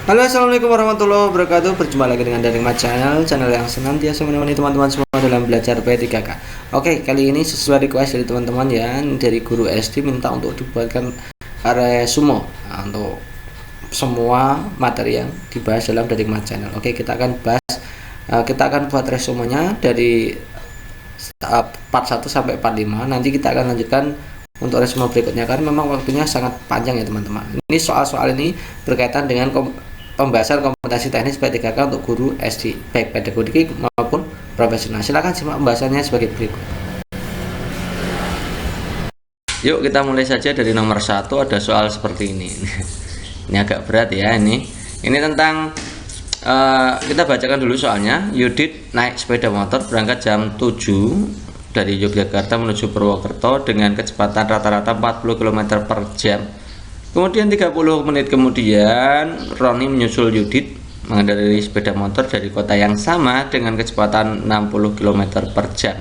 Halo, assalamualaikum warahmatullahi wabarakatuh. Berjumpa lagi dengan Daring Mat channel yang senantiasa menemani teman-teman semua dalam belajar P3K. Oke, kali ini sesuai request dari teman-teman ya, dari guru SD minta untuk dibuatkan resume untuk semua materi yang dibahas dalam Daring Mat channel. Oke, kita akan buat resumenya dari part 1 sampai part 5. Nanti kita akan lanjutkan untuk resume berikutnya karena memang waktunya sangat panjang ya teman-teman. Ini soal-soal ini berkaitan dengan pembahasan kompetensi teknis P3K untuk guru SD baik pedagogik maupun profesional. Silakan simak pembahasannya sebagai berikut. Yuk kita mulai saja dari nomor 1. Ada soal seperti ini. Ini agak berat ya ini tentang kita bacakan dulu soalnya. Yudit naik sepeda motor berangkat jam 7 dari Yogyakarta menuju Purwokerto dengan kecepatan rata-rata 40 km per jam. Kemudian 30 menit kemudian Roni menyusul Yudit mengendarai sepeda motor dari kota yang sama dengan kecepatan 60 km per jam.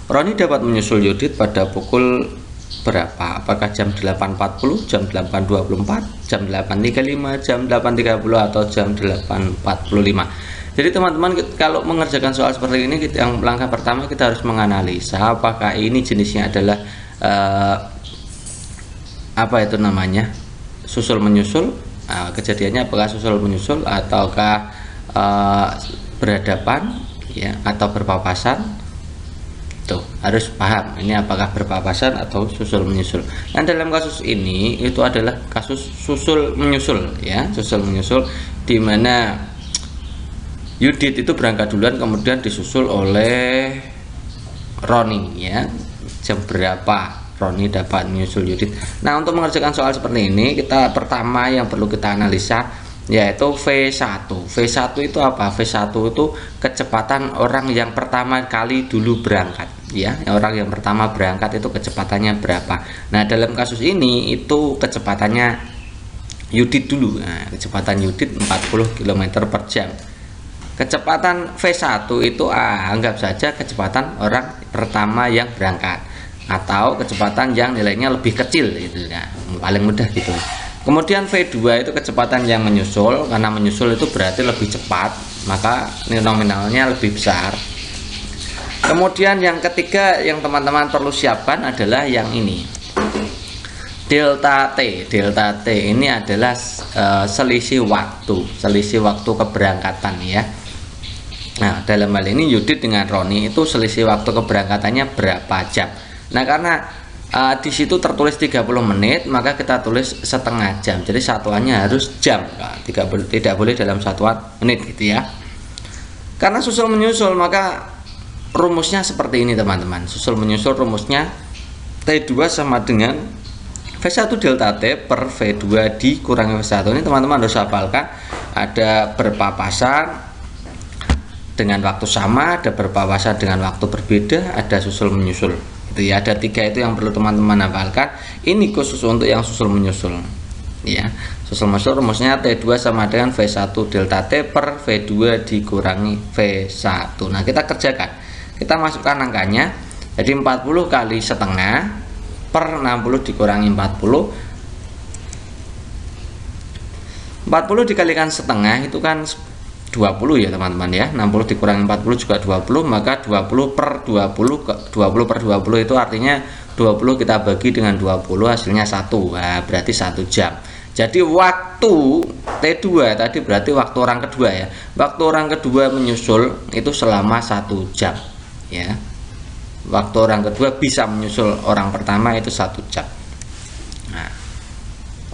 Roni dapat menyusul Yudit pada pukul berapa? Apakah jam 8.40, jam 8.24, jam 8.35, jam 8.30 atau jam 8.45? Jadi teman-teman, kalau mengerjakan soal seperti ini, yang langkah pertama kita harus menganalisa apakah ini jenisnya adalah apa itu namanya, susul menyusul. Kejadiannya apakah susul menyusul ataukah berhadapan ya, atau berpapasan. Tuh harus paham ini apakah berpapasan atau susul menyusul. Dan dalam kasus ini itu adalah kasus susul menyusul ya, susul menyusul, di mana Yudit itu berangkat duluan kemudian disusul oleh Roni ya. Jam berapa Roni dapat menyusul Yudit? Nah, untuk mengerjakan soal seperti ini, pertama yang perlu kita analisa yaitu V1. V1 itu apa? V1 itu kecepatan orang yang pertama kali dulu berangkat ya. Orang yang pertama berangkat itu kecepatannya berapa? Nah, dalam kasus ini itu kecepatannya Yudit dulu. Nah, kecepatan Yudit 40 km per jam. Kecepatan V1 itu anggap saja kecepatan orang pertama yang berangkat atau kecepatan yang nilainya lebih kecil gitu ya, paling mudah gitu. Kemudian V2 itu kecepatan yang menyusul, karena menyusul itu berarti lebih cepat, maka nominalnya lebih besar. Kemudian yang ketiga yang teman-teman perlu siapkan adalah yang ini, delta T. Delta T ini adalah selisih waktu keberangkatan ya. Nah, dalam hal ini Yudit dengan Roni itu selisih waktu keberangkatannya berapa jam. Nah, karena di situ tertulis 30 menit, maka kita tulis setengah jam. Jadi satuannya harus jam, tidak boleh dalam satuan menit gitu ya. Karena susul menyusul, maka rumusnya seperti ini teman-teman. Susul menyusul rumusnya T2 sama dengan V1 delta T per V2 dikurangi V1. Ini teman-teman harus hafalkan. Ada berpapasan dengan waktu sama, ada berpapasan dengan waktu berbeda, ada susul menyusul. Itu ya, ada 3 itu yang perlu teman-teman hafalkan. Ini khusus untuk yang susul menyusul. Ya, susul menyusul rumusnya T2 sama dengan V1 delta T per V2 dikurangi V1. Nah, kita kerjakan. Kita masukkan angkanya. Jadi 40 kali setengah per 60 dikurangi 40. 40 dikalikan setengah itu kan 20 ya teman-teman ya. 60 dikurangi 40 juga 20, maka 20 per 20 per 20 itu artinya 20 kita bagi dengan 20 hasilnya 1. Nah, berarti 1 jam. Jadi waktu T2 tadi berarti waktu orang kedua ya. Waktu orang kedua menyusul itu selama 1 jam ya. Waktu orang kedua bisa menyusul orang pertama itu 1 jam. Nah,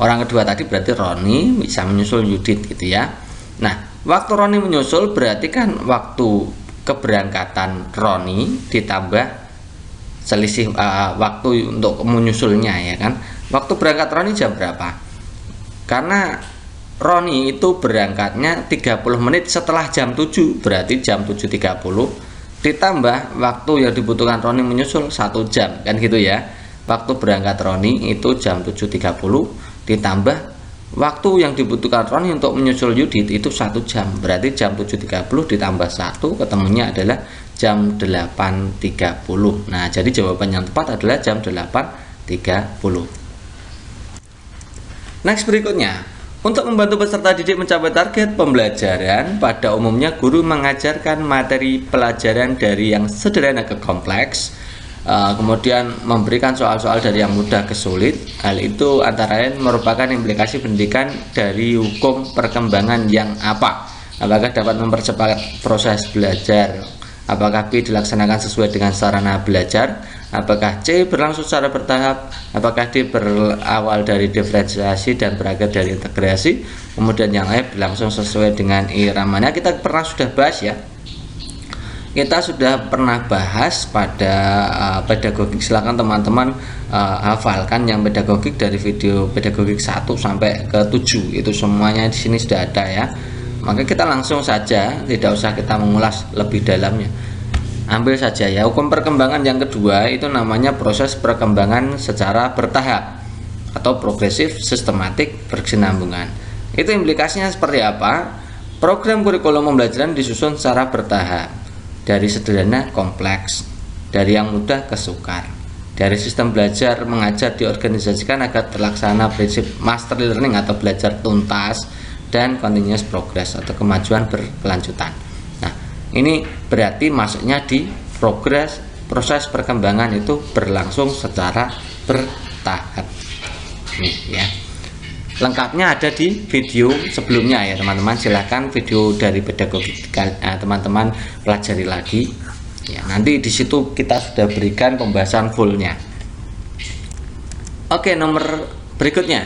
orang kedua tadi berarti Roni bisa menyusul Yudit gitu ya. Nah, waktu Roni menyusul berarti kan waktu keberangkatan Roni ditambah selisih waktu untuk menyusulnya ya kan. Waktu berangkat Roni jam berapa? Karena Roni itu berangkatnya 30 menit setelah jam 7, berarti jam 7.30 ditambah waktu yang dibutuhkan Roni menyusul 1 jam kan gitu ya. Waktu berangkat Roni itu jam 7.30 ditambah waktu yang dibutuhkan Roni untuk menyusul Yudit itu 1 jam, berarti jam 7.30 ditambah 1 ketemunya adalah jam 8.30. Nah, jadi jawaban yang tepat adalah jam 8.30. Next berikutnya, Untuk membantu peserta didik mencapai target pembelajaran, pada umumnya guru mengajarkan materi pelajaran dari yang sederhana ke kompleks, kemudian memberikan soal-soal dari yang mudah ke sulit. Hal itu antara lain merupakan implikasi pendidikan dari hukum perkembangan yang apa? Apakah dapat mempercepat proses belajar? Apakah B dilaksanakan sesuai dengan sarana belajar? Apakah C berlangsung secara bertahap? Apakah D berawal dari diferensiasi dan berakhir dari integrasi? Kemudian yang E berlangsung sesuai dengan iramanya. Kita pernah sudah bahas ya. Kita sudah pernah bahas pada pedagogik. Silakan teman-teman hafalkan yang pedagogik dari video pedagogik 1 sampai ke 7. Itu semuanya di sini sudah ada ya. Maka kita langsung saja, tidak usah kita mengulas lebih dalamnya. Ambil saja ya, hukum perkembangan yang kedua itu namanya proses perkembangan secara bertahap atau progresif, sistematik, berkesinambungan. Itu implikasinya seperti apa? Program kurikulum pembelajaran disusun secara bertahap, dari sederhana kompleks, dari yang mudah ke sukar. Dari sistem belajar mengajar diorganisasikan agar terlaksana prinsip master learning atau belajar tuntas dan continuous progress atau kemajuan berkelanjutan. Ini berarti masuknya di proses perkembangan itu berlangsung secara bertahap. Nih ya. Lengkapnya ada di video sebelumnya ya teman-teman. Silahkan video dari pedagogik teman-teman pelajari lagi. Ya, nanti di situ kita sudah berikan pembahasan fullnya. Oke, nomor berikutnya.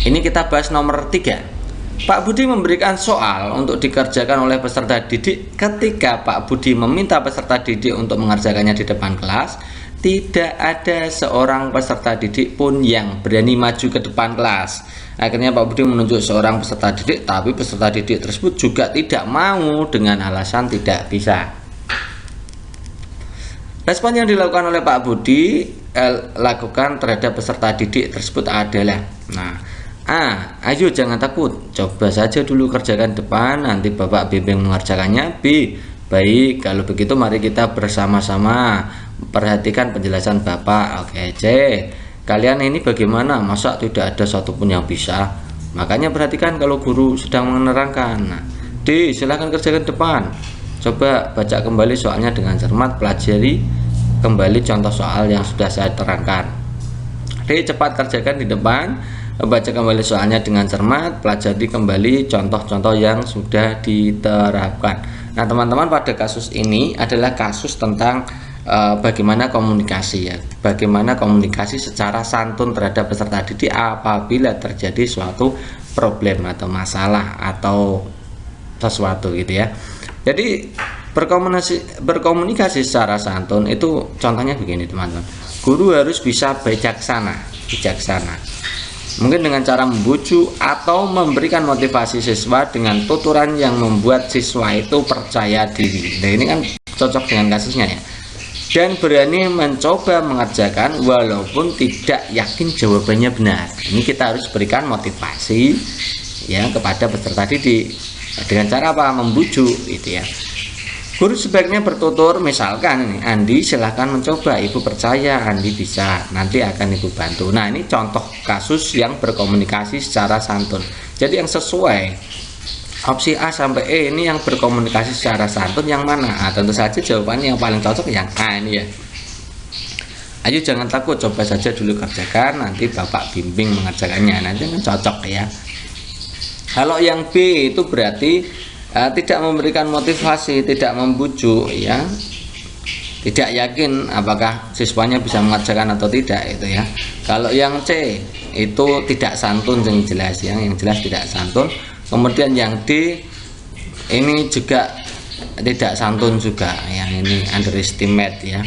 Ini kita bahas nomor 3. Pak Budi memberikan soal untuk dikerjakan oleh peserta didik. Ketika Pak Budi meminta peserta didik untuk mengerjakannya di depan kelas, tidak ada seorang peserta didik pun yang berani maju ke depan kelas. Akhirnya Pak Budi menunjuk seorang peserta didik, tapi peserta didik tersebut juga tidak mau dengan alasan tidak bisa. Respon yang dilakukan oleh Pak Budi lakukan terhadap peserta didik tersebut adalah, A. Ayo jangan takut, coba saja dulu kerjakan depan, nanti Bapak bimbing mengerjakannya. B. Baik, kalau begitu mari kita bersama-sama perhatikan penjelasan Bapak. Oke. C. Kalian ini bagaimana? Masa tidak ada satupun yang bisa? Makanya perhatikan kalau guru sedang menerangkan. D. Silahkan kerjakan depan. Coba baca kembali soalnya dengan cermat, pelajari kembali contoh soal yang sudah saya terangkan. D. Cepat kerjakan di depan, baca kembali soalnya dengan cermat, pelajari kembali contoh-contoh yang sudah diterapkan. Nah teman-teman, pada kasus ini adalah kasus tentang bagaimana komunikasi ya, bagaimana komunikasi secara santun terhadap peserta didik apabila terjadi suatu problem atau masalah atau sesuatu gitu ya. Jadi berkomunikasi secara santun itu contohnya begini teman-teman. Guru harus bisa bijaksana. Mungkin dengan cara membujuk atau memberikan motivasi siswa dengan tuturan yang membuat siswa itu percaya diri. Nah ini kan cocok dengan kasusnya ya. Dan berani mencoba mengerjakan walaupun tidak yakin jawabannya benar. Ini kita harus berikan motivasi ya kepada peserta didik. Dengan cara apa? Membujuk gitu ya. Guru sebaiknya bertutur, misalkan ini, Andi silahkan mencoba, Ibu percaya Andi bisa, nanti akan Ibu bantu. Nah ini contoh kasus yang berkomunikasi secara santun. Jadi yang sesuai opsi A sampai E ini yang berkomunikasi secara santun yang mana? Tentu saja jawabannya yang paling cocok yang A ini ya. Ayo jangan takut, coba saja dulu kerjakan, nanti Bapak bimbing mengerjakannya, nanti kan cocok ya. Kalau yang B itu berarti tidak memberikan motivasi, tidak membujuk ya, tidak yakin apakah siswanya bisa mengerjakan atau tidak itu ya. Kalau yang C itu tidak santun yang jelas ya, yang jelas tidak santun. Kemudian yang D ini juga tidak santun juga, yang ini underestimate ya.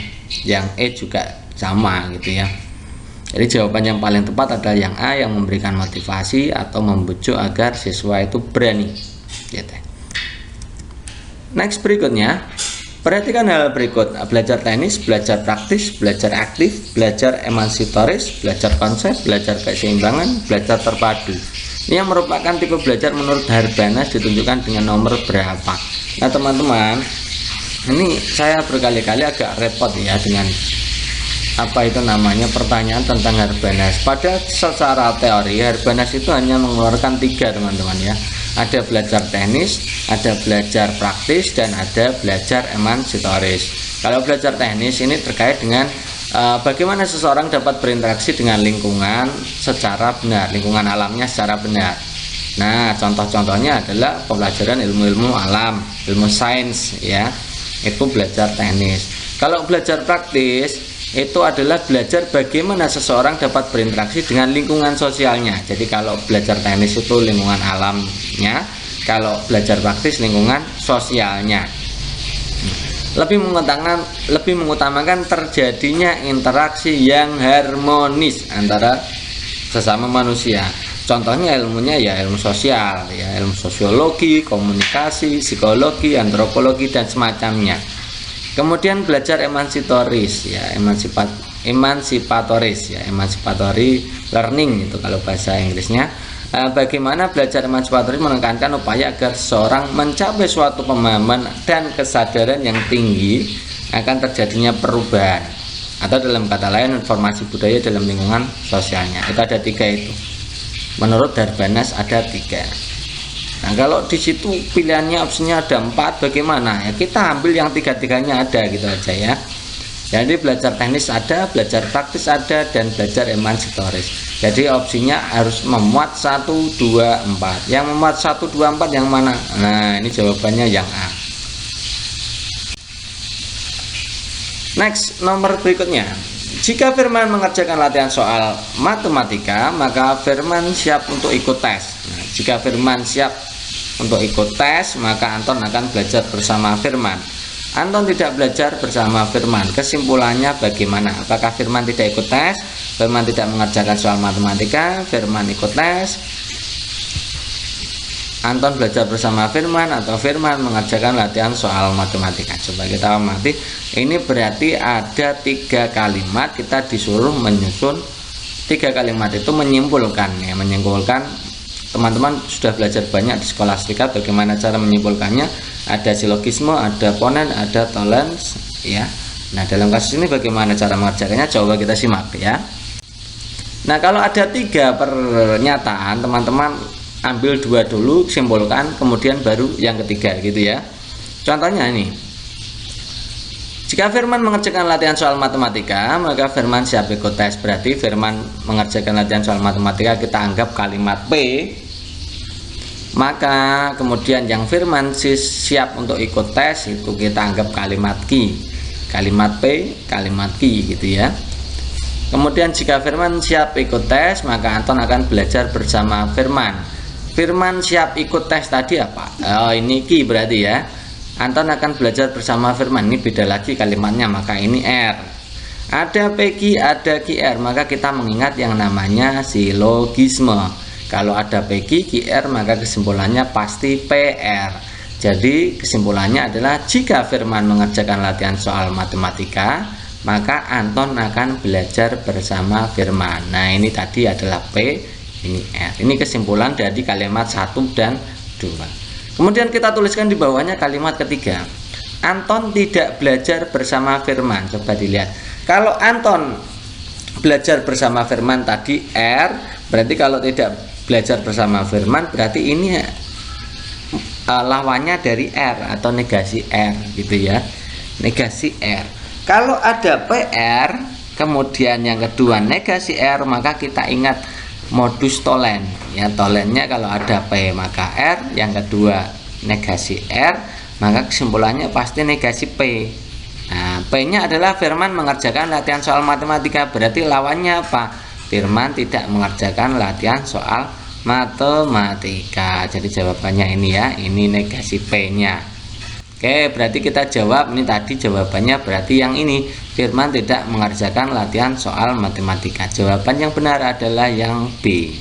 Yang E juga sama gitu ya. Jadi jawaban yang paling tepat adalah yang A, yang memberikan motivasi atau membujuk agar siswa itu berani gitu. Next berikutnya, perhatikan hal berikut: belajar teknis, belajar praktis, belajar aktif, belajar emansipatoris, belajar konsep, belajar keseimbangan, belajar terpadu. Ini yang merupakan tipe belajar menurut Harbanas ditunjukkan dengan nomor berapa. Nah teman-teman, ini saya berkali-kali agak repot ya dengan apa itu namanya pertanyaan tentang Harbanas. Pada secara teori Harbanas itu hanya mengeluarkan 3 teman-teman ya. Ada belajar teknis, ada belajar praktis, dan ada belajar emansipatoris. Kalau belajar teknis ini terkait dengan bagaimana seseorang dapat berinteraksi dengan lingkungan secara benar, lingkungan alamnya secara benar. Nah, contoh-contohnya adalah pembelajaran ilmu-ilmu alam, ilmu sains ya. Itu belajar teknis. Kalau belajar praktis itu adalah belajar bagaimana seseorang dapat berinteraksi dengan lingkungan sosialnya. Jadi kalau belajar teknis itu lingkungan alamnya, kalau belajar praktis lingkungan sosialnya. Lebih mengutamakan terjadinya interaksi yang harmonis antara sesama manusia. Contohnya ilmunya ya ilmu sosial ya, ilmu sosiologi, komunikasi, psikologi, antropologi, dan semacamnya. Kemudian belajar emansipatoris ya, emancipatory learning itu kalau bahasa Inggrisnya. Bagaimana belajar emansipatoris menekankan upaya agar seseorang mencapai suatu pemahaman dan kesadaran yang tinggi akan terjadinya perubahan, atau dalam kata lain informasi budaya dalam lingkungan sosialnya. Itu ada 3 itu. Menurut Harbanas ada 3. Nah, kalau di situ pilihannya opsinya ada 4, bagaimana? Ya kita ambil yang 3-3-nya ada gitu aja ya. Jadi belajar teknis ada, belajar praktis ada, dan belajar emansipatoris. Jadi opsinya harus memuat 1, 2, 4. Yang memuat 1, 2, 4 yang mana? Nah, ini jawabannya yang A. Next, nomor berikutnya. Jika Firman mengerjakan latihan soal matematika, maka Firman siap untuk ikut tes. Nah, jika Firman siap untuk ikut tes, maka Anton akan belajar bersama Firman. Anton tidak belajar bersama Firman. Kesimpulannya bagaimana? Apakah Firman tidak ikut tes? Firman tidak mengerjakan soal matematika? Firman ikut tes? Anton belajar bersama Firman atau Firman mengerjakan latihan soal matematika? Coba kita amati. Ini berarti ada 3 kalimat, kita disuruh menyusun 3 kalimat itu menyimpulkan ya, teman-teman sudah belajar banyak di Skolastika bagaimana cara menyimpulkannya. Ada silogisme, ada ponen, ada toleransi ya. Nah, dalam kasus ini bagaimana cara mengerjakannya? Coba kita simak ya. Nah, kalau ada 3 pernyataan, teman-teman ambil 2 dulu, simpulkan, kemudian baru yang ketiga gitu ya. Contohnya ini. Jika Firman mengerjakan latihan soal matematika, maka Firman siap ikut tes. Berarti Firman mengerjakan latihan soal matematika, kita anggap kalimat P. Maka kemudian yang Firman siap untuk ikut tes itu kita anggap kalimat Q. Kalimat P, kalimat Q gitu ya. Kemudian jika Firman siap ikut tes, maka Anton akan belajar bersama Firman. Firman siap ikut tes tadi apa? Oh, ini Q berarti ya. Anton akan belajar bersama Firman. Ini beda lagi kalimatnya, maka ini R. Ada PQ, ada QR, maka kita mengingat yang namanya silogisme. Kalau ada PQ, QR, maka kesimpulannya pasti PR. Jadi kesimpulannya adalah jika Firman mengerjakan latihan soal matematika, maka Anton akan belajar bersama Firman. Nah, ini tadi adalah P, ini R. Ini kesimpulan dari kalimat 1 dan 2. Kemudian kita tuliskan di bawahnya kalimat ketiga. Anton tidak belajar bersama Firman. Coba dilihat. Kalau Anton belajar bersama Firman tadi R, berarti kalau tidak belajar bersama Firman berarti ini lawannya dari R atau negasi R gitu ya. Negasi R. Kalau ada PR, kemudian yang kedua negasi R, maka kita ingat modus tolen ya, tolennya kalau ada P maka R, yang kedua negasi R, maka kesimpulannya pasti negasi P. Nah, P nya adalah Firman mengerjakan latihan soal matematika, berarti lawannya apa? Firman tidak mengerjakan latihan soal matematika. Jadi jawabannya ini ya, ini negasi P nya. Oke, berarti kita jawab ini tadi jawabannya berarti yang ini, Firman tidak mengerjakan latihan soal matematika. Jawaban yang benar adalah yang B.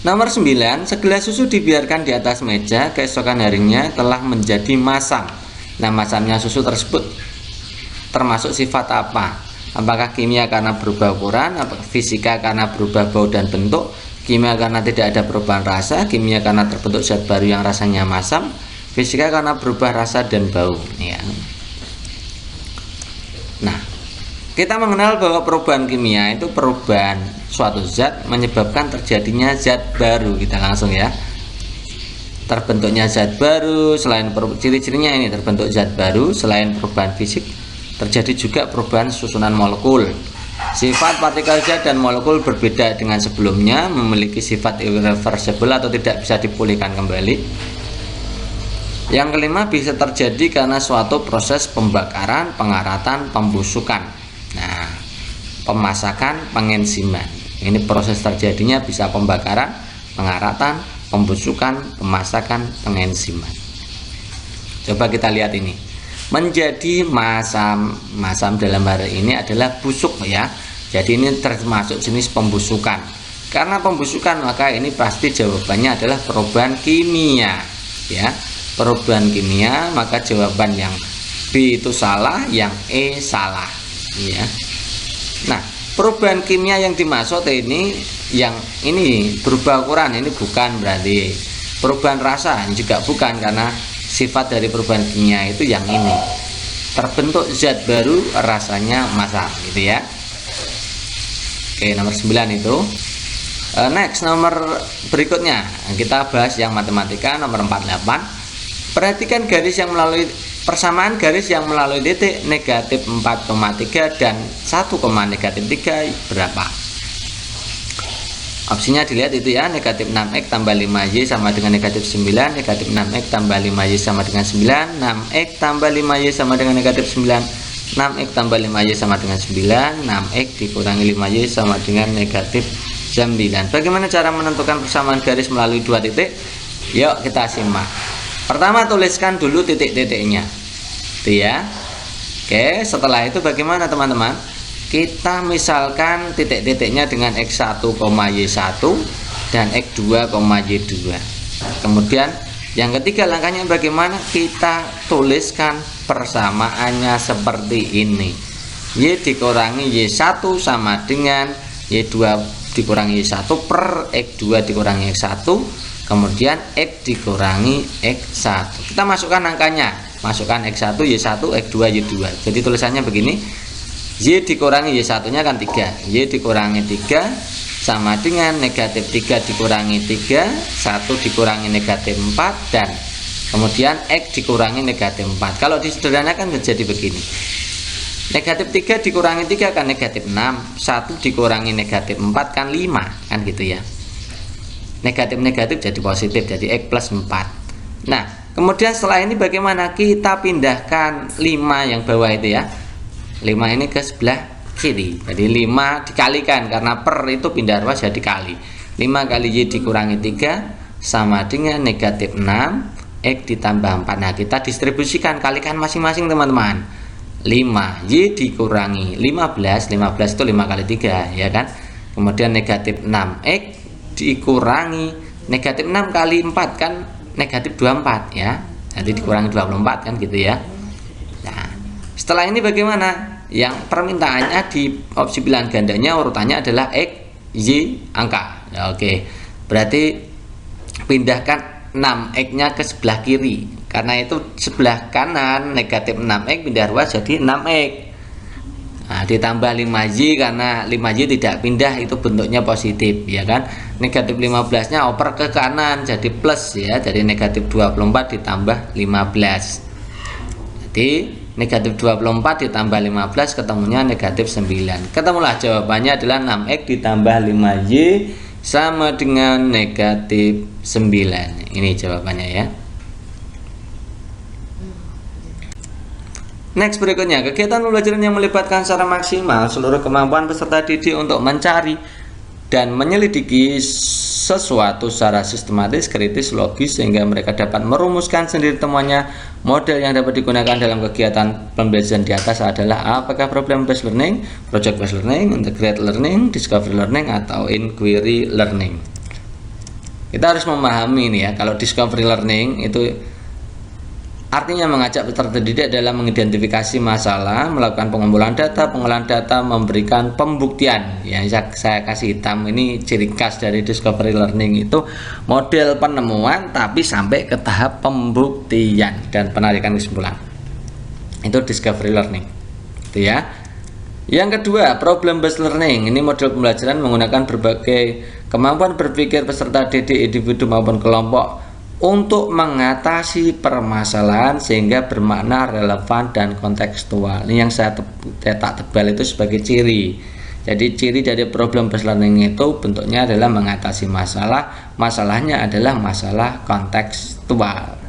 Nomor 9, segelas susu dibiarkan di atas meja, keesokan harinya telah menjadi masam. Nah, masamnya susu tersebut termasuk sifat apa? Apakah kimia karena berubah ukuran, apakah fisika karena berubah bau dan bentuk, kimia karena tidak ada perubahan rasa, kimia karena terbentuk zat baru yang rasanya masam, Fisika karena berubah rasa dan bau ya. Nah, kita mengenal bahwa perubahan kimia itu perubahan suatu zat menyebabkan terjadinya zat baru. Kita langsung ya, terbentuknya zat baru. Selain ciri-cirinya ini terbentuk zat baru, selain perubahan fisik terjadi juga perubahan susunan molekul. Sifat partikel zat dan molekul berbeda dengan sebelumnya, memiliki sifat irreversible atau tidak bisa dipulihkan kembali. Yang kelima, bisa terjadi karena suatu proses pembakaran, pengaratan, pembusukan. Nah, pemasakan, pengensiman. Ini proses terjadinya bisa pembakaran, pengaratan, pembusukan, pemasakan, pengensiman. Coba kita lihat ini. Menjadi masam dalam hari ini adalah busuk ya. Jadi ini termasuk jenis pembusukan. Karena pembusukan maka ini pasti jawabannya adalah perubahan kimia ya. Perubahan kimia, maka jawaban yang B itu salah, yang E salah ya. Nah, perubahan kimia yang dimaksud ini yang ini berubah ukuran, ini bukan berarti perubahan rasa, juga bukan, karena sifat dari perubahan kimia itu yang ini, terbentuk zat baru, rasanya masam gitu ya. Oke, nomor 9 itu. Next, nomor berikutnya kita bahas yang matematika, nomor 48. Perhatikan garis yang melalui persamaan garis yang melalui titik negatif 4,3 dan 1,-3 berapa? Opsinya dilihat itu ya, negatif 6x tambah 5y sama dengan negatif 9, negatif 6x tambah 5y sama dengan 9, 6x tambah 5y sama dengan negatif 9, 6x tambah 5y sama dengan 9, 6x dikurangi 5y sama dengan negatif 9. Bagaimana cara menentukan persamaan garis melalui dua titik? Yuk kita simak. Pertama, tuliskan dulu titik-titiknya itu ya. Oke, setelah itu bagaimana teman-teman? Kita misalkan titik-titiknya dengan x1, y1 dan x2, y2. Kemudian yang ketiga langkahnya bagaimana? Kita tuliskan persamaannya seperti ini. Y dikurangi y1 sama dengan y2 dikurangi y1 per x2 dikurangi x1, kemudian x dikurangi x1. Kita masukkan angkanya, masukkan x1, y1, x2, y2. Jadi tulisannya begini. Y dikurangi Y1 nya kan 3, Y dikurangi 3 sama dengan negatif 3 dikurangi 3, 1 dikurangi negatif 4, dan kemudian X dikurangi negatif 4. Kalau disederhanakan menjadi begini, negatif 3 dikurangi 3 kan negatif 6, 1 dikurangi negatif 4 kan 5, kan gitu ya. Negatif-negatif jadi positif, jadi X plus 4. Nah, kemudian setelah ini bagaimana? Kita pindahkan 5 yang bawah itu ya, 5 ini ke sebelah kiri, jadi 5 dikalikan karena per itu pindah ruas jadi kali. 5 kali Y dikurangi 3 sama dengan negatif 6 X ditambah 4. Nah, kita distribusikan, kalikan masing-masing teman-teman. 5 Y dikurangi 15, 15 itu 5 kali 3 ya kan. Kemudian negatif 6 X dikurangi negatif 6 kali 4 kan negatif 24 ya, nanti dikurangi 24 kan gitu ya. Setelah ini bagaimana? Yang permintaannya di opsi pilihan gandanya urutannya adalah X, Y, angka. Ya, oke. Berarti pindahkan 6x nya ke sebelah kiri. Karena itu sebelah kanan negatif 6x pindah ruas jadi 6x. Nah, ditambah 5y karena 5y tidak pindah itu bentuknya positif ya kan. Negatif 15 nya oper ke kanan jadi plus ya. Jadi negatif 24 ditambah 15. Jadi negatif 24 ditambah 15 ketemunya negatif 9. Ketemulah jawabannya adalah 6x ditambah 5y sama dengan negatif 9. Ini jawabannya ya. Next, berikutnya kegiatan pembelajaran yang melibatkan secara maksimal seluruh kemampuan peserta didik untuk mencari dan menyelidiki sesuatu secara sistematis, kritis, logis sehingga mereka dapat merumuskan sendiri temuannya. Model yang dapat digunakan dalam kegiatan pembelajaran di atas adalah apakah problem based learning, project based learning, integrated learning, discovery learning, atau inquiry learning. Kita harus memahami ini ya, kalau discovery learning itu Artinya mengajak peserta didik dalam mengidentifikasi masalah, melakukan pengumpulan data, pengolahan data, memberikan pembuktian. Ya, saya kasih hitam ini ciri khas dari discovery learning itu model penemuan tapi sampai ke tahap pembuktian dan penarikan kesimpulan. Itu discovery learning. Itu ya. Yang kedua, problem based learning. Ini model pembelajaran menggunakan berbagai kemampuan berpikir peserta didik individu maupun kelompok untuk mengatasi permasalahan sehingga bermakna relevan dan kontekstual. Ini yang saya cetak tebal itu sebagai ciri. Jadi ciri dari problem based learning itu bentuknya adalah mengatasi masalah, masalahnya adalah masalah kontekstual.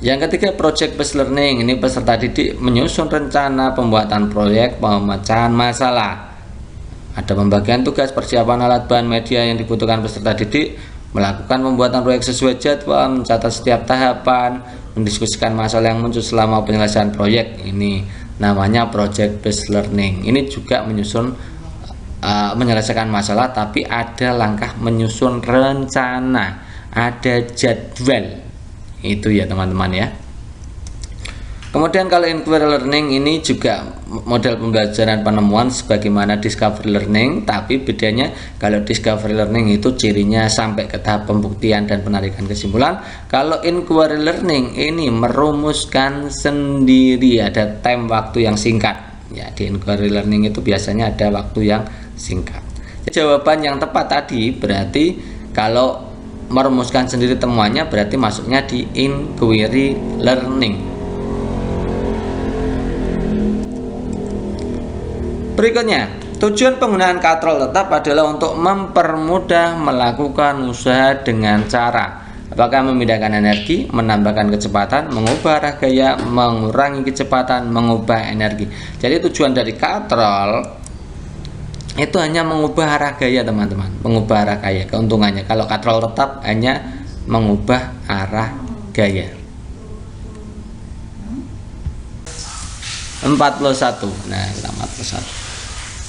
Yang ketiga, project based learning. Ini peserta didik menyusun rencana pembuatan proyek pemecahan masalah. Ada pembagian tugas, persiapan alat bahan media yang dibutuhkan peserta didik, melakukan pembuatan proyek sesuai jadwal, mencatat setiap tahapan, mendiskusikan masalah yang muncul selama penyelesaian proyek. Ini namanya project based learning. Ini juga menyusun menyelesaikan masalah, tapi ada langkah menyusun rencana, ada jadwal. Itu ya teman-teman ya. Kemudian kalau inquiry learning ini juga model pembelajaran penemuan sebagaimana discovery learning, tapi bedanya kalau discovery learning itu cirinya sampai ke tahap pembuktian dan penarikan kesimpulan. Kalau inquiry learning ini merumuskan sendiri, ada time waktu yang singkat. Ya, di inquiry learning itu biasanya ada waktu yang singkat. Jawaban yang tepat tadi berarti kalau merumuskan sendiri temuannya berarti masuknya di inquiry learning. Berikutnya, tujuan penggunaan katrol tetap adalah untuk mempermudah melakukan usaha dengan cara apakah memindahkan energi, menambahkan kecepatan, mengubah arah gaya, mengurangi kecepatan, mengubah energi. Jadi tujuan dari katrol itu hanya mengubah arah gaya teman-teman, mengubah arah gaya. Keuntungannya kalau katrol tetap hanya mengubah arah gaya. 41. Nah, kita 41.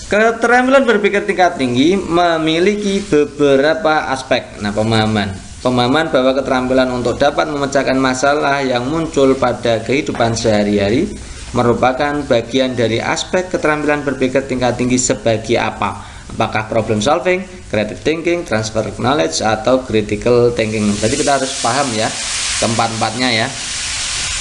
Keterampilan berpikir tingkat tinggi memiliki beberapa aspek. Nah, pemahaman bahwa keterampilan untuk dapat memecahkan masalah yang muncul pada kehidupan sehari-hari merupakan bagian dari aspek keterampilan berpikir tingkat tinggi sebagai apa? Apakah problem solving, creative thinking, transfer knowledge, atau critical thinking? Jadi kita harus paham ya keempat-empatnya ya.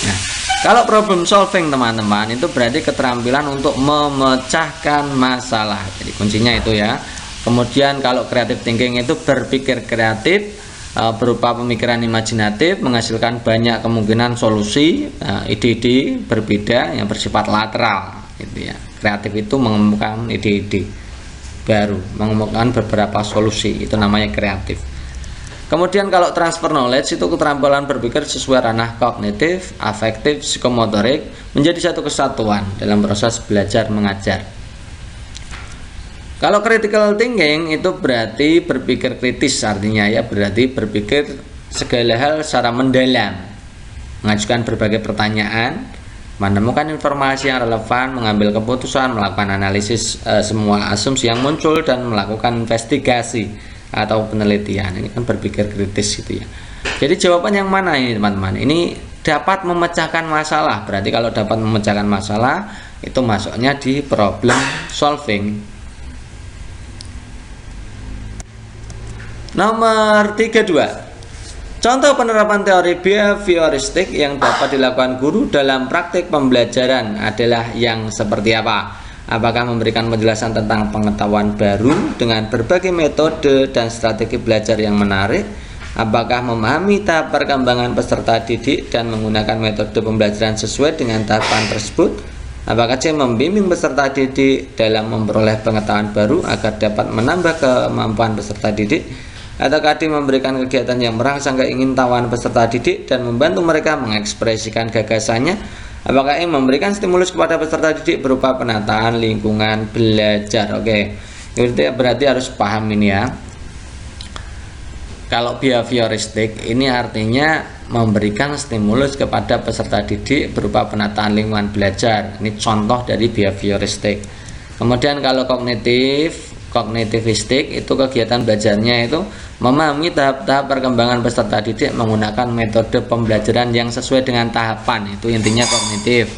Nah, kalau problem solving teman-teman itu berarti keterampilan untuk memecahkan masalah. Jadi kuncinya itu ya. Kemudian kalau creative thinking itu berpikir kreatif, berupa pemikiran imajinatif, menghasilkan banyak kemungkinan solusi, ide-ide berbeda yang bersifat lateral gitu ya. Kreatif itu mengemukakan ide-ide baru, mengemukakan beberapa solusi, itu namanya kreatif. Kemudian kalau transfer knowledge itu keterampilan berpikir sesuai ranah kognitif, afektif, psikomotorik menjadi satu kesatuan dalam proses belajar mengajar. Kalau critical thinking itu berarti berpikir kritis, artinya ya berarti berpikir segala hal secara mendalam, mengajukan berbagai pertanyaan, menemukan informasi yang relevan, mengambil keputusan, melakukan analisis semua asumsi yang muncul dan melakukan investigasi atau penelitian. Ini kan berpikir kritis gitu ya. Jadi jawaban yang mana ini teman-teman? Ini dapat memecahkan masalah. Berarti kalau dapat memecahkan masalah itu masuknya di problem solving. Nomor 32. Contoh penerapan teori behavioristik yang dapat dilakukan guru dalam praktik pembelajaran adalah yang seperti apa? Apakah memberikan penjelasan tentang pengetahuan baru dengan berbagai metode dan strategi belajar yang menarik? Apakah memahami tahap perkembangan peserta didik dan menggunakan metode pembelajaran sesuai dengan tahapan tersebut? Apakah C membimbing peserta didik dalam memperoleh pengetahuan baru agar dapat menambah kemampuan peserta didik? Ataukah D memberikan kegiatan yang merangsang keingintahuan peserta didik dan membantu mereka mengekspresikan gagasannya? Apakah E memberikan stimulus kepada peserta didik berupa penataan lingkungan belajar? Oke, berarti harus paham ini ya. Kalau behavioristik ini artinya memberikan stimulus kepada peserta didik berupa penataan lingkungan belajar. Ini contoh dari behavioristik. Kemudian kalau kognitif kognitivistik itu kegiatan belajarnya itu memahami tahap-tahap perkembangan peserta didik menggunakan metode pembelajaran yang sesuai dengan tahapan, itu intinya kognitif.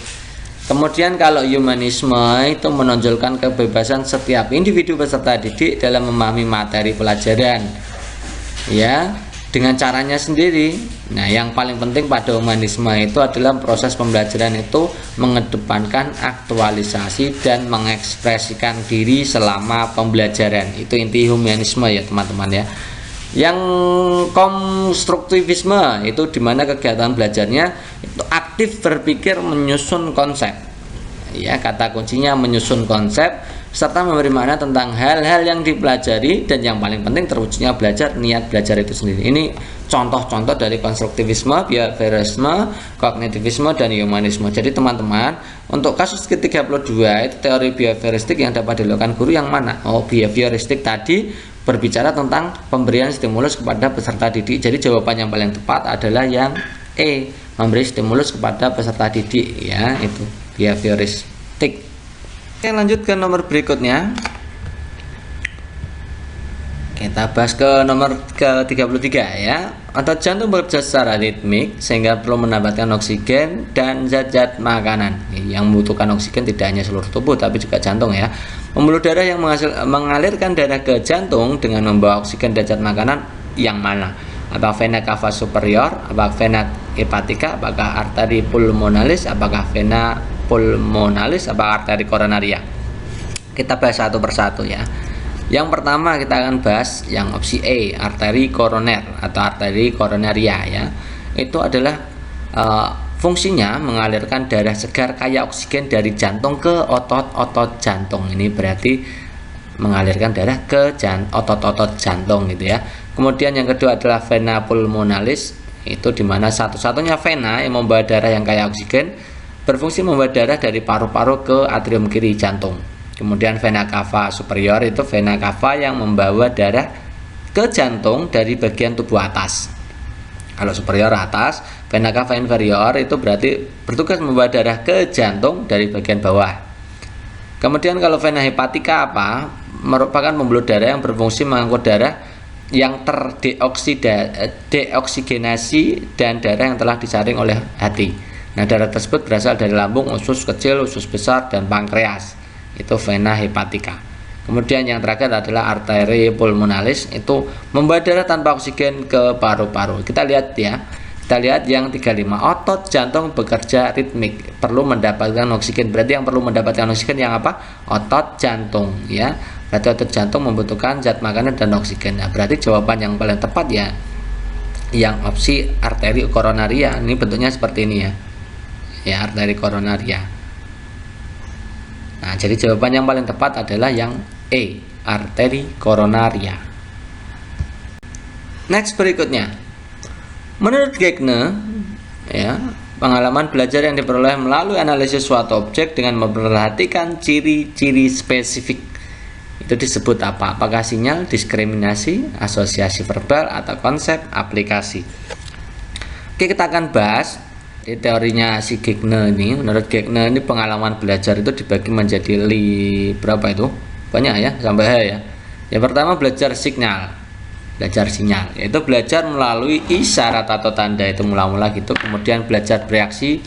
Kemudian kalau humanisme itu menonjolkan kebebasan setiap individu peserta didik dalam memahami materi pelajaran, ya, dengan caranya sendiri. Nah, yang paling penting pada humanisme itu adalah proses pembelajaran itu mengedepankan aktualisasi dan mengekspresikan diri selama pembelajaran. Itu inti humanisme ya teman-teman ya. Yang konstruktivisme itu dimana kegiatan belajarnya itu aktif berpikir menyusun konsep. Ya, kata kuncinya menyusun konsep serta memberi makna tentang hal-hal yang dipelajari, dan yang paling penting terwujudnya belajar, niat belajar itu sendiri. Ini contoh-contoh dari konstruktivisme, behaviorisme, kognitivisme, dan humanisme. Jadi teman-teman, untuk kasus ke-32 itu teori behavioristik yang dapat dilakukan guru yang mana? Oh, behavioristik tadi berbicara tentang pemberian stimulus kepada peserta didik. Jadi jawaban yang paling tepat adalah yang E, memberi stimulus kepada peserta didik, ya, itu behavioristik. Oke, lanjut ke nomor berikutnya. Kita bahas ke nomor ke-33 ya. Otot jantung bekerja secara ritmik sehingga perlu mendapatkan oksigen dan zat-zat makanan. Yang membutuhkan oksigen tidak hanya seluruh tubuh tapi juga jantung ya. Pembuluh darah yang mengalirkan darah ke jantung dengan membawa oksigen dan zat makanan yang mana? Apakah vena cava superior, apakah vena hepatica, apakah arteri pulmonalis, apakah vena pulmonalis, apakah arteri koronaria? Kita bahas satu persatu ya. Yang pertama kita akan bahas yang opsi E, arteri koroner atau arteri koronaria ya. Itu adalah fungsinya mengalirkan darah segar kaya oksigen dari jantung ke otot-otot jantung. Ini berarti mengalirkan darah ke otot-otot jantung gitu ya. Kemudian yang kedua adalah vena pulmonalis, itu dimana satu-satunya vena yang membawa darah yang kaya oksigen, berfungsi membawa darah dari paru-paru ke atrium kiri jantung. Kemudian vena cava superior itu vena cava yang membawa darah ke jantung dari bagian tubuh atas. Kalau superior atas, vena cava inferior itu berarti bertugas membawa darah ke jantung dari bagian bawah. Kemudian kalau vena hepatica apa? Merupakan pembuluh darah yang berfungsi mengangkut darah yang terdeoksigenasi dan darah yang telah disaring oleh hati. Nah, darah tersebut berasal dari lambung, usus kecil, usus besar, dan pankreas. Itu vena hepatica. Kemudian yang terakhir adalah arteri pulmonalis, itu membawa darah tanpa oksigen ke paru-paru. Kita lihat ya. Kita lihat yang 35. Otot jantung bekerja ritmik, perlu mendapatkan oksigen. Berarti yang perlu mendapatkan oksigen yang apa? Otot jantung ya. Berarti otot jantung membutuhkan zat makanan dan oksigen. Nah, berarti jawaban yang paling tepat ya yang opsi arteri koronaria. Ini bentuknya seperti ini ya. Ya, arteri koronaria. Nah, jadi jawaban yang paling tepat adalah yang E, arteri koronaria. Next berikutnya. Menurut Gegne, ya, pengalaman belajar yang diperoleh melalui analisis suatu objek dengan memperhatikan ciri-ciri spesifik itu disebut apa? Apakah sinyal, diskriminasi, asosiasi verbal, atau konsep aplikasi? Oke, kita akan bahas di teorinya si Gegne ini. Menurut Gegne ini pengalaman belajar itu dibagi menjadi berapa itu? Banyak ya, sampai H ya. Yang pertama belajar sinyal, yaitu belajar melalui isyarat atau tanda, itu mula-mula gitu. Kemudian belajar mereaksi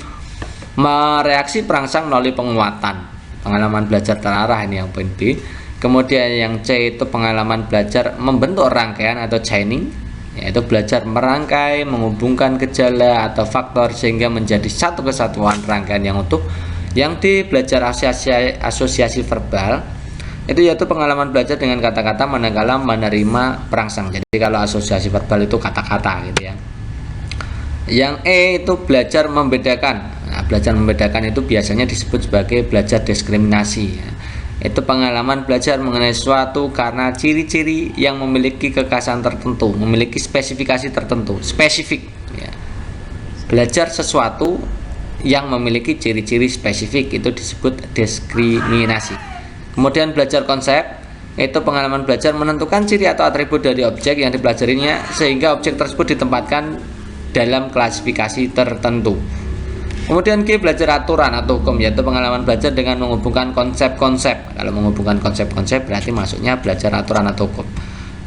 perangsang melalui penguatan, pengalaman belajar terarah, ini yang poin B. Kemudian yang C itu pengalaman belajar membentuk rangkaian atau chaining, yaitu belajar merangkai, menghubungkan gejala atau faktor sehingga menjadi satu kesatuan rangkaian yang utuh. Yang D belajar asosiasi verbal, itu yaitu pengalaman belajar dengan kata-kata manakala menerima perangsang. Jadi kalau asosiasi verbal itu kata-kata gitu ya. Yang E itu belajar membedakan. Nah, belajar membedakan itu biasanya disebut sebagai belajar diskriminasi ya. Itu pengalaman belajar mengenai sesuatu karena ciri-ciri yang memiliki kekhasan tertentu, memiliki spesifikasi tertentu, spesifik ya. Belajar sesuatu yang memiliki ciri-ciri spesifik itu disebut diskriminasi. Kemudian belajar konsep, itu pengalaman belajar menentukan ciri atau atribut dari objek yang dipelajarinya sehingga objek tersebut ditempatkan dalam klasifikasi tertentu. Kemudian Q, belajar aturan atau hukum, yaitu pengalaman belajar dengan menghubungkan konsep-konsep. Kalau menghubungkan konsep-konsep berarti masuknya belajar aturan atau hukum.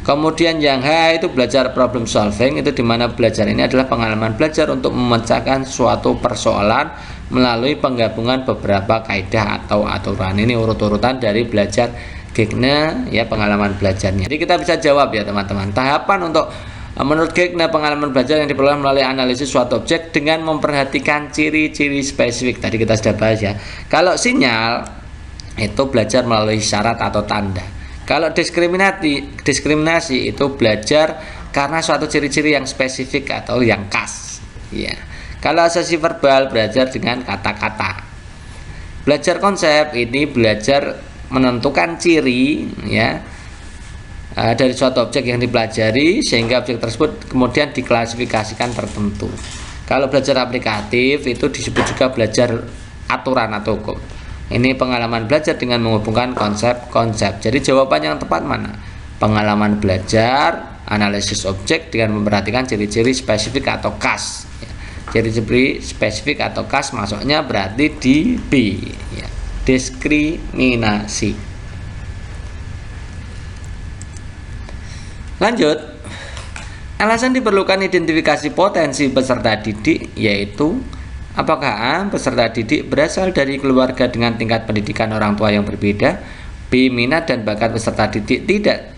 Kemudian yang H itu belajar problem solving, itu dimana belajar ini adalah pengalaman belajar untuk memecahkan suatu persoalan melalui penggabungan beberapa kaidah atau aturan. Ini urut-urutan dari belajar Gegne ya, pengalaman belajarnya. Jadi kita bisa jawab ya teman-teman. Tahapan untuk menurut Gegne pengalaman belajar yang diperoleh melalui analisis suatu objek dengan memperhatikan ciri-ciri spesifik. Tadi kita sudah bahas ya. Kalau sinyal itu belajar melalui syarat atau tanda. Kalau diskriminasi itu belajar karena suatu ciri-ciri yang spesifik atau yang khas. Ya. Kalau asosiasi verbal belajar dengan kata-kata. Belajar konsep ini belajar menentukan ciri ya dari suatu objek yang dipelajari sehingga objek tersebut kemudian diklasifikasikan tertentu. Kalau belajar aplikatif itu disebut juga belajar aturan atau hukum. Ini pengalaman belajar dengan menghubungkan konsep-konsep. Jadi jawaban yang tepat mana? Pengalaman belajar, analisis objek dengan memperhatikan ciri-ciri spesifik atau khas. Ciri-ciri spesifik atau khas masuknya berarti di B. Ya. Diskriminasi. Lanjut. Alasan diperlukan identifikasi potensi peserta didik yaitu apakah A, peserta didik berasal dari keluarga dengan tingkat pendidikan orang tua yang berbeda. B, minat dan bakat peserta didik tidak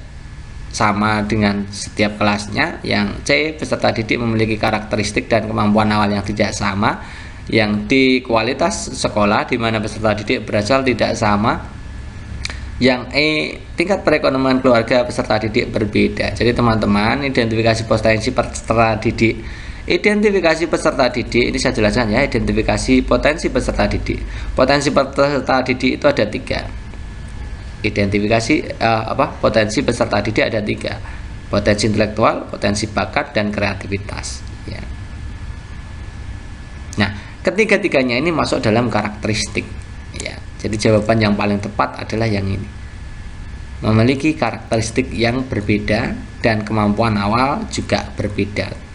sama dengan setiap kelasnya. Yang C, peserta didik memiliki karakteristik dan kemampuan awal yang tidak sama. Yang D, kualitas sekolah di mana peserta didik berasal tidak sama. Yang E, tingkat perekonomian keluarga peserta didik berbeda. Jadi teman-teman, identifikasi potensi peserta didik. Identifikasi peserta didik ini saya jelaskan ya. Identifikasi potensi peserta didik. Potensi peserta didik itu ada 3. Identifikasi potensi peserta didik ada 3. Potensi intelektual, potensi bakat, dan kreativitas. Ya. Nah, ketiga-tiganya ini masuk dalam karakteristik. Ya. Jadi jawaban yang paling tepat adalah yang ini. Memiliki karakteristik yang berbeda dan kemampuan awal juga berbeda.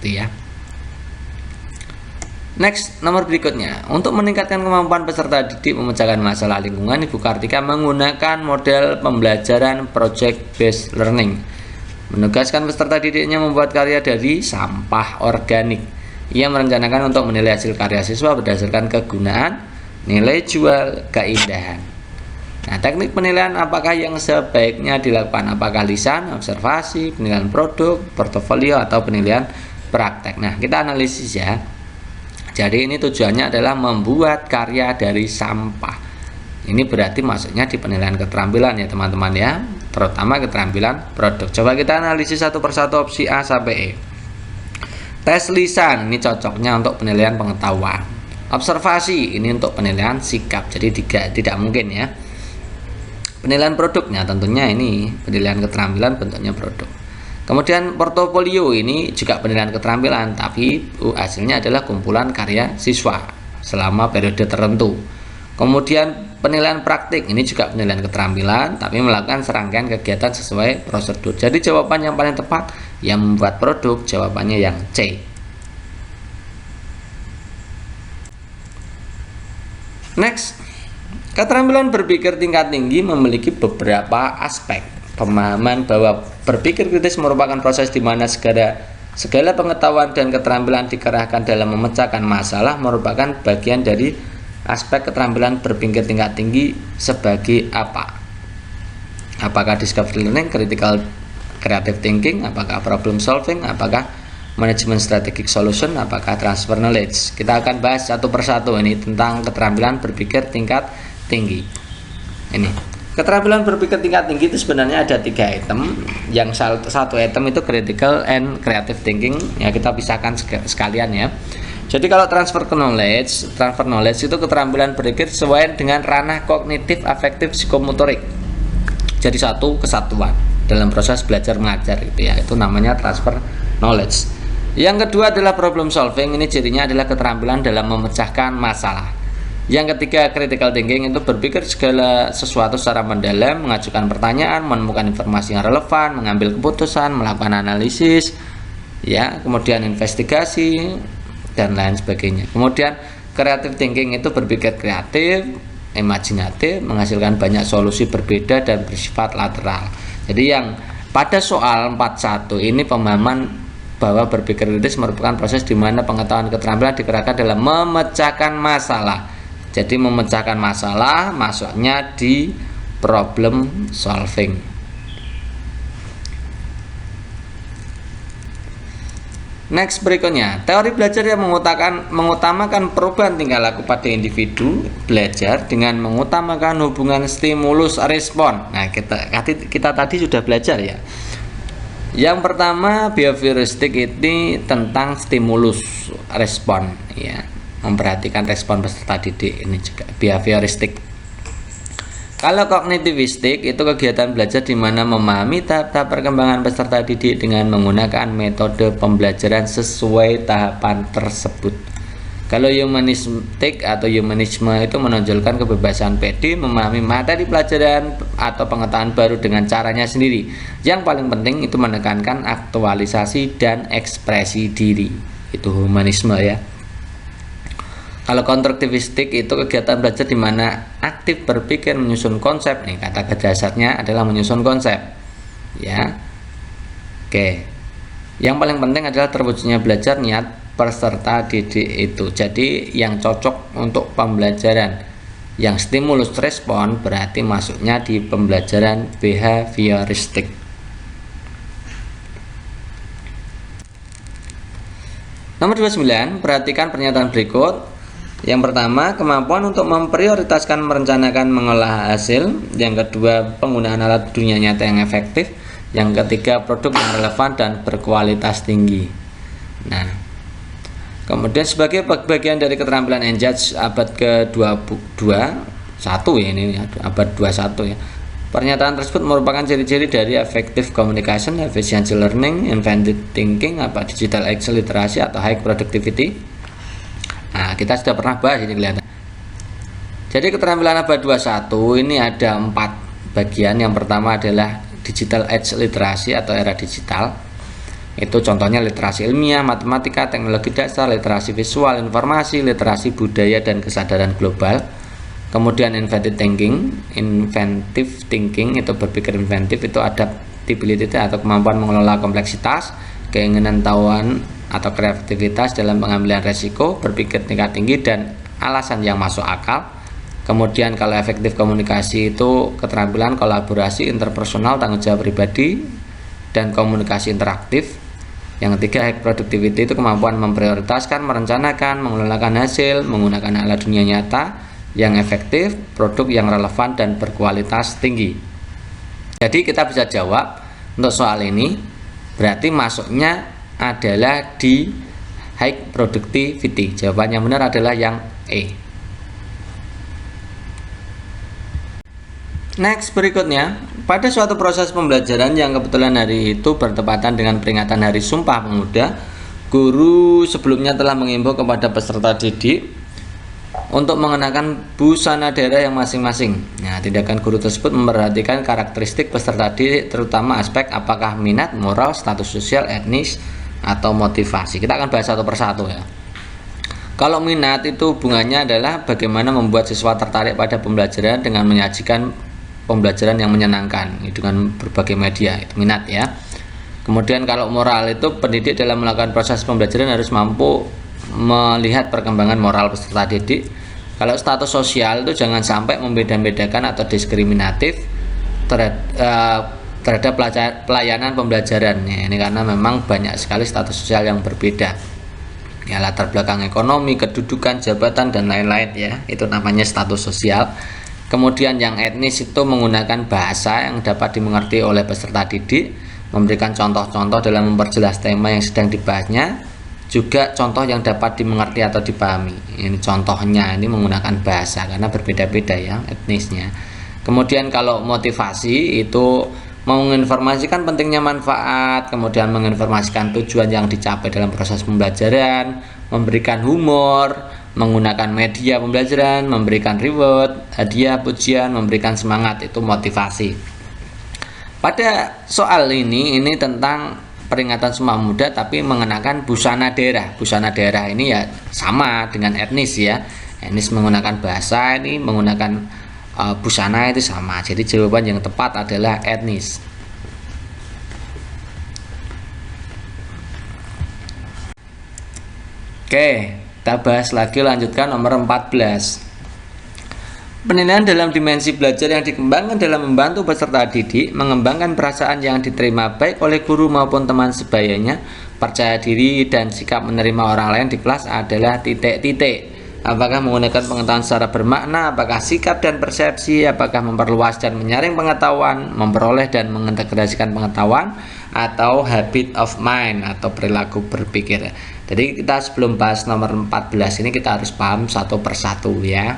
Ya. Next, nomor berikutnya. Untuk meningkatkan kemampuan peserta didik memecahkan masalah lingkungan, Ibu Kartika menggunakan model pembelajaran project based learning. Menugaskan peserta didiknya membuat karya dari sampah organik. Ia merencanakan untuk menilai hasil karya siswa berdasarkan kegunaan, nilai jual, keindahan. Nah, teknik penilaian apakah yang sebaiknya dilakukan? Apakah lisan, observasi, penilaian produk, portofolio, atau penilaian praktek. Nah, kita analisis ya. Jadi ini tujuannya adalah membuat karya dari sampah. Ini berarti maksudnya di penilaian keterampilan ya teman-teman ya, terutama keterampilan produk. Coba kita analisis satu persatu opsi A sampai E. Tes lisan ini cocoknya untuk penilaian pengetahuan. Observasi ini untuk penilaian sikap. Jadi tidak mungkin ya. Penilaian produknya tentunya ini penilaian keterampilan bentuknya produk. Kemudian portofolio ini juga penilaian keterampilan, tapi hasilnya adalah kumpulan karya siswa selama periode tertentu. Kemudian penilaian praktik ini juga penilaian keterampilan, tapi melakukan serangkaian kegiatan sesuai prosedur. Jadi jawaban yang paling tepat yang membuat produk, jawabannya yang C. Next, keterampilan berpikir tingkat tinggi memiliki beberapa aspek. Pemahaman bahwa berpikir kritis merupakan proses di mana segala pengetahuan dan keterampilan dikerahkan dalam memecahkan masalah merupakan bagian dari aspek keterampilan berpikir tingkat tinggi sebagai apa? Apakah discovery learning, critical creative thinking, apakah problem solving, apakah management strategic solution, apakah transfer knowledge? Kita akan bahas satu persatu ini tentang keterampilan berpikir tingkat tinggi. Ini. Keterampilan berpikir tingkat tinggi itu sebenarnya ada 3 item. Yang satu item itu critical and creative thinking. Ya kita pisahkan sekalian ya. Jadi kalau transfer knowledge itu keterampilan berpikir sesuai dengan ranah kognitif, afektif, psikomotorik. Jadi satu kesatuan dalam proses belajar mengajar gitu ya. Itu namanya transfer knowledge. Yang kedua adalah problem solving. Ini cirinya adalah keterampilan dalam memecahkan masalah. Yang ketiga, critical thinking itu berpikir segala sesuatu secara mendalam, mengajukan pertanyaan, menemukan informasi yang relevan, mengambil keputusan, melakukan analisis, ya, kemudian investigasi, dan lain sebagainya. Kemudian creative thinking itu berpikir kreatif, imajinatif, menghasilkan banyak solusi berbeda dan bersifat lateral. Jadi yang pada soal 41 ini pemahaman bahwa berpikir kritis merupakan proses di mana pengetahuan keterampilan dikerahkan dalam memecahkan masalah. Jadi memecahkan masalah masuknya di problem solving. Next berikutnya, teori belajar yang mengutamakan perubahan tingkah laku pada individu belajar dengan mengutamakan hubungan stimulus respon. Nah, kita tadi sudah belajar ya. Yang pertama, behavioristik ini tentang stimulus respon ya. Memperhatikan respon peserta didik, ini juga behavioristik. Kalau kognitivistik itu kegiatan belajar di mana memahami tahap-tahap perkembangan peserta didik dengan menggunakan metode pembelajaran sesuai tahapan tersebut. Kalau humanistik atau humanisme itu menonjolkan kebebasan PD memahami materi pelajaran atau pengetahuan baru dengan caranya sendiri. Yang paling penting itu menekankan aktualisasi dan ekspresi diri. Itu humanisme ya. Kalau konstruktivistik itu kegiatan belajar di mana aktif berpikir menyusun konsep. Nih kata dasarnya adalah menyusun konsep. Ya. Oke. Yang paling penting adalah terwujudnya belajar niat peserta didik itu. Jadi yang cocok untuk pembelajaran yang stimulus respon berarti masuknya di pembelajaran behavioristik. Nomor 29, perhatikan pernyataan berikut. Yang pertama, kemampuan untuk memprioritaskan, merencanakan, mengolah hasil. Yang kedua, penggunaan alat dunia nyata yang efektif. Yang ketiga, produk yang relevan dan berkualitas tinggi. Nah, kemudian sebagai bagian dari keterampilan Engage abad ke-22, ya ini abad 21 ya. Pernyataan tersebut merupakan ciri-ciri dari effective communication, efficiency learning, inventive thinking, digital excel literasi atau high productivity. Nah, kita sudah pernah bahas ini kelihatan. Jadi keterampilan abad 21 ini ada 4 bagian. Yang pertama adalah digital age literasi atau era digital. Itu contohnya literasi ilmiah, matematika, teknologi dasar, literasi visual, informasi, literasi budaya dan kesadaran global. Kemudian inventive thinking itu berpikir inventif, itu adaptability atau kemampuan mengelola kompleksitas, keinginan tahuan atau kreativitas dalam pengambilan resiko, berpikir tingkat tinggi dan alasan yang masuk akal. Kemudian kalau efektif komunikasi itu keterampilan kolaborasi interpersonal, tanggung jawab pribadi dan komunikasi interaktif. Yang ketiga high productivity itu kemampuan memprioritaskan, merencanakan, mengelolakan hasil, menggunakan alat dunia nyata yang efektif, produk yang relevan dan berkualitas tinggi. Jadi kita bisa jawab untuk soal ini berarti masuknya adalah di high productivity. Jawaban yang benar adalah yang E. Next berikutnya, pada suatu proses pembelajaran yang kebetulan hari itu bertepatan dengan peringatan Hari Sumpah Pemuda, guru sebelumnya telah mengimbau kepada peserta didik untuk mengenakan busana daerah yang masing-masing. Nah, tindakan guru tersebut memperhatikan karakteristik peserta didik, terutama aspek apakah minat, moral, status sosial, etnis, atau motivasi. Kita akan bahas satu persatu ya. Kalau minat itu hubungannya adalah bagaimana membuat siswa tertarik pada pembelajaran dengan menyajikan pembelajaran yang menyenangkan dengan berbagai media, itu minat ya. Kemudian kalau moral itu pendidik dalam melakukan proses pembelajaran harus mampu melihat perkembangan moral peserta didik. Kalau status sosial itu jangan sampai membeda-bedakan atau diskriminatif terhadap pelayanan pembelajaran ya, ini karena memang banyak sekali status sosial yang berbeda ya, latar belakang ekonomi, kedudukan, jabatan dan lain-lain ya, itu namanya status sosial. Kemudian yang etnis itu menggunakan bahasa yang dapat dimengerti oleh peserta didik, memberikan contoh-contoh dalam memperjelas tema yang sedang dibahasnya, juga contoh yang dapat dimengerti atau dipahami. Ini contohnya, ini menggunakan bahasa karena berbeda-beda ya etnisnya. Kemudian kalau motivasi itu menginformasikan pentingnya manfaat, kemudian menginformasikan tujuan yang dicapai dalam proses pembelajaran, memberikan humor, menggunakan media pembelajaran, memberikan reward, hadiah, pujian, memberikan semangat, itu motivasi. Pada soal ini tentang peringatan Sumpah Pemuda tapi mengenakan busana daerah. Busana daerah ini ya sama dengan etnis ya. Etnis menggunakan bahasa, ini menggunakan busana itu sama. Jadi jawaban yang tepat adalah etnis. Oke, kita bahas lagi, lanjutkan nomor 14. Penilaian dalam dimensi belajar yang dikembangkan dalam membantu peserta didik mengembangkan perasaan yang diterima baik oleh guru maupun teman sebayanya, percaya diri dan sikap menerima orang lain di kelas adalah titik-titik. Apakah menggunakan pengetahuan secara bermakna, apakah sikap dan persepsi, apakah memperluas dan menyaring pengetahuan, memperoleh dan mengintegrasikan pengetahuan, atau habit of mind atau perilaku berpikir. Jadi kita sebelum bahas nomor 14 ini kita harus paham satu persatu ya.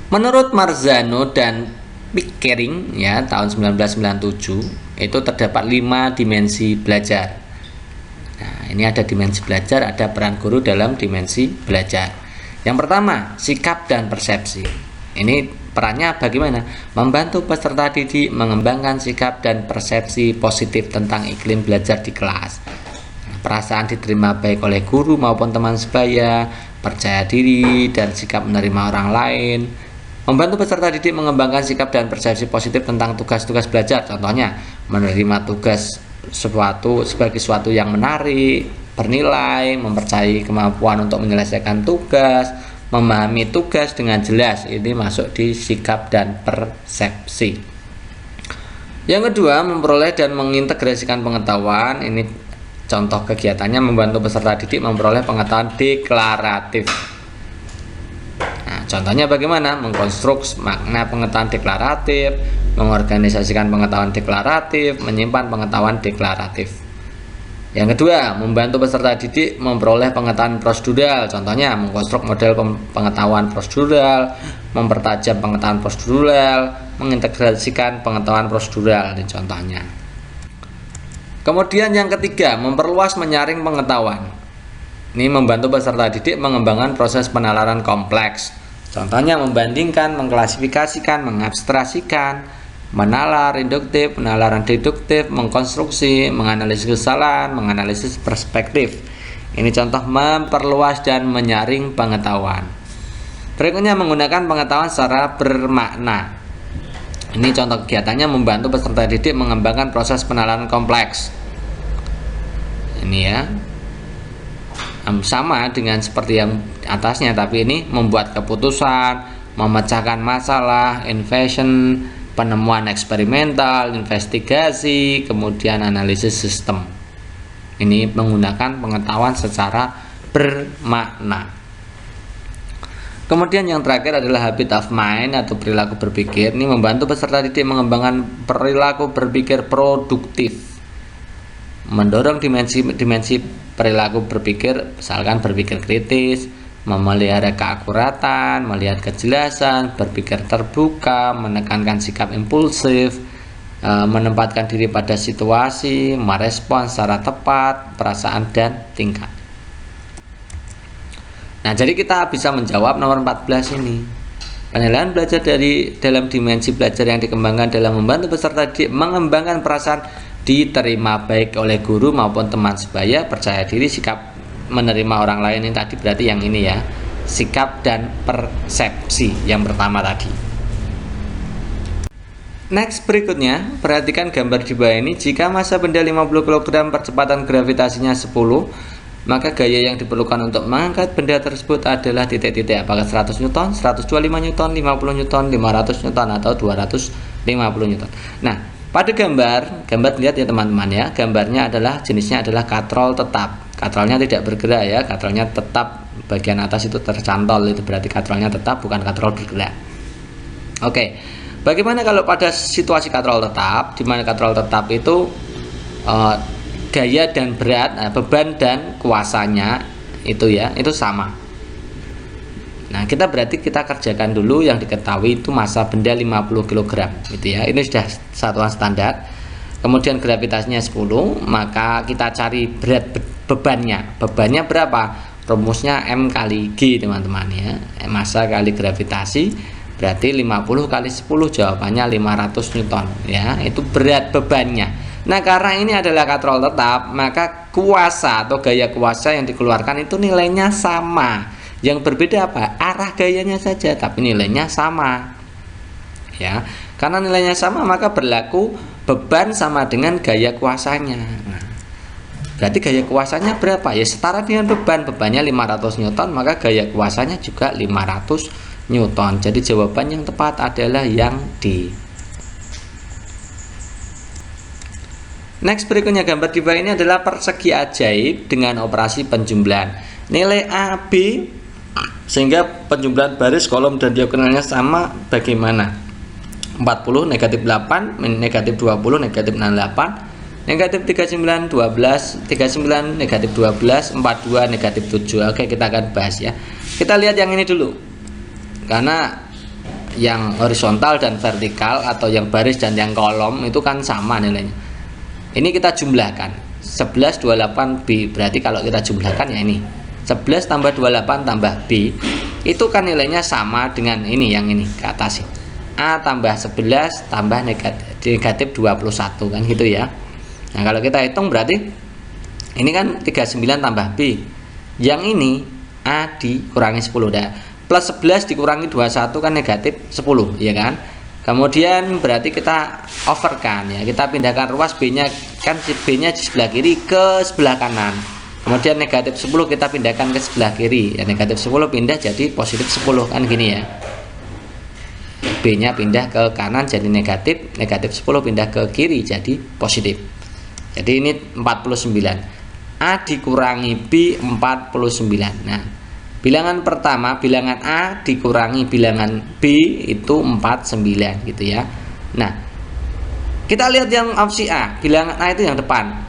Menurut Marzano dan Pickering ya tahun 1997 itu terdapat 5 dimensi belajar. Nah, ini ada dimensi belajar, ada peran guru dalam dimensi belajar. Yang pertama, sikap dan persepsi. Ini perannya bagaimana? Membantu peserta didik mengembangkan sikap dan persepsi positif tentang iklim belajar di kelas. Perasaan diterima baik oleh guru maupun teman sebaya, percaya diri dan sikap menerima orang lain. Membantu peserta didik mengembangkan sikap dan persepsi positif tentang tugas-tugas belajar. Contohnya, menerima tugas sebagai suatu yang menarik, bernilai, mempercayai kemampuan untuk menyelesaikan tugas, memahami tugas dengan jelas. Ini masuk di sikap dan persepsi. Yang kedua, memperoleh dan mengintegrasikan pengetahuan. Ini contoh kegiatannya membantu peserta didik memperoleh pengetahuan deklaratif. Contohnya bagaimana? Mengkonstruksi makna pengetahuan deklaratif, mengorganisasikan pengetahuan deklaratif, menyimpan pengetahuan deklaratif. Yang kedua, membantu peserta didik memperoleh pengetahuan prosedural. Contohnya, mengkonstruk model pengetahuan prosedural, mempertajam pengetahuan prosedural, mengintegrasikan pengetahuan prosedural. Ini contohnya. Kemudian yang ketiga, memperluas menyaring pengetahuan. Ini membantu peserta didik mengembangkan proses penalaran kompleks. Contohnya membandingkan, mengklasifikasikan, mengabstrasikan, menalar induktif, penalaran deduktif, mengkonstruksi, menganalisis kesalahan, menganalisis perspektif. Ini contoh memperluas dan menyaring pengetahuan. Berikutnya menggunakan pengetahuan secara bermakna. Ini contoh kegiatannya membantu peserta didik mengembangkan proses penalaran kompleks. Ini ya. Sama dengan seperti yang atasnya, tapi ini membuat keputusan, memecahkan masalah, invention, penemuan eksperimental, investigasi, kemudian analisis sistem. Ini menggunakan pengetahuan secara bermakna. Kemudian yang terakhir adalah habit of mind atau perilaku berpikir. Ini membantu peserta didik mengembangkan perilaku berpikir produktif, mendorong dimensi perilaku berpikir, misalkan berpikir kritis, memelihara keakuratan, melihat kejelasan, berpikir terbuka, menekankan sikap impulsif, menempatkan diri pada situasi, merespons secara tepat, perasaan dan tingkah. Nah, jadi kita bisa menjawab nomor 14 ini. Penilaian belajar dalam dimensi belajar yang dikembangkan dalam membantu peserta didik mengembangkan perasaan diterima baik oleh guru maupun teman sebaya, percaya diri, sikap menerima orang lain. Ini tadi berarti yang ini ya, sikap dan persepsi yang pertama tadi. Next, berikutnya perhatikan gambar di bawah ini. Jika massa benda 50 kg, percepatan gravitasinya 10, maka gaya yang diperlukan untuk mengangkat benda tersebut adalah titik-titik. Apakah 100 Newton, 125 Newton, 50 Newton, 500 Newton, atau 250 Newton. Nah, pada gambar lihat ya teman-teman ya, gambarnya adalah jenisnya adalah katrol tetap. Katrolnya tidak bergerak ya, katrolnya tetap, bagian atas itu tercantol, itu berarti katrolnya tetap, bukan katrol bergerak. Oke, bagaimana kalau pada situasi katrol tetap, di mana katrol tetap itu gaya dan berat, beban dan kuasanya itu ya, itu sama. Nah, kita kerjakan dulu yang diketahui itu massa benda 50 kg gitu ya. Ini sudah satuan standar. Kemudian gravitasinya 10, maka kita cari berat bebannya. Bebannya berapa? Rumusnya M kali G, teman-teman ya. Massa kali gravitasi berarti 50 kali 10, jawabannya 500 Newton ya. Itu berat bebannya. Nah, karena ini adalah katrol tetap, maka kuasa atau gaya kuasa yang dikeluarkan itu nilainya sama. Yang berbeda apa? Arah gayanya saja, tapi nilainya sama. Ya, karena nilainya sama maka berlaku beban sama dengan gaya kuasanya. Nah, berarti gaya kuasanya berapa? Ya setara dengan beban. Bebannya 500 Newton, maka gaya kuasanya juga 500 Newton. Jadi jawaban yang tepat adalah yang D. Next, berikutnya gambar di bawah ini adalah persegi ajaib dengan operasi penjumlahan. Nilai A, B, sehingga penjumlahan baris, kolom, dan diagonalnya sama bagaimana? 40, negatif 8, negatif 20, negatif 68, negatif 39, 12, 39, negatif 12, 42, negatif 7. Oke, kita akan bahas ya. Kita lihat yang ini dulu. Karena yang horizontal dan vertikal atau yang baris dan yang kolom itu kan sama nilainya. Ini kita jumlahkan 11 28 B. Berarti kalau kita jumlahkan ya ini 11 tambah 28 tambah B, itu kan nilainya sama dengan ini, yang ini ke atas. A tambah 11 tambah negatif 21 kan gitu ya. Nah, kalau kita hitung berarti ini kan 39 tambah B. Yang ini A dikurangi 10 dah. Plus 11 dikurangi 21 kan negatif 10, ya kan? Kemudian berarti kita overkan ya, kita pindahkan ruas B-nya, kan B-nya di sebelah kiri ke sebelah kanan. Kemudian negatif 10 kita pindahkan ke sebelah kiri. Ya, negatif 10 pindah jadi positif 10 kan gini ya. B-nya pindah ke kanan jadi negatif, negatif 10 pindah ke kiri jadi positif. Jadi ini 49. A dikurangi B 49. Nah, bilangan pertama, bilangan A dikurangi bilangan B itu 49 gitu ya. Nah, kita lihat yang opsi A, bilangan A itu yang depan.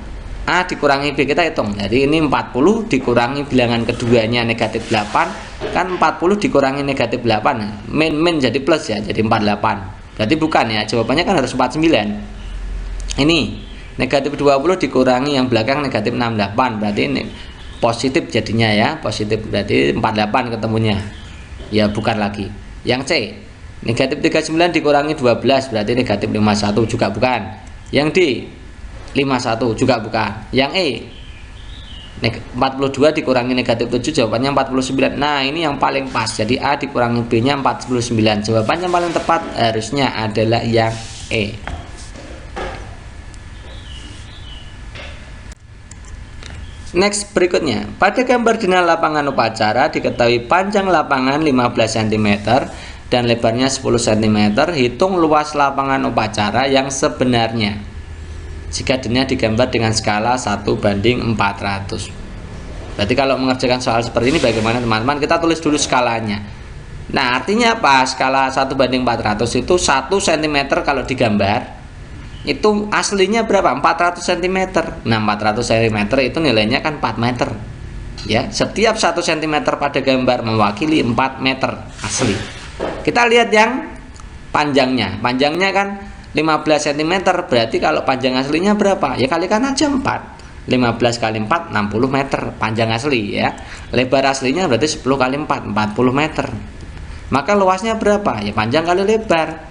A dikurangi B kita hitung. Jadi ini 40 dikurangi bilangan keduanya negatif 8, kan 40 dikurangi negatif 8. Min jadi plus ya, jadi 48. Berarti bukan ya, jawabannya kan harus 49. Ini negatif 20 dikurangi yang belakang negatif 68. Berarti ini positif jadinya ya, positif berarti 48 ketemunya. Ya bukan lagi. Yang C, negatif 39 dikurangi 12 berarti negatif 51 juga bukan. Yang D 51 juga bukan. Yang E 42 dikurangi negatif 7 jawabannya 49. Nah, ini yang paling pas. Jadi A dikurangi B nya 49. Jawabannya paling tepat harusnya adalah yang E. Next, berikutnya, pada gambar dengan lapangan upacara diketahui panjang lapangan 15 cm dan lebarnya 10 cm. Hitung luas lapangan upacara yang sebenarnya jika dirinya digambar dengan skala 1:400. Berarti kalau mengerjakan soal seperti ini bagaimana teman-teman? Kita tulis dulu skalanya. Nah, artinya apa? Skala 1:400 itu 1 cm kalau digambar itu aslinya berapa? 400 cm. Nah, 400 cm itu nilainya kan 4 meter. Ya, setiap 1 cm pada gambar mewakili 4 meter asli. Kita lihat yang panjangnya. Panjangnya kan 15 cm, berarti kalau panjang aslinya berapa? Ya kalikan aja 4. 15 kali 4 60 meter panjang asli ya. Lebar aslinya berarti 10 kali 4 40 meter. Maka luasnya berapa? Ya panjang kali lebar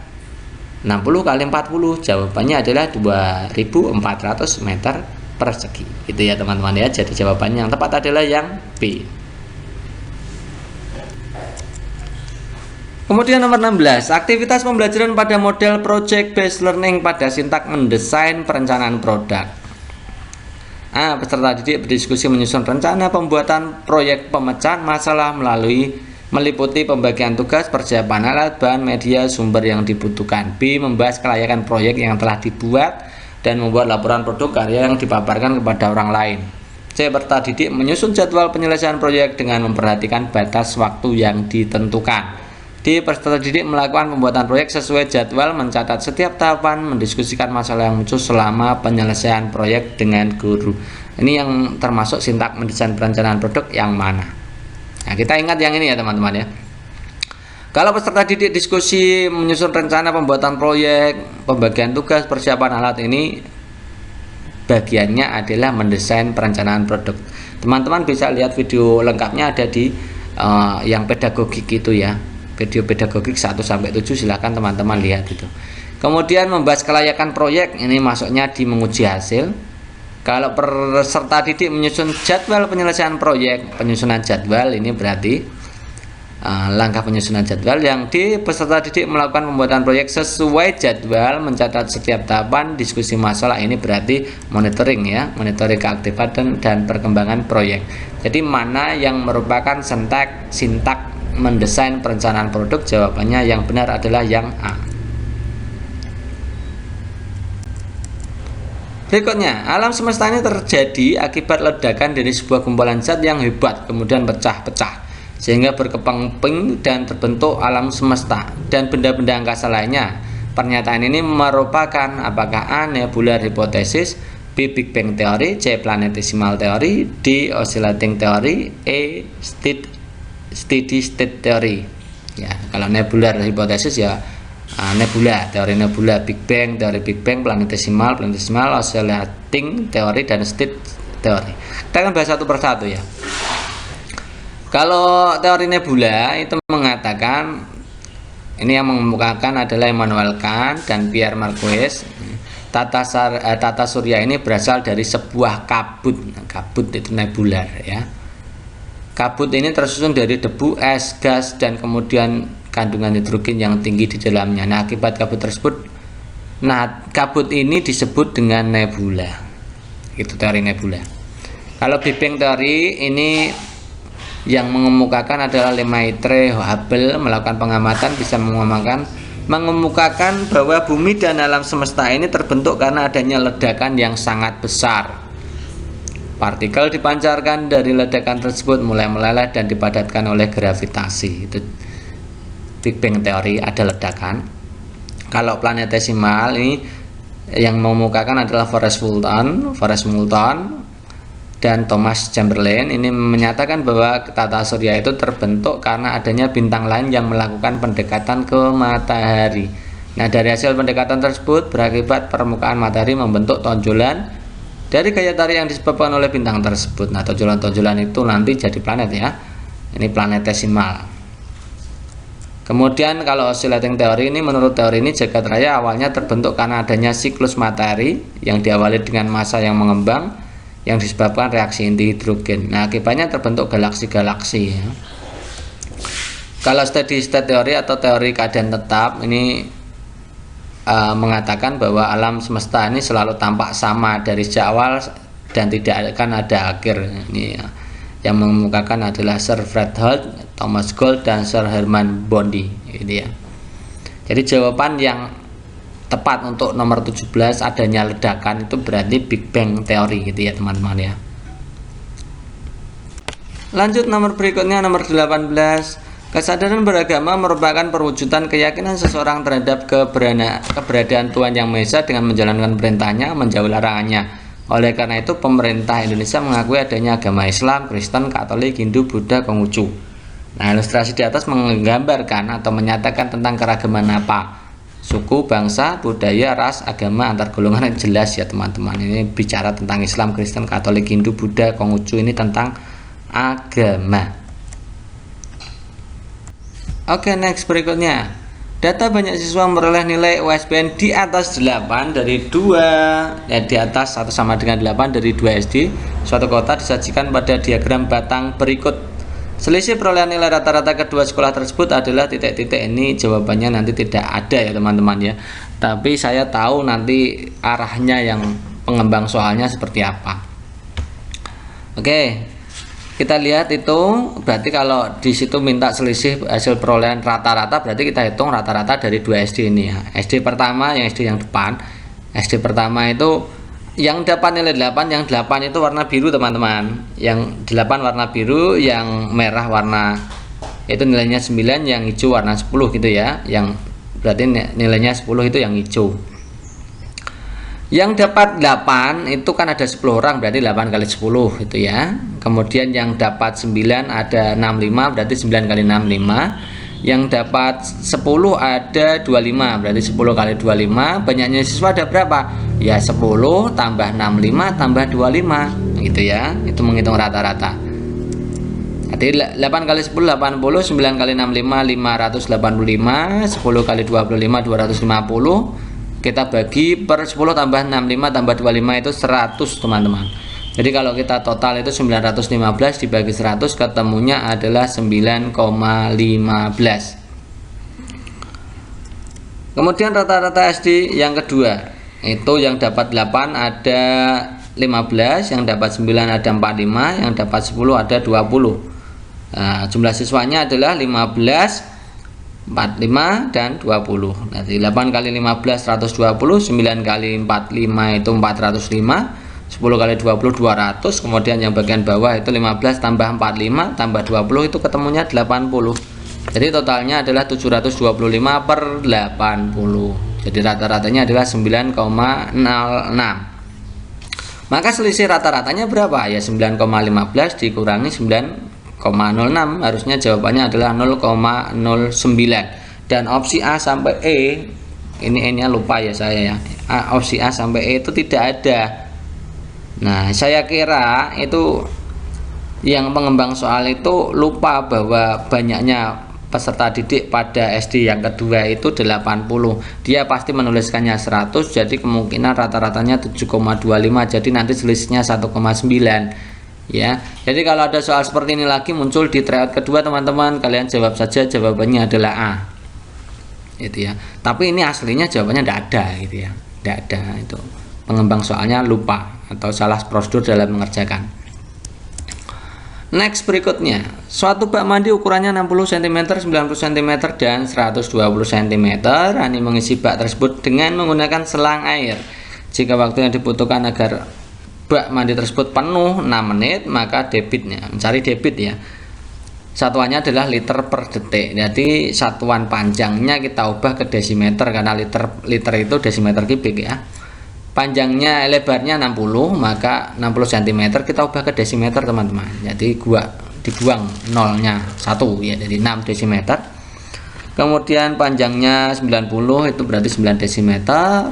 60 kali 40. Jawabannya adalah 2400 meter persegi. Itu ya teman-teman ya. Jadi jawabannya yang tepat adalah yang B. Kemudian nomor 16, aktivitas pembelajaran pada model project based learning pada sintak mendesain perencanaan produk. A. Peserta didik berdiskusi menyusun rencana pembuatan proyek pemecahan masalah meliputi pembagian tugas, persiapan alat, bahan, media, sumber yang dibutuhkan. B. Membahas kelayakan proyek yang telah dibuat dan membuat laporan produk karya yang dipaparkan kepada orang lain. C. Peserta didik menyusun jadwal penyelesaian proyek dengan memperhatikan batas waktu yang ditentukan. D. Peserta didik melakukan pembuatan proyek sesuai jadwal, mencatat setiap tahapan, mendiskusikan masalah yang muncul selama penyelesaian proyek dengan guru. Ini yang termasuk sintak mendesain perencanaan produk yang mana? Nah, kita ingat yang ini ya teman-teman ya. Kalau peserta didik diskusi menyusun rencana pembuatan proyek, pembagian tugas, persiapan alat, ini bagiannya adalah mendesain perencanaan produk. Teman-teman bisa lihat video lengkapnya ada di yang pedagogik itu ya. Video pedagogik 1-7 silahkan teman-teman lihat itu. Kemudian membahas kelayakan proyek, ini masuknya di menguji hasil. Kalau peserta didik menyusun jadwal penyelesaian proyek, penyusunan jadwal ini berarti langkah penyusunan jadwal yang di peserta didik melakukan pembuatan proyek sesuai jadwal, mencatat setiap tahapan, diskusi masalah, ini berarti monitoring ya, monitoring keaktifan dan perkembangan proyek. Jadi mana yang merupakan sintak mendesain perencanaan produk? Jawabannya yang benar adalah yang A. Berikutnya, alam semesta ini terjadi akibat ledakan dari sebuah kumpulan zat yang hebat kemudian pecah-pecah sehingga berkeping dan terbentuk alam semesta dan benda-benda angkasa lainnya. Pernyataan ini merupakan apakah A. Nebular hypothesis, B. Big Bang teori, C. Planetesimal teori, D. Oscillating teori, E. Steady state teori. Ya, kalau nebular hypothesis ya nebula, teori nebula, Big Bang, teori Big Bang, planetesimal, oscillating teori, dan state teori. Kita akan bahas satu persatu ya. Kalau teori nebula itu mengatakan, ini yang mengemukakan adalah Immanuel Kant dan Pierre Marquez. Tata surya ini berasal dari sebuah kabut. Kabut itu nebular ya. Kabut ini tersusun dari debu, es, gas, dan kemudian kandungan hidrogen yang tinggi di dalamnya. Nah, akibat kabut tersebut, kabut ini disebut dengan nebula. Itu teori nebula. Kalau Big Bang teori ini yang mengemukakan adalah Lemaitre Hubble, melakukan pengamatan bisa mengemukakan bahwa bumi dan alam semesta ini terbentuk karena adanya ledakan yang sangat besar. Partikel dipancarkan dari ledakan tersebut mulai meleleh dan dipadatkan oleh gravitasi. Itu Big Bang teori, ada ledakan. Kalau planetesimal ini yang mengemukakan adalah Forrest Moulton dan Thomas Chamberlain. Ini menyatakan bahwa tata surya itu terbentuk karena adanya bintang lain yang melakukan pendekatan ke matahari. Nah, dari hasil pendekatan tersebut berakibat permukaan matahari membentuk tonjolan dari gaya tarik yang disebabkan oleh bintang tersebut. Nah, tonjolan-tonjolan itu nanti jadi planet ya. Ini planetesimal. Kemudian kalau oscillating teori ini, menurut teori ini jagat raya awalnya terbentuk karena adanya siklus matahari yang diawali dengan massa yang mengembang yang disebabkan reaksi inti hidrogen. Nah, akibatnya terbentuk galaksi-galaksi ya. Kalau steady state teori atau teori keadaan tetap ini mengatakan bahwa alam semesta ini selalu tampak sama dari sejak awal dan tidak akan ada akhir. Ini ya. Yang mengemukakan adalah Sir Fred Holt, Thomas Gold, dan Sir Herman Bondi gitu ya. Jadi jawaban yang tepat untuk nomor 17 adanya ledakan itu berarti Big Bang teori gitu ya teman-teman ya. Lanjut nomor berikutnya, nomor 18. Kesadaran beragama merupakan perwujudan keyakinan seseorang terhadap keberadaan Tuhan Yang Maha Esa dengan menjalankan perintahnya, menjauhi larangannya. Oleh karena itu pemerintah Indonesia mengakui adanya agama Islam, Kristen, Katolik, Hindu, Buddha, Konghucu. Nah, ilustrasi di atas menggambarkan atau menyatakan tentang keragaman apa? Suku, bangsa, budaya, ras, agama, antar golongan, jelas ya teman-teman. Ini bicara tentang Islam, Kristen, Katolik, Hindu, Buddha, Konghucu, ini tentang agama. Oke, next berikutnya. Data banyak siswa meroleh nilai USBN di atas 8 dari 2 di atas 1 sama dengan 8 dari 2 SD suatu kota disajikan pada diagram batang berikut. Selisih perolehan nilai rata-rata kedua sekolah tersebut adalah titik-titik. Ini jawabannya nanti tidak ada ya teman-teman ya. Tapi saya tahu nanti arahnya yang pengembang soalnya seperti apa. Oke, kita lihat itu berarti kalau di situ minta selisih hasil perolehan rata-rata, berarti kita hitung rata-rata dari 2 SD ini ya. SD pertama, yang SD yang depan. SD pertama itu yang dapat nilai 8, yang 8 itu warna biru teman-teman. Yang 8 warna biru, yang merah warna itu nilainya 9, yang hijau warna 10 gitu ya. Yang berarti nilainya 10 itu yang hijau. Yang dapat 8 itu kan ada 10 orang, berarti 8 kali 10 itu ya. Kemudian yang dapat 9 ada 65, berarti 9 kali 6 5. Yang dapat 10 ada 25, berarti 10 kali 25. Banyaknya siswa ada berapa? Ya 10 tambah 65 tambah 25 gitu ya. Itu menghitung rata-rata. Jadi 8 kali 10 80, 9 kali 65 585, 10 kali 25 250. Kita bagi per 10 tambah 65 tambah 25 itu 100 teman-teman. Jadi kalau kita total itu 915 dibagi 100 ketemunya adalah 9,15. Kemudian rata-rata SD yang kedua itu yang dapat 8 ada 15, yang dapat 9 ada 45, yang dapat 10 ada 20. Nah, jumlah siswanya adalah 15, 45 dan 20. Nanti 8 kali 15 120, 9 kali 45 itu 405, 10 kali 20 200. Kemudian yang bagian bawah itu 15 tambah 45 tambah 20 itu ketemunya 80. Jadi totalnya adalah 725 per 80. Jadi rata-ratanya adalah 9,06. Maka selisih rata-ratanya berapa? Ya 9,15 dikurangi 9,06, harusnya jawabannya adalah 0,09. Dan opsi A sampai E, ini E-nya lupa ya saya ya. Opsi A sampai E itu tidak ada. Nah, saya kira itu yang pengembang soal itu lupa bahwa banyaknya peserta didik pada SD yang kedua itu 80. Dia pasti menuliskannya 100, jadi kemungkinan rata-ratanya 7,25, jadi nanti selisihnya 1,9 ya. Jadi kalau ada soal seperti ini lagi muncul di tryout kedua teman-teman, kalian jawab saja jawabannya adalah A gitu ya. Tapi ini aslinya jawabannya tidak ada gitu ya, tidak ada. Itu pengembang soalnya lupa atau salah prosedur dalam mengerjakan. Next berikutnya, suatu bak mandi ukurannya 60 cm, 90 cm, dan 120 cm. Rani mengisi bak tersebut dengan menggunakan selang air. Jika waktu yang dibutuhkan agar bak mandi tersebut penuh 6 menit, maka debitnya, mencari debit ya. Satuannya adalah liter per detik. Jadi satuan panjangnya kita ubah ke desimeter karena liter itu desimeter kubik ya. Panjangnya lebarnya 60, maka 60 cm kita ubah ke desimeter teman-teman. Jadi dibuang nolnya 1 ya, jadi 6 desimeter. Kemudian panjangnya 90 itu berarti 9 desimeter,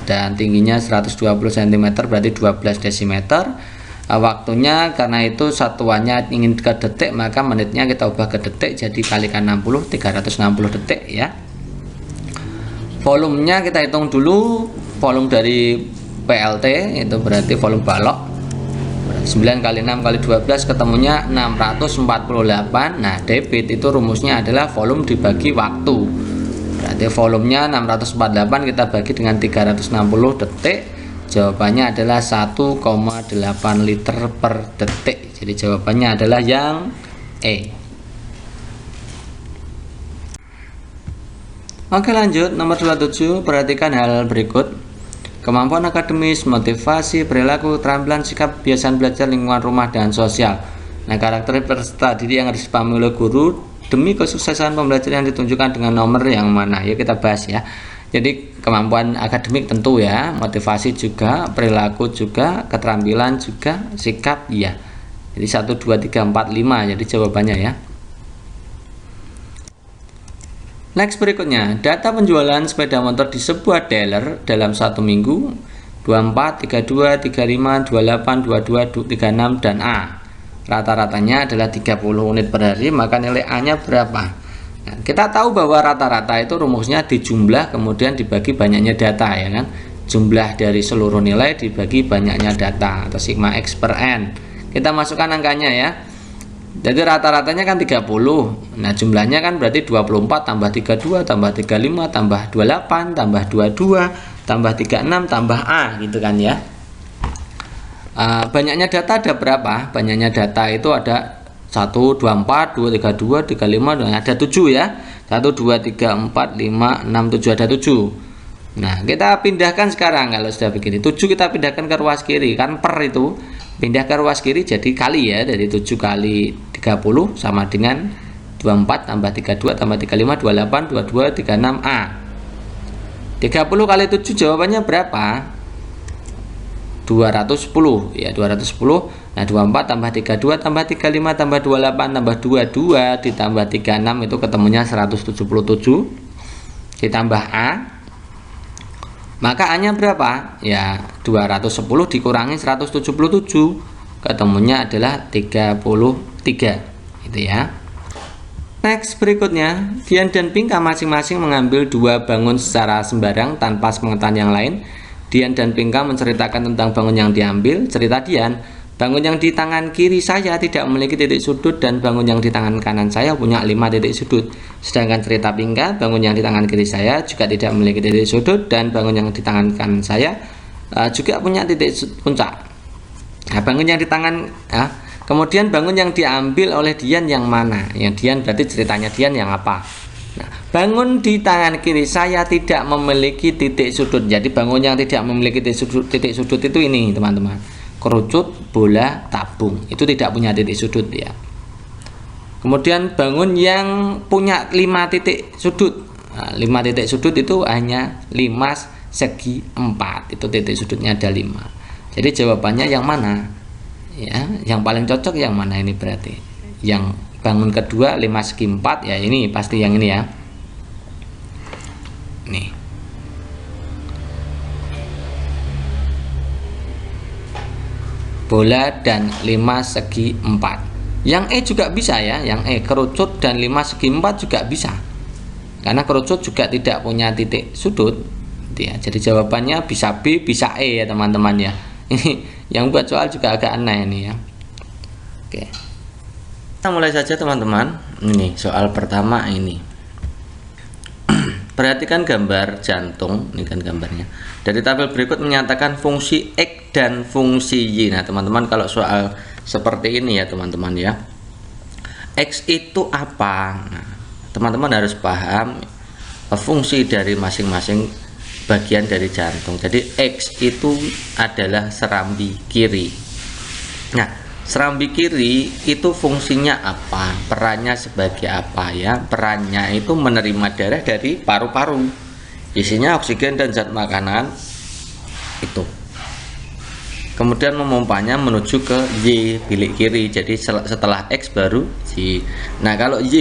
dan tingginya 120 cm berarti 12 desimeter. Waktunya karena itu satuannya ingin ke detik, maka menitnya kita ubah ke detik, jadi kalikan 60, 360 detik ya. Volumenya kita hitung dulu. Volume dari PLT itu berarti volume balok, 9 kali 6 kali 12 ketemunya 648. Nah, debit itu rumusnya adalah volume dibagi waktu. Berarti volumenya 648 kita bagi dengan 360 detik. Jawabannya adalah 1,8 liter per detik. Jadi jawabannya adalah yang E. Oke, lanjut nomor 27. Perhatikan hal berikut. Kemampuan akademis, motivasi, perilaku, keterampilan, sikap, kebiasaan belajar, lingkungan rumah, dan sosial. Nah, karakter peserta didik yang harus dipahami oleh guru demi kesuksesan pembelajaran yang ditunjukkan dengan nomor yang mana. Yuk kita bahas ya. Jadi kemampuan akademik tentu ya, motivasi juga, perilaku juga, keterampilan juga, sikap ya. Jadi 1, 2, 3, 4, 5. Jadi jawabannya ya. Next berikutnya, data penjualan sepeda motor di sebuah dealer dalam 1 minggu 24, 32, 35, 28, 22, 36, dan A. Rata-ratanya adalah 30 unit per hari, maka nilai A-nya berapa? Nah, kita tahu bahwa rata-rata itu rumusnya dijumlah kemudian dibagi banyaknya data ya kan. Jumlah dari seluruh nilai dibagi banyaknya data atau sigma X per N. Kita masukkan angkanya ya. Jadi rata-ratanya kan 30. Nah, jumlahnya kan berarti 24 tambah 32 tambah 35 tambah 28 tambah 22 tambah 36 tambah A gitu kan ya. Banyaknya data ada berapa? Banyaknya data itu ada 1, 24, 2, 32, 35, dan ada 7 ya. 1, 2, 3, 4, 5, 6, 7, ada 7. Nah, kita pindahkan sekarang kalau sudah begini. 7 kita pindahkan ke ruas kiri, kan per itu. Pindah ke ruas kiri jadi kali ya, dari 7 kali 30 sama dengan 24 tambah 32 tambah 35, 28, 22, 36 A. 30 kali 7 jawabannya berapa? 210 ya, 210. Nah, 24 tambah 32 tambah 35 tambah 28 tambah 22 ditambah 36 itu ketemunya 177. Ditambah A. Maka A-nya berapa? Ya, 210 dikurangi 177. Ketemunya adalah 33. gitu ya. Next, berikutnya, Dian dan Pinka masing-masing mengambil 2 bangun secara sembarang tanpa sepengetahuan yang lain. Dian dan Pinka menceritakan tentang bangun yang diambil. Cerita Dian, bangun yang di tangan kiri saya tidak memiliki titik sudut dan bangun yang di tangan kanan saya punya 5 titik sudut. Sedangkan cerita Pinka, bangun yang di tangan kiri saya juga tidak memiliki titik sudut dan bangun yang di tangan kanan saya juga punya titik puncak. Nah, bangun yang di tangan kemudian bangun yang diambil oleh Dian yang mana? Yang Dian berarti ceritanya Dian yang apa? Nah, bangun di tangan kiri saya tidak memiliki titik sudut. Jadi bangun yang tidak memiliki titik sudut itu ini teman-teman. Kerucut, bola, tabung. Itu tidak punya titik sudut ya. Kemudian bangun yang punya 5 titik sudut. Nah, 5 titik sudut itu hanya 5 segi 4. Itu titik sudutnya ada 5. Jadi jawabannya yang mana? Ya, yang paling cocok yang mana ini berarti? Yang bangun kedua 5 segi 4 ya, ini pasti yang ini ya. Nih. Bola dan 5 segi 4. Yang E juga bisa ya, yang E kerucut dan 5 segi 4 juga bisa. Karena kerucut juga tidak punya titik sudut. Ya, jadi jawabannya bisa B, bisa E ya teman-teman ya. Ini yang buat soal juga agak aneh ini ya. Oke, kita mulai saja teman-teman. Ini soal pertama ini. Perhatikan gambar jantung, ini kan gambarnya. Dari tabel berikut menyatakan fungsi X dan fungsi Y. Nah teman-teman, kalau soal seperti ini ya teman-teman ya, X itu apa? Nah, teman-teman harus paham fungsi dari masing-masing bagian dari jantung. Jadi X itu adalah serambi kiri. Nah, serambi kiri itu fungsinya apa? Perannya sebagai apa ya? Perannya itu menerima darah dari paru-paru. Isinya oksigen dan zat makanan itu. Kemudian memompanya menuju ke Y, bilik kiri. Jadi setelah X baru Y. Nah, kalau Y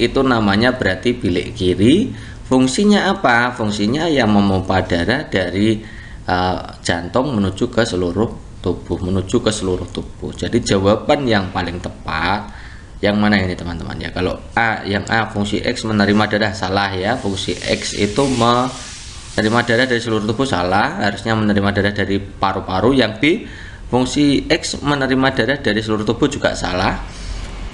itu namanya berarti bilik kiri. Fungsinya apa? Fungsinya yang memompa darah dari jantung menuju ke seluruh tubuh, Jadi jawaban yang paling tepat yang mana ini teman-teman ya? Kalau yang A fungsi X menerima darah, salah ya. Fungsi X itu menerima darah dari seluruh tubuh, salah. Harusnya menerima darah dari paru-paru. Yang B fungsi X menerima darah dari seluruh tubuh, juga salah.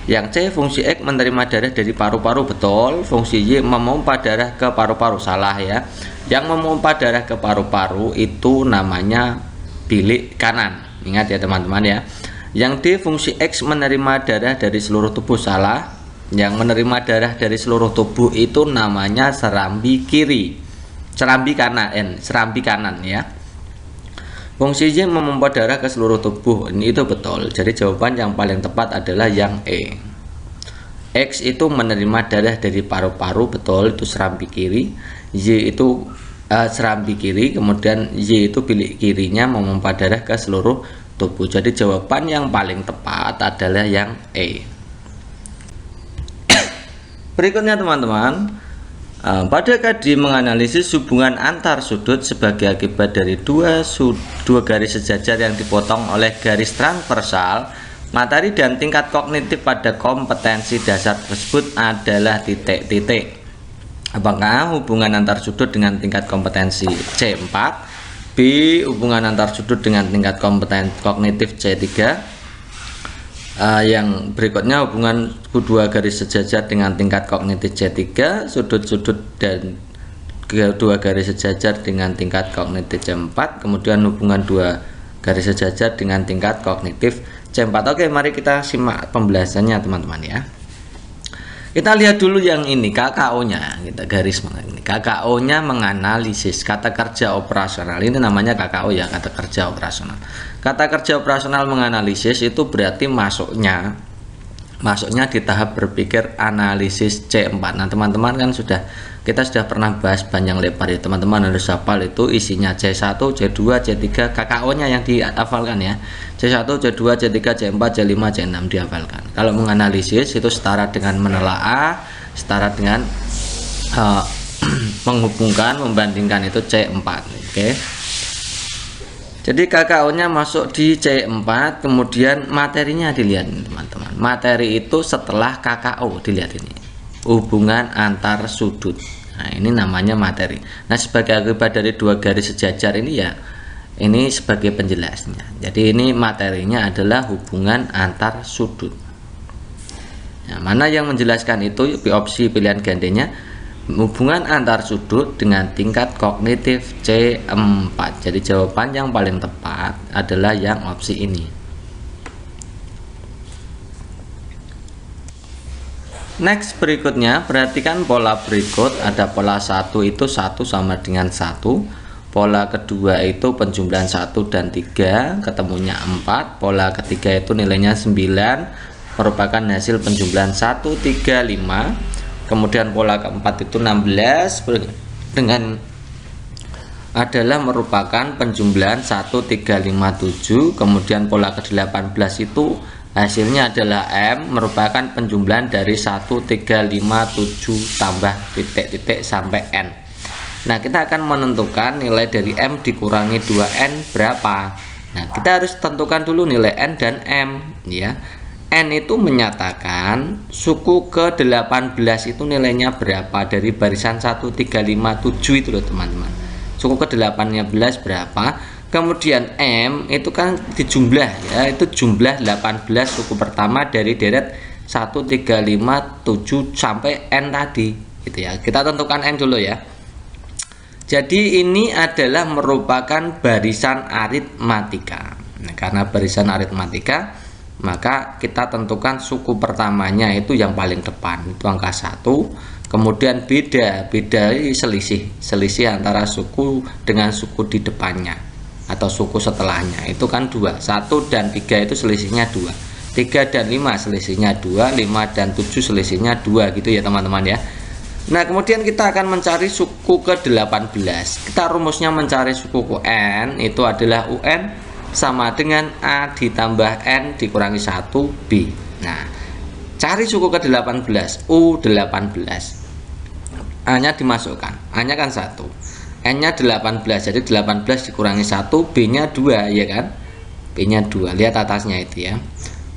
Yang C fungsi X menerima darah dari paru-paru, betul. Fungsi Y memompa darah ke paru-paru, salah ya. Yang memompa darah ke paru-paru itu namanya bilik kanan, ingat ya teman-teman ya. Yang D fungsi X menerima darah dari seluruh tubuh, salah. Yang menerima darah dari seluruh tubuh itu namanya serambi kiri, serambi kanan ya. Fungsi Y memompa darah ke seluruh tubuh, ini itu betul. Jadi jawaban yang paling tepat adalah yang E. X itu menerima darah dari paru-paru, betul, itu serambi kiri. Y itu serambi kiri, kemudian Y itu bilik kirinya memompa darah ke seluruh tubuh. Jadi jawaban yang paling tepat adalah yang E. Berikutnya teman-teman, pada KD menganalisis hubungan antar sudut sebagai akibat dari dua garis sejajar yang dipotong oleh garis transversal. Materi dan tingkat kognitif pada kompetensi dasar tersebut adalah titik-titik. Apakah hubungan antar sudut dengan tingkat kompetensi C4? B. Hubungan antar sudut dengan tingkat kompetensi kognitif C3. Yang berikutnya hubungan kedua garis sejajar dengan tingkat kognitif C3, sudut-sudut dan kedua garis sejajar dengan tingkat kognitif C4, kemudian hubungan dua garis sejajar dengan tingkat kognitif C4. Oke, mari kita simak pembahasannya teman-teman ya. Kita lihat dulu yang ini, KKO-nya. Kita garis ini. KKO-nya menganalisis kata kerja operasional. Ini namanya KKO ya, kata kerja operasional. Kata kerja operasional menganalisis itu berarti masuknya di tahap berpikir analisis C4. Nah, teman-teman kan kita sudah pernah bahas panjang lebar ya. Teman-teman harus hafal itu isinya C1, C2, C3, KKO-nya yang dihafalkan ya. C1, C2, C3, C4, C5, C6 dihafalkan. Kalau menganalisis itu setara dengan menelaah, setara dengan menghubungkan, membandingkan, itu C4. Oke. Jadi KKO-nya masuk di C4, kemudian materinya dilihat teman-teman. Materi itu setelah KKO, dilihat ini. Hubungan antar sudut. Nah, ini namanya materi. Nah, sebagai akibat dari dua garis sejajar ini ya, ini sebagai penjelasnya. Jadi ini materinya adalah hubungan antar sudut. Nah, mana yang menjelaskan itu? Opsi pilihan gandengnya hubungan antar sudut dengan tingkat kognitif C4. Jadi jawaban yang paling tepat adalah yang opsi ini. Next, berikutnya perhatikan pola berikut. Ada pola 1 itu 1 sama dengan 1. Pola kedua itu penjumlahan 1 dan 3 ketemunya 4. Pola ketiga itu nilainya 9 merupakan hasil penjumlahan 1, 3, 5. Kemudian pola keempat itu 16 dengan adalah merupakan penjumlahan 1, 3, 5, 7. Kemudian pola ke-18 itu hasilnya adalah M merupakan penjumlahan dari 1, 3, 5, 7 tambah titik-titik sampai N. Nah, kita akan menentukan nilai dari M dikurangi 2N berapa. Nah, kita harus tentukan dulu nilai N dan M ya. N itu menyatakan suku ke-18 itu nilainya berapa dari barisan 1, 3, 5, 7 itu loh teman-teman. Suku ke-18 berapa. Kemudian M itu kan dijumlah ya, itu jumlah 18 suku pertama dari deret 1, 3, 5, 7 sampai N tadi gitu ya. Kita tentukan N dulu ya. Jadi ini adalah merupakan barisan aritmatika. Nah, karena barisan aritmatika maka kita tentukan suku pertamanya itu yang paling depan itu angka 1. Kemudian beda selisih antara suku dengan suku di depannya atau suku setelahnya itu kan 2. 1 dan 3 itu selisihnya 2. 3 dan 5 selisihnya 2. 5 dan 7 selisihnya 2 gitu ya teman-teman ya. Nah, kemudian kita akan mencari suku ke-18. Kita rumusnya mencari suku ke N itu adalah UN sama dengan A ditambah N dikurangi 1 B. Nah, cari suku ke-18 U18. A nya dimasukkan, A nya kan 1, N nya 18, jadi 18 dikurangi 1, B nya 2 ya kan, B nya 2, lihat atasnya itu ya.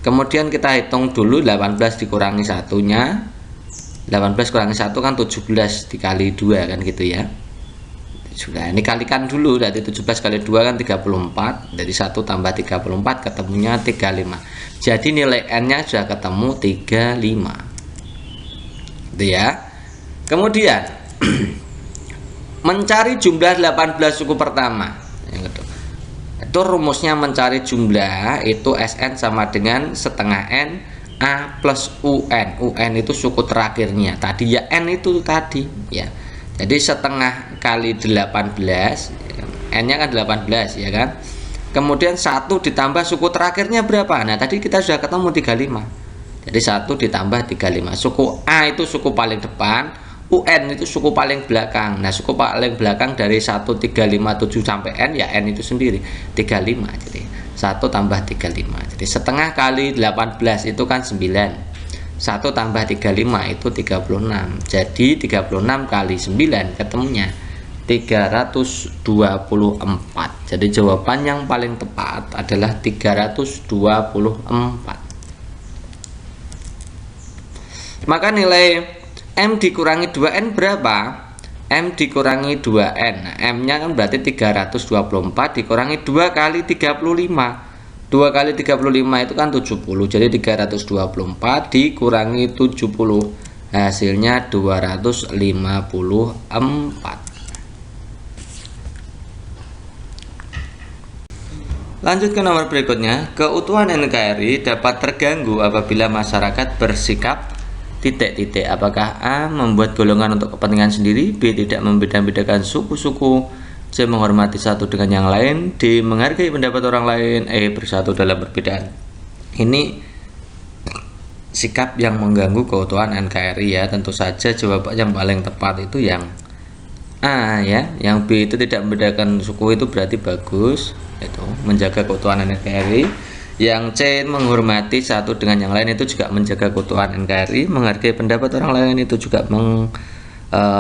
Kemudian kita hitung dulu 18 dikurangi 1 nya, 18 kurangi 1 kan 17 dikali 2 kan gitu ya. Sudah, ini kalikan dulu, dari 17 kali 2 kan 34, dari 1 tambah 34 ketemunya 35. Jadi nilai N nya sudah ketemu 35 itu ya. Kemudian mencari jumlah 18 suku pertama yang kedua, itu rumusnya mencari jumlah itu Sn sama dengan setengah N A plus UN. UN itu suku terakhirnya tadi ya, N itu tadi ya. Jadi setengah kali 18, N nya kan 18 ya kan. Kemudian 1 ditambah suku terakhirnya berapa? Nah, tadi kita sudah ketemu 35. Jadi 1 ditambah 35. Suku A itu suku paling depan, UN itu suku paling belakang. Nah, suku paling belakang dari 1, 3, 5, 7 sampai N ya N itu sendiri 35. Jadi 1 tambah 35. Jadi setengah kali 18 itu kan 9. 1 tambah 35 itu 36. Jadi 36 kali 9 ketemunya 324. Jadi jawaban yang paling tepat adalah 324. Maka nilai M dikurangi 2N berapa? M dikurangi 2N. Nah, M nya kan berarti 324 dikurangi 2 kali 35. 2 kali 35 itu kan 70. Jadi 324 dikurangi 70 hasilnya 254. Lanjut ke nomor berikutnya. Keutuhan NKRI dapat terganggu apabila masyarakat bersikap titik-titik. Apakah A membuat golongan untuk kepentingan sendiri, B tidak membeda-bedakan suku-suku, C menghormati satu dengan yang lain, D menghargai pendapat orang lain, E bersatu dalam perbedaan. Ini sikap yang mengganggu keutuhan NKRI ya. Tentu saja jawaban yang paling tepat itu yang A ya. Yang B itu tidak membedakan suku itu berarti bagus, itu menjaga keutuhan NKRI. Yang C menghormati satu dengan yang lain itu juga menjaga keutuhan NKRI. Menghargai pendapat orang lain itu juga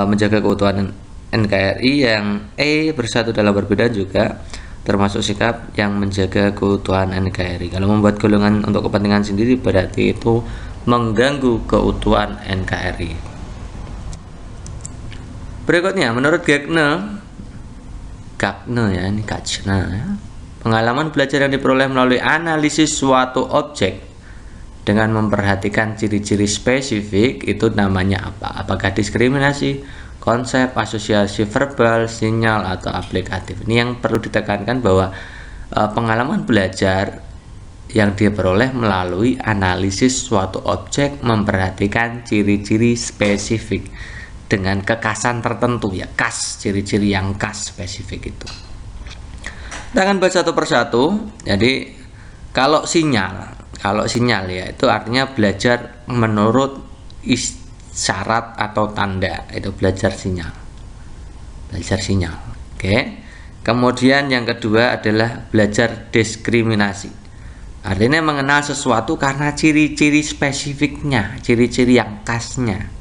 menjaga keutuhan NKRI. Yang E bersatu dalam perbedaan juga termasuk sikap yang menjaga keutuhan NKRI. Kalau membuat golongan untuk kepentingan sendiri berarti itu mengganggu keutuhan NKRI. Berikutnya, menurut Gagne ya, ini Gagne ya, pengalaman belajar yang diperoleh melalui analisis suatu objek dengan memperhatikan ciri-ciri spesifik itu namanya apa? Apakah diskriminasi, konsep, asosiasi verbal, sinyal, atau aplikatif? Ini yang perlu ditekankan bahwa pengalaman belajar yang diperoleh melalui analisis suatu objek memperhatikan ciri-ciri spesifik dengan kekhasan tertentu ya, khas, ciri-ciri yang khas spesifik itu. Kita akan bahas satu persatu. Jadi kalau sinyal ya itu artinya belajar menurut isyarat atau tanda, itu belajar sinyal. Oke. Kemudian yang kedua adalah belajar diskriminasi. Artinya mengenal sesuatu karena ciri-ciri spesifiknya, ciri-ciri yang khasnya.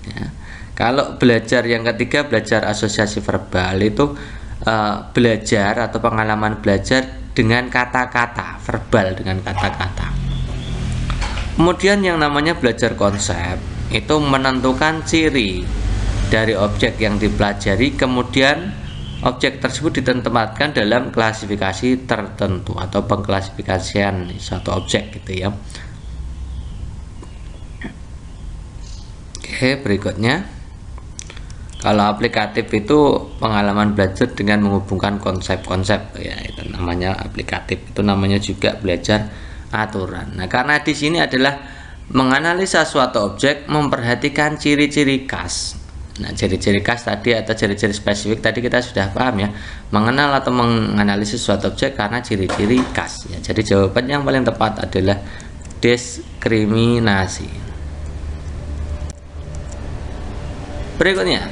Ya. Kalau belajar yang ketiga, belajar asosiasi verbal, itu belajar atau pengalaman belajar dengan kata-kata, verbal dengan kata-kata. Kemudian yang namanya belajar konsep, itu menentukan ciri dari objek yang dipelajari, kemudian objek tersebut ditempatkan dalam klasifikasi tertentu atau pengklasifikasian suatu objek gitu ya. Oke, berikutnya. Kalau aplikatif itu pengalaman belajar dengan menghubungkan konsep-konsep ya, itu namanya aplikatif. Itu namanya juga belajar aturan. Nah, karena di sini adalah menganalisa suatu objek, memperhatikan ciri-ciri khas. Nah, ciri-ciri khas tadi atau ciri-ciri spesifik tadi kita sudah paham ya. Mengenal atau menganalisis suatu objek karena ciri-ciri khas ya. Jadi jawaban yang paling tepat adalah diskriminasi. Berikutnya,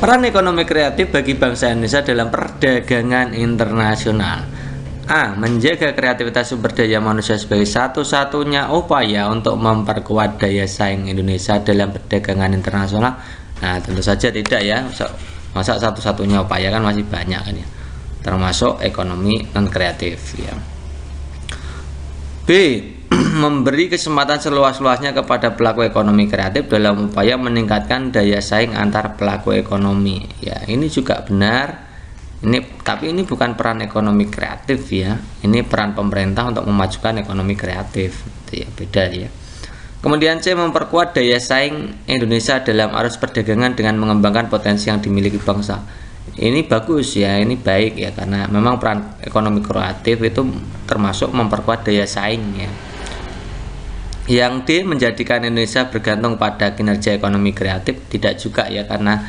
peran ekonomi kreatif bagi bangsa Indonesia dalam perdagangan internasional. A. Menjaga kreativitas sumber daya manusia sebagai satu-satunya upaya untuk memperkuat daya saing Indonesia dalam perdagangan internasional. Nah, tentu saja tidak ya. Masa satu-satunya upaya, kan masih banyak kan ya. Termasuk ekonomi non kreatif ya. B. Memberi kesempatan seluas-luasnya kepada pelaku ekonomi kreatif dalam upaya meningkatkan daya saing antar pelaku ekonomi. Ya, ini juga benar. Tapi ini bukan peran ekonomi kreatif ya. Ini peran pemerintah untuk memajukan ekonomi kreatif. Itu ya, beda ya. Kemudian C. Memperkuat daya saing Indonesia dalam arus perdagangan dengan mengembangkan potensi yang dimiliki bangsa. Ini bagus ya, ini baik ya, karena memang peran ekonomi kreatif itu termasuk memperkuat daya saing ya. Yang D. Menjadikan Indonesia bergantung pada kinerja ekonomi kreatif, tidak juga ya, karena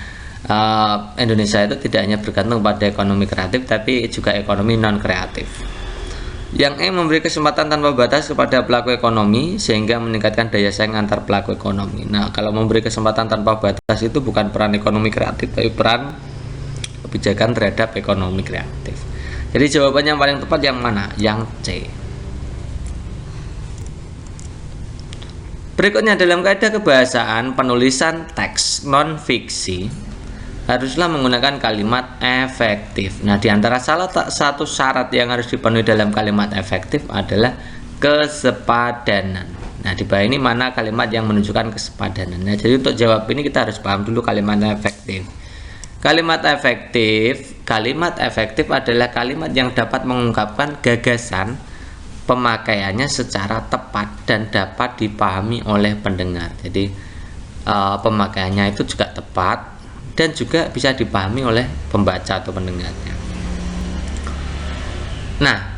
Indonesia itu tidak hanya bergantung pada ekonomi kreatif tapi juga ekonomi non kreatif. Yang E. Memberi kesempatan tanpa batas kepada pelaku ekonomi sehingga meningkatkan daya saing antar pelaku ekonomi. Nah, kalau memberi kesempatan tanpa batas itu bukan peran ekonomi kreatif tapi peran kebijakan terhadap ekonomi kreatif. Jadi jawabannya yang paling tepat yang mana? Yang C. Berikutnya, dalam kaidah kebahasaan, penulisan teks non-fiksi haruslah menggunakan kalimat efektif. Nah, di antara salah satu syarat yang harus dipenuhi dalam kalimat efektif adalah kesepadanan. Nah, di bawah ini mana kalimat yang menunjukkan kesepadanan. Nah, jadi untuk jawab ini kita harus paham dulu kalimat efektif. Kalimat efektif adalah kalimat yang dapat mengungkapkan gagasan pemakaiannya secara tepat dan dapat dipahami oleh pendengar. Jadi pemakaiannya itu juga tepat dan juga bisa dipahami oleh pembaca atau pendengarnya. Nah,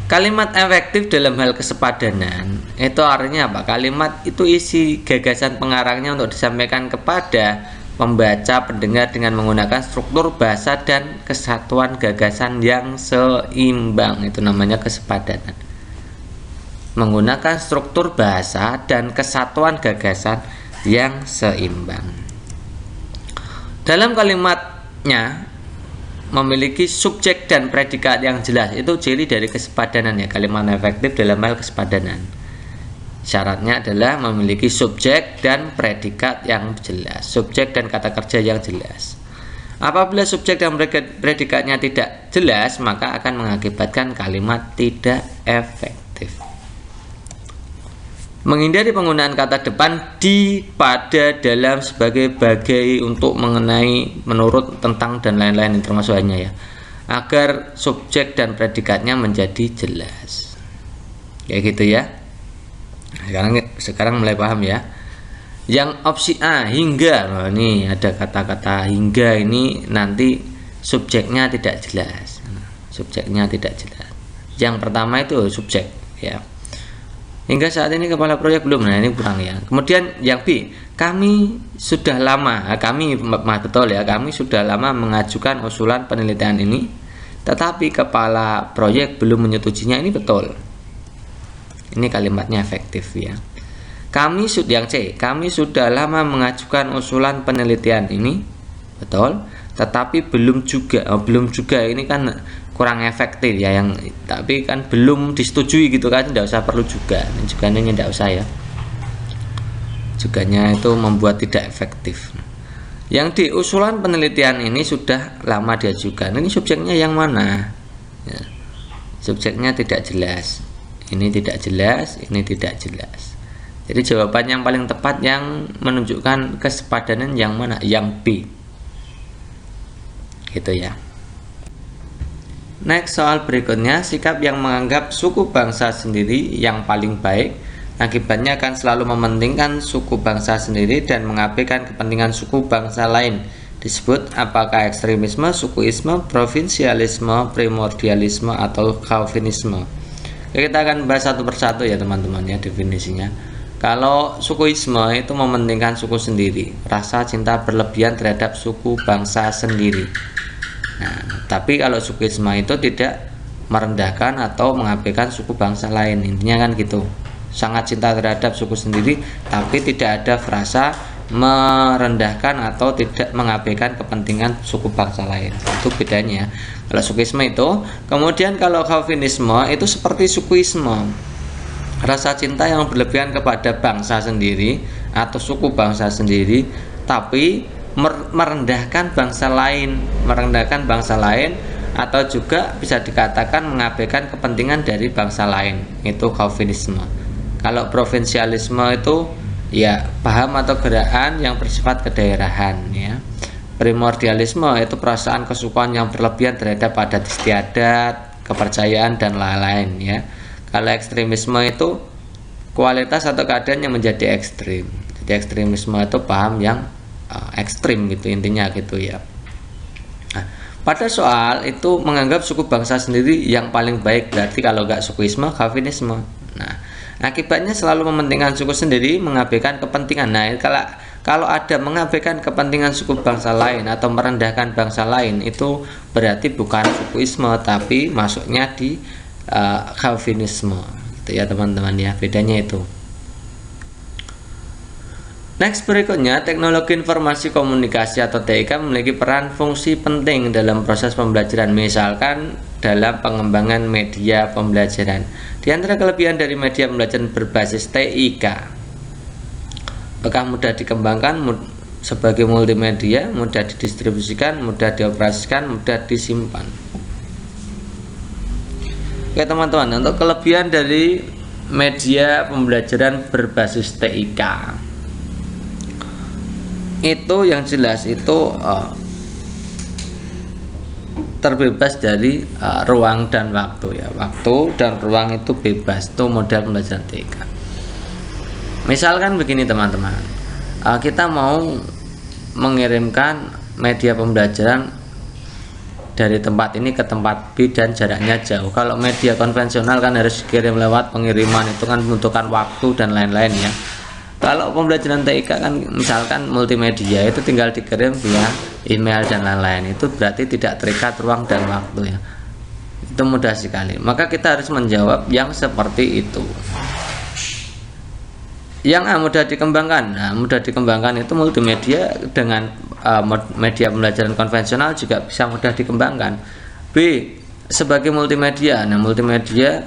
kalimat efektif dalam hal kesepadanan itu artinya apa? Kalimat itu isi gagasan pengarangnya untuk disampaikan kepada pembaca pendengar dengan menggunakan struktur bahasa dan kesatuan gagasan yang seimbang. Itu namanya kesepadanan. Menggunakan struktur bahasa dan kesatuan gagasan yang seimbang. Dalam kalimatnya memiliki subjek dan predikat yang jelas. Itu ciri dari kesepadanan ya, kalimat efektif dalam hal kesepadanan. Syaratnya adalah memiliki subjek dan predikat yang jelas, subjek dan kata kerja yang jelas. Apabila subjek dan predikatnya tidak jelas, maka akan mengakibatkan kalimat tidak efektif. Menghindari penggunaan kata depan di, pada, dalam sebagai bagai untuk mengenai, menurut, tentang dan lain-lain termasuk hanya ya, agar subjek dan predikatnya menjadi jelas. Kayak gitu ya. Sekarang mulai paham ya. Yang opsi A, hingga. Nah, ini ada kata-kata hingga, ini nanti subjeknya tidak jelas. Subjeknya tidak jelas. Yang pertama itu subjek ya. Hingga saat ini kepala proyek belum. Nah, ini kurang ya. Kemudian yang B, kami sudah lama, kami betul ya, kami sudah lama mengajukan usulan penelitian ini, tetapi kepala proyek belum menyetujuinya. Ini betul. Ini kalimatnya efektif ya. Yang C, kami sudah lama mengajukan usulan penelitian ini, betul, tetapi belum juga ini kan kurang efektif ya, yang tapi kan belum disetujui gitu kan, tidak usah perlu juga, ini tidak usah ya, juganya itu membuat tidak efektif. Yang D, usulan penelitian ini sudah lama diajukan, ini subjeknya yang mana ya, subjeknya tidak jelas, ini tidak jelas, ini tidak jelas. Jadi jawaban yang paling tepat yang menunjukkan kesepadanan yang mana? Yang B. Gitu ya. Next, soal berikutnya, sikap yang menganggap suku bangsa sendiri yang paling baik, akibatnya akan selalu mementingkan suku bangsa sendiri dan mengabaikan kepentingan suku bangsa lain. Disebut apakah ekstremisme, sukuisme, provinsialisme, primordialisme, atau chauvinisme. Kita akan bahas satu persatu ya teman-teman ya definisinya. Kalau sukuisme itu mementingkan suku sendiri, rasa cinta berlebihan terhadap suku bangsa sendiri. Nah, tapi kalau sukuisme itu tidak merendahkan atau mengabaikan suku bangsa lain, intinya kan gitu. Sangat cinta terhadap suku sendiri, tapi tidak ada frasa merendahkan atau tidak mengabaikan kepentingan suku bangsa lain. Itu bedanya. Kalau sukuisme itu, kemudian kalau chauvinisme itu seperti sukuisme. Rasa cinta yang berlebihan kepada bangsa sendiri atau suku bangsa sendiri, tapi merendahkan bangsa lain, atau juga bisa dikatakan mengabaikan kepentingan dari bangsa lain. Itu chauvinisme. Kalau provinsialisme itu ya paham atau gerakan yang bersifat kedaerahan ya. Primordialisme itu perasaan kesukaan yang berlebihan terhadap adat istiadat, kepercayaan dan lain-lain ya. Kalau ekstremisme itu kualitas atau keadaan yang menjadi ekstrim. Jadi ekstremisme itu paham yang ekstrim gitu intinya gitu ya. Nah, pada soal itu menganggap suku bangsa sendiri yang paling baik, berarti kalau nggak sukuisme, chauvinisme. Nah, akibatnya selalu mementingkan suku sendiri, mengabaikan kepentingan. Nah, kalau ada mengabaikan kepentingan suku bangsa lain atau merendahkan bangsa lain, itu berarti bukan sukuisme tapi masuknya di chauvinisme gitu ya teman-teman ya, bedanya itu. Next, berikutnya, teknologi informasi komunikasi atau TIK memiliki peran fungsi penting dalam proses pembelajaran, misalkan dalam pengembangan media pembelajaran. Di antara kelebihan dari media pembelajaran berbasis TIK, apakah mudah dikembangkan sebagai multimedia, mudah didistribusikan, mudah dioperasikan, mudah disimpan. Oke teman-teman, untuk kelebihan dari media pembelajaran berbasis TIK itu yang jelas itu terbebas dari ruang dan waktu ya. Waktu dan ruang itu bebas, itu model pembelajaran TIK. Misalkan begini teman-teman, kita mau mengirimkan media pembelajaran dari tempat ini ke tempat B dan jaraknya jauh. Kalau media konvensional kan harus dikirim lewat pengiriman, itu kan membutuhkan waktu dan lain-lain ya. Kalau pembelajaran TIK kan misalkan multimedia, itu tinggal dikirim via email dan lain-lain, itu berarti tidak terikat ruang dan waktu ya. Itu mudah sekali. Maka kita harus menjawab yang seperti itu. Yang A, mudah dikembangkan. Nah, mudah dikembangkan itu multimedia dengan media pembelajaran konvensional juga bisa mudah dikembangkan. B, sebagai multimedia. Nah, multimedia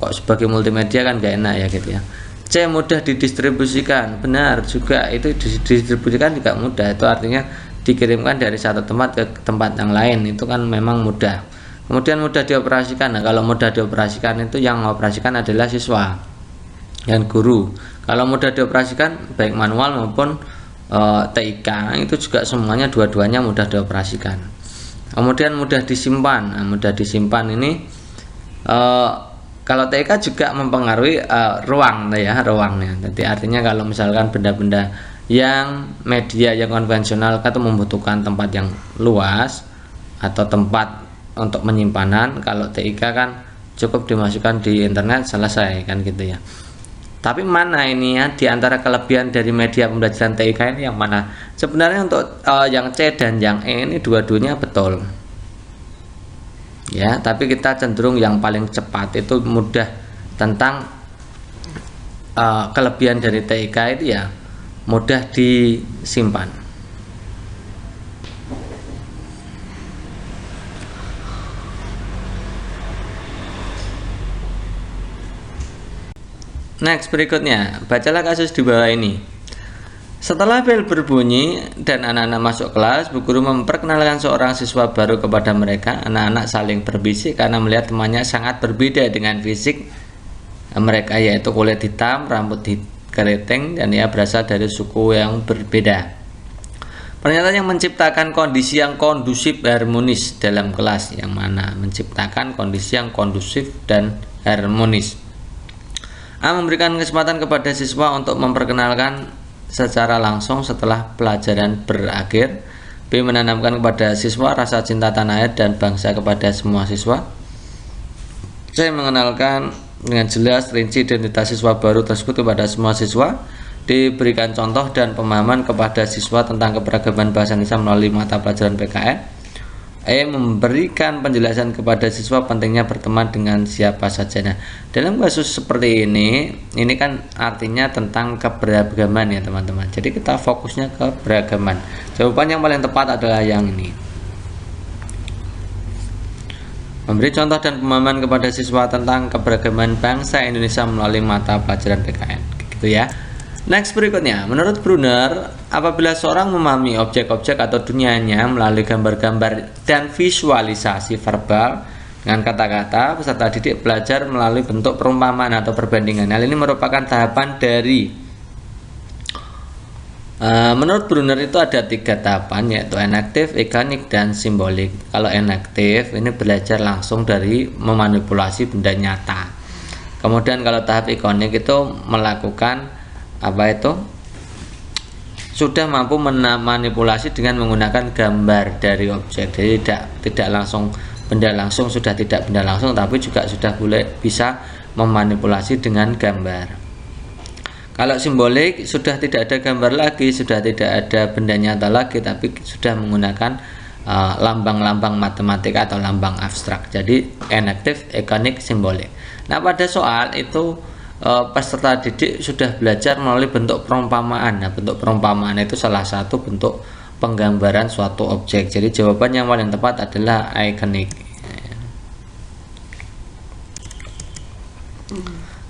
kok sebagai multimedia kan gak enak ya gitu ya. C, mudah didistribusikan. Benar juga, itu didistribusikan juga mudah. Itu artinya dikirimkan dari satu tempat ke tempat yang lain, itu kan memang mudah. Kemudian mudah dioperasikan. Nah, kalau mudah dioperasikan itu yang mengoperasikan adalah siswa dan guru. Kalau mudah dioperasikan baik manual maupun TIK itu juga semuanya dua-duanya mudah dioperasikan. Kemudian mudah disimpan. Nah, mudah disimpan ini kalau TIK juga mempengaruhi ruang ya, ruangnya. Jadi artinya kalau misalkan benda-benda yang media yang konvensional itu membutuhkan tempat yang luas atau tempat untuk penyimpanan, kalau TIK kan cukup dimasukkan di internet selesai kan gitu ya. Tapi mana ini ya di antara kelebihan dari media pembelajaran TIK ini yang mana? Sebenarnya untuk yang C dan yang E ini dua-duanya betul ya, tapi kita cenderung yang paling cepat itu mudah tentang kelebihan dari TIK itu ya mudah disimpan. Next, berikutnya bacalah kasus di bawah ini. Setelah bel berbunyi dan anak-anak masuk kelas, bu guru memperkenalkan seorang siswa baru kepada mereka. Anak-anak saling berbisik karena melihat temannya sangat berbeda dengan fisik mereka, yaitu kulit hitam, rambut keriting, dan ia berasal dari suku yang berbeda. Pernyataan yang menciptakan kondisi yang kondusif harmonis dalam kelas. Yang mana menciptakan kondisi yang kondusif dan harmonis. A. Memberikan kesempatan kepada siswa untuk memperkenalkan secara langsung setelah pelajaran berakhir. B. Menanamkan kepada siswa rasa cinta tanah air dan bangsa kepada semua siswa. C. Mengenalkan dengan jelas rinci identitas siswa baru tersebut kepada semua siswa. D. Berikan contoh dan pemahaman kepada siswa tentang keberagaman bahasa Indonesia melalui mata pelajaran PKN. E. Memberikan penjelasan kepada siswa pentingnya berteman dengan siapa saja. Nah, dalam kasus seperti ini kan artinya tentang keberagaman ya teman-teman. Jadi kita fokusnya ke keberagaman. Jawaban yang paling tepat adalah yang ini. Memberi contoh dan pemahaman kepada siswa tentang keberagaman bangsa Indonesia melalui mata pelajaran PKN, gitu ya. Next, berikutnya, menurut Brunner, apabila seorang memahami objek-objek atau dunianya melalui gambar-gambar dan visualisasi verbal dengan kata-kata, peserta didik belajar melalui bentuk perumpamaan atau perbandingan. Hal ini merupakan tahapan dari menurut Brunner itu ada 3 tahapan, yaitu enaktif, ikonik, dan simbolik. Kalau enaktif ini belajar langsung dari memanipulasi benda nyata. Kemudian kalau tahap ikonik itu melakukan sudah mampu memanipulasi dengan menggunakan gambar dari objek. Jadi tidak langsung benda langsung, sudah tidak benda langsung, tapi juga sudah bisa memanipulasi dengan gambar. Kalau simbolik sudah tidak ada gambar lagi, sudah tidak ada benda nyata lagi, tapi sudah menggunakan lambang-lambang matematika atau lambang abstrak. Jadi enaktif, ikonik, simbolik. Nah, pada soal itu peserta didik sudah belajar melalui bentuk perumpamaan. Nah, bentuk perumpamaan itu salah satu bentuk penggambaran suatu objek. Jadi jawaban yang paling tepat adalah ikonik.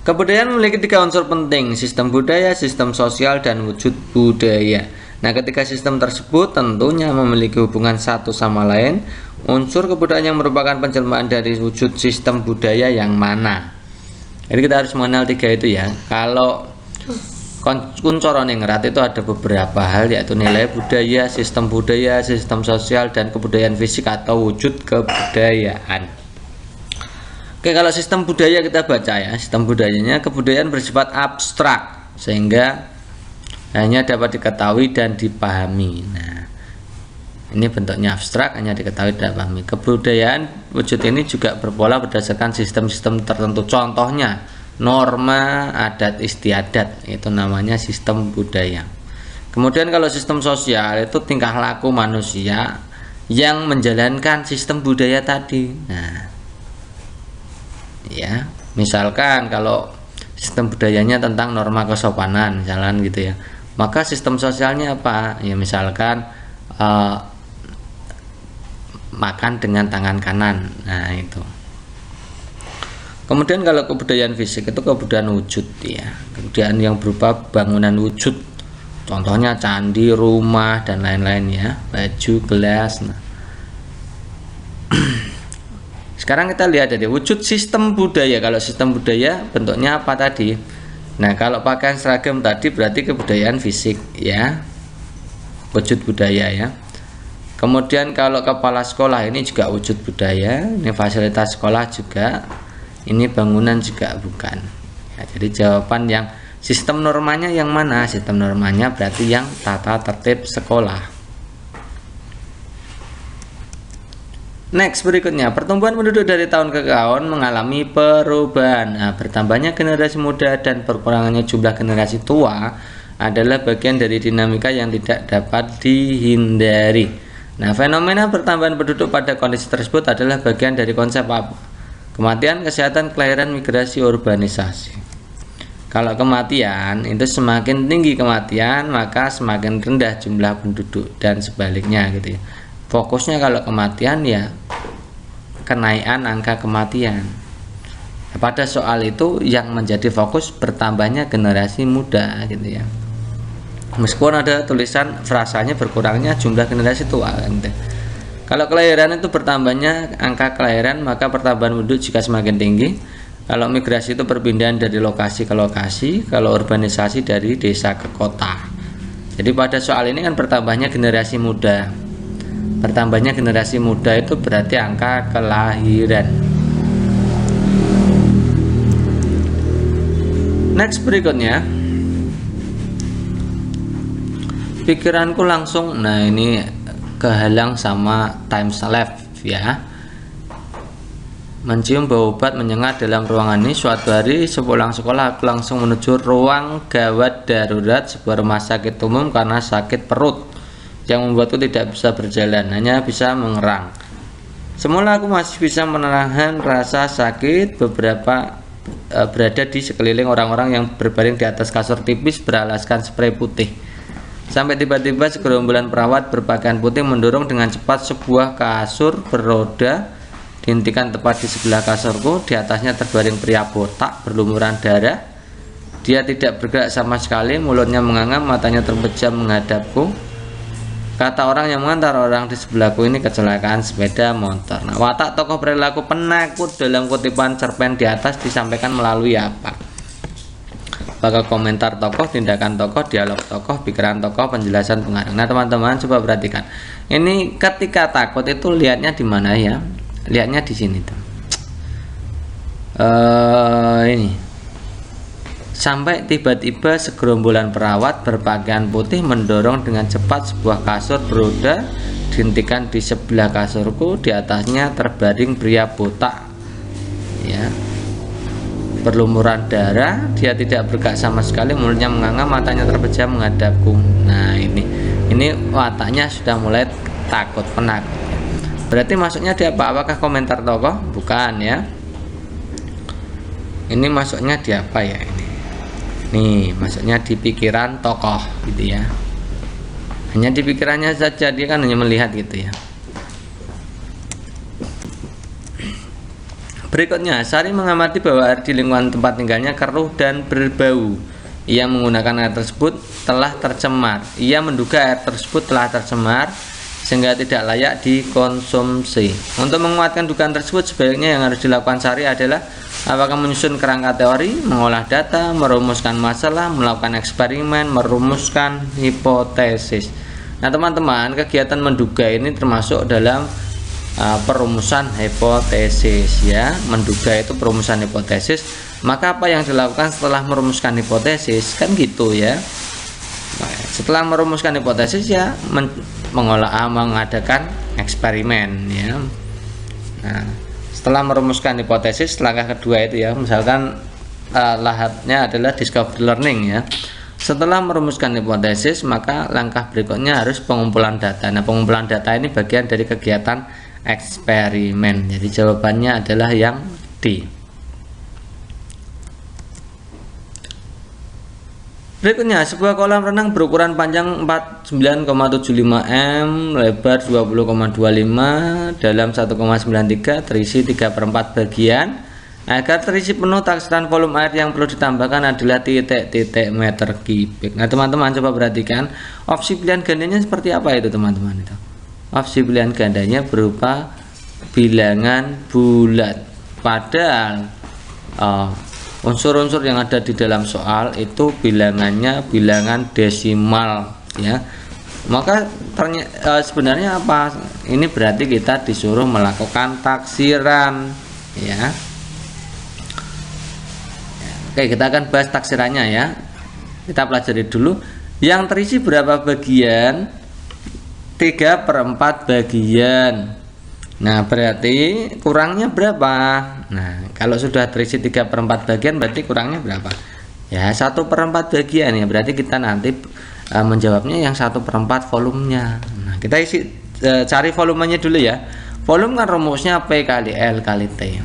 Kebudayaan memiliki 3 unsur penting: sistem budaya, sistem sosial, dan wujud budaya. Nah, ketika sistem tersebut tentunya memiliki hubungan satu sama lain, unsur kebudayaan yang merupakan penjelmaan dari wujud sistem budaya yang mana. Jadi kita harus mengenal 3 itu ya. Kalau kuncorone ngerat itu ada beberapa hal, yaitu nilai budaya, sistem sosial, dan kebudayaan fisik atau wujud kebudayaan. Oke, kalau sistem budaya kita baca ya, sistem budayanya kebudayaan bersifat abstrak sehingga hanya dapat diketahui dan dipahami. Nah, ini bentuknya abstrak, hanya diketahui dan dipahami. Kebudayaan wujud ini juga berpola berdasarkan sistem-sistem tertentu. Contohnya norma adat istiadat, itu namanya sistem budaya. Kemudian kalau sistem sosial itu tingkah laku manusia yang menjalankan sistem budaya tadi. Nah, ya, misalkan kalau sistem budayanya tentang norma kesopanan misalkan gitu ya, maka sistem sosialnya apa ya, misalkan makan dengan tangan kanan. Nah, itu. Kemudian kalau kebudayaan fisik itu kebudayaan wujud ya, kebudayaan yang berupa bangunan wujud Contohnya candi, rumah, dan lain-lain ya, baju, gelas. Nah, sekarang kita lihat dari wujud sistem budaya. Kalau sistem budaya bentuknya apa tadi? Nah, kalau pakaian seragam tadi berarti kebudayaan fisik ya, wujud budaya ya. Kemudian kalau kepala sekolah ini juga wujud budaya, ini fasilitas sekolah juga, ini bangunan juga bukan. Ya, jadi jawaban yang sistem normanya yang mana? Sistem normanya berarti yang tata tertib sekolah. Next, berikutnya, pertumbuhan penduduk dari tahun ke tahun mengalami perubahan. Nah, bertambahnya generasi muda dan berkurangannya jumlah generasi tua adalah bagian dari dinamika yang tidak dapat dihindari. Nah, fenomena pertambahan penduduk pada kondisi tersebut adalah bagian dari konsep apa? Kematian, kesehatan, kelahiran, migrasi, urbanisasi. Kalau kematian itu semakin tinggi kematian, maka semakin rendah jumlah penduduk dan sebaliknya gitu ya. Fokusnya kalau kematian ya kenaikan angka kematian. Pada soal itu yang menjadi fokus bertambahnya generasi muda gitu ya. Meskipun ada tulisan frasanya berkurangnya jumlah generasi tua gitu. Kalau kelahiran itu bertambahnya angka kelahiran, maka pertambahan penduduk jika semakin tinggi. Kalau migrasi itu perpindahan dari lokasi ke lokasi, kalau urbanisasi dari desa ke kota. Jadi pada soal ini kan bertambahnya generasi muda. Bertambahnya generasi muda itu berarti angka kelahiran. Next, berikutnya, pikiranku langsung, nah ini kehalang sama time left ya. Mencium bau obat menyengat dalam ruangan ini. Suatu hari sepulang sekolah aku langsung menuju ruang gawat darurat sebuah rumah sakit umum karena sakit perut yang membuatku tidak bisa berjalan, hanya bisa mengerang. Semula aku masih bisa menahan rasa sakit berada di sekeliling orang-orang yang berbaring di atas kasur tipis beralaskan spray putih. Sampai tiba-tiba segerombolan perawat berpakaian putih mendorong dengan cepat sebuah kasur beroda, dihentikan tepat di sebelah kasurku. Di atasnya terbaring pria botak berlumuran darah. Dia tidak bergerak sama sekali, mulutnya menganga, matanya terpejam menghadapku. Kata orang yang mengantar orang di sebelahku ini kecelakaan sepeda motor. Nah, watak tokoh perilaku penakut dalam kutipan cerpen di atas disampaikan melalui apa? Apakah komentar tokoh, tindakan tokoh, dialog tokoh, pikiran tokoh, penjelasan pengarang. Nah, teman-teman coba perhatikan. Ini ketika takut itu lihatnya di mana ya? Lihatnya di sini tuh. Ini. Sampai tiba-tiba segerombolan perawat berpakaian putih mendorong dengan cepat sebuah kasur beroda, dihentikan di sebelah kasurku. Di atasnya terbaring pria botak ya, berlumuran darah. Dia tidak bergerak sama sekali, mulutnya menganga, matanya terpejam menghadapku. Nah, ini wataknya sudah mulai takut, penakut ya. Berarti maksudnya dia apa? Apakah komentar tokoh? Bukan ya. Ini maksudnya di apa ya ini? Nih, maksudnya di pikiran tokoh gitu ya. Hanya di pikirannya saja, dia kan hanya melihat gitu ya. Berikutnya, Sari mengamati bahwa air di lingkungan tempat tinggalnya keruh dan berbau. Ia menggunakan air tersebut telah tercemar. Ia menduga air tersebut telah tercemar sehingga tidak layak dikonsumsi. Untuk menguatkan dugaan tersebut, sebaiknya yang harus dilakukan Sari adalah apakah menyusun kerangka teori, mengolah data, merumuskan masalah, melakukan eksperimen, merumuskan hipotesis. Nah, teman-teman, kegiatan menduga ini termasuk dalam perumusan hipotesis ya. Menduga itu perumusan hipotesis. Maka apa yang dilakukan setelah merumuskan hipotesis? Kan gitu ya. Nah, setelah merumuskan hipotesis ya mengadakan eksperimen ya. Nah, setelah merumuskan hipotesis, langkah kedua itu ya, misalkan lahatnya adalah discovery learning ya. Setelah merumuskan hipotesis, maka langkah berikutnya harus pengumpulan data. Nah, pengumpulan data ini bagian dari kegiatan eksperimen. Jadi jawabannya adalah yang D. Berikutnya, sebuah kolam renang berukuran panjang 49,75 m, lebar 20,25 dalam 1,93, terisi 3/4 bagian Agar terisi penuh taksiran volume air yang perlu ditambahkan adalah titik-titik meter kubik. Nah teman-teman coba perhatikan opsi pilihan gandanya seperti apa itu teman-teman. Itu opsi pilihan gandanya berupa bilangan bulat, padahal unsur-unsur yang ada di dalam soal itu bilangannya bilangan desimal ya. Maka sebenarnya apa? Ini berarti kita disuruh melakukan taksiran ya. Oke, kita akan bahas taksirannya ya. Kita pelajari dulu. Yang terisi berapa bagian? 3/4 bagian. Nah, berarti kurangnya berapa? Nah, kalau sudah terisi 3/4 bagian berarti kurangnya berapa? Ya, 1/4 bagian ya. Berarti kita nanti menjawabnya yang 1/4 volumenya. Nah, kita cari volumenya dulu ya. Volume kan rumusnya P kali L kali T.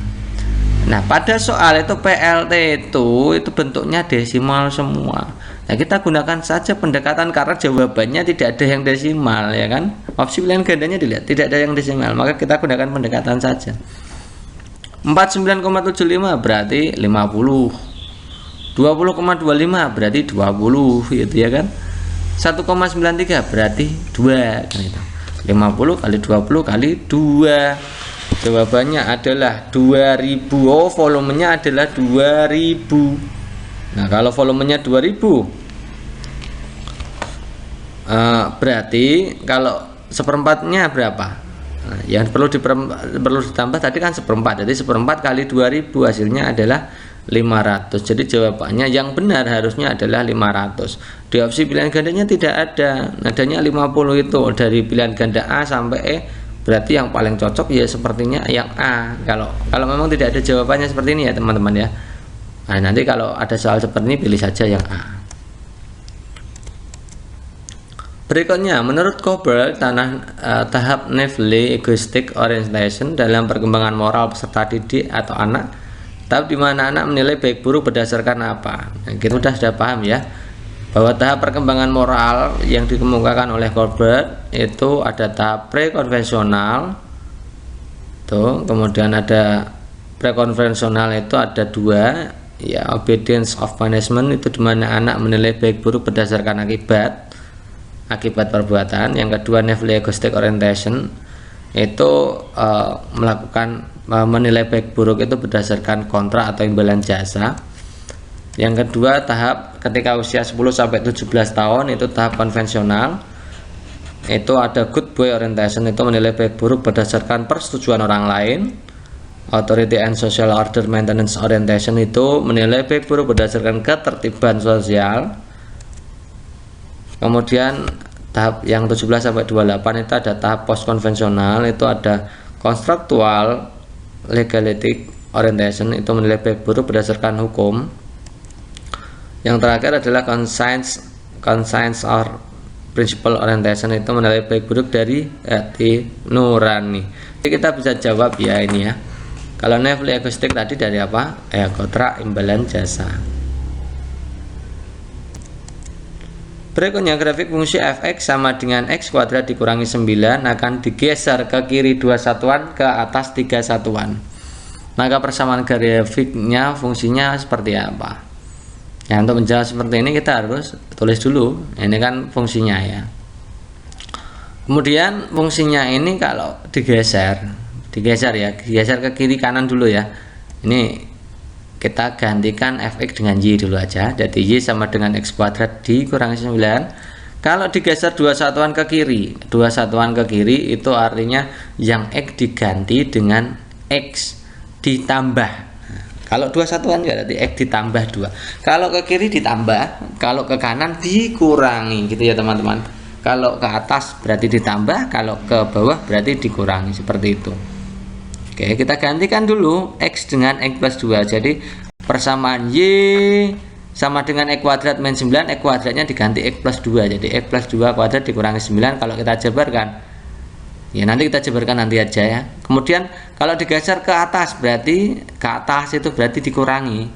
Nah, pada soal itu PLT itu bentuknya desimal semua. Nah, kita gunakan saja pendekatan karena jawabannya tidak ada yang desimal ya kan. Opsi pilihan gandanya dilihat tidak ada yang desimal, maka kita gunakan pendekatan saja. 49,75 berarti 50. 20,25 berarti 20 gitu ya kan. 1,93 berarti 2 kan itu. 50 kali 20 kali 2. Jawabannya adalah 2000. Oh, volumenya adalah 2000. Nah, kalau volumenya 2000 berarti kalau seperempatnya berapa? Nah, yang perlu ditambah tadi kan seperempat. Jadi seperempat kali 2000 hasilnya adalah 500. Jadi jawabannya yang benar harusnya adalah 500. Di opsi pilihan gandanya tidak ada. Adanya 50 itu dari pilihan ganda A sampai E. Berarti yang paling cocok ya sepertinya yang A. Kalau memang tidak ada jawabannya seperti ini ya teman-teman ya. Nah, nanti kalau ada soal seperti ini pilih saja yang A. Berikutnya, menurut Kohlberg, tahap Neville egoistic orientation dalam perkembangan moral peserta didik atau anak, tahap di mana anak menilai baik buruk berdasarkan apa? Nah, kita sudah paham ya, bahwa tahap perkembangan moral yang dikemukakan oleh Kohlberg itu ada tahap prekonvensional, tuh, kemudian ada prekonvensional itu ada 2, ya, obedience of punishment itu dimana anak menilai baik buruk berdasarkan akibat perbuatan. Yang kedua Neville egoistic orientation itu menilai baik buruk itu berdasarkan kontrak atau imbalan jasa. Yang kedua tahap ketika usia 10 sampai 17 tahun itu tahap konvensional. Itu ada good boy orientation itu menilai baik buruk berdasarkan persetujuan orang lain. Authority and social order maintenance orientation itu menilai baik buruk berdasarkan ketertiban sosial. Kemudian tahap yang 17 sampai 28 itu ada tahap post konvensional, itu ada constructual legalistic orientation itu menilai baik buruk berdasarkan hukum. Yang terakhir adalah conscience or principle orientation itu menilai baik buruk dari hati nurani. Jadi kita bisa jawab ya ini ya. Kalau Neville egoistic tadi dari apa? Kontrak imbalan jasa. Berikutnya grafik fungsi fx sama dengan x kuadrat dikurangi 9 akan digeser ke kiri 2 satuan, ke atas 3 satuan. Maka persamaan grafiknya fungsinya seperti apa? Ya, untuk menjawab seperti ini kita harus tulis dulu. Ini kan fungsinya ya. Kemudian fungsinya ini kalau digeser ya, digeser ke kiri kanan dulu ya. Ini kita gantikan fx dengan y dulu aja. Jadi y sama dengan x kuadrat dikurangi 9. Kalau digeser 2 satuan ke kiri, 2 satuan ke kiri itu artinya yang x diganti dengan x ditambah. Kalau 2 satuan berarti x ditambah 2. Kalau ke kiri ditambah, kalau ke kanan dikurangi gitu ya teman-teman. Kalau ke atas berarti ditambah, kalau ke bawah berarti dikurangi, seperti itu. Oke, kita gantikan dulu x dengan x plus 2. Jadi persamaan y sama dengan x kuadrat min 9, x kuadratnya diganti x plus 2. Jadi x plus 2 kuadrat dikurangi 9. Kalau kita jabarkan, ya nanti kita jabarkan nanti aja ya. Kemudian kalau digeser ke atas berarti ke atas itu berarti dikurangi,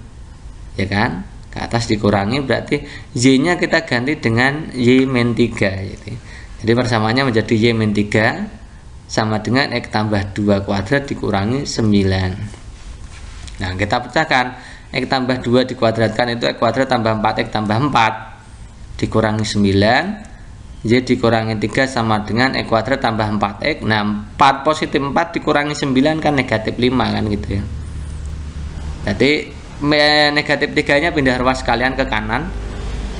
ya kan? Ke atas dikurangi berarti y nya kita ganti dengan y min 3. Jadi persamaannya menjadi y min 3 sama dengan x tambah 2 kuadrat dikurangi 9. Nah, kita pecahkan. X tambah 2 dikuadratkan itu X kuadrat tambah 4X tambah 4 dikurangi 9, Y dikurangi 3 sama dengan X kuadrat tambah 4X. Nah, 4 positif 4 dikurangi 9 kan negatif 5 kan gitu ya. Jadi negatif 3 nya pindah ruas sekalian ke kanan.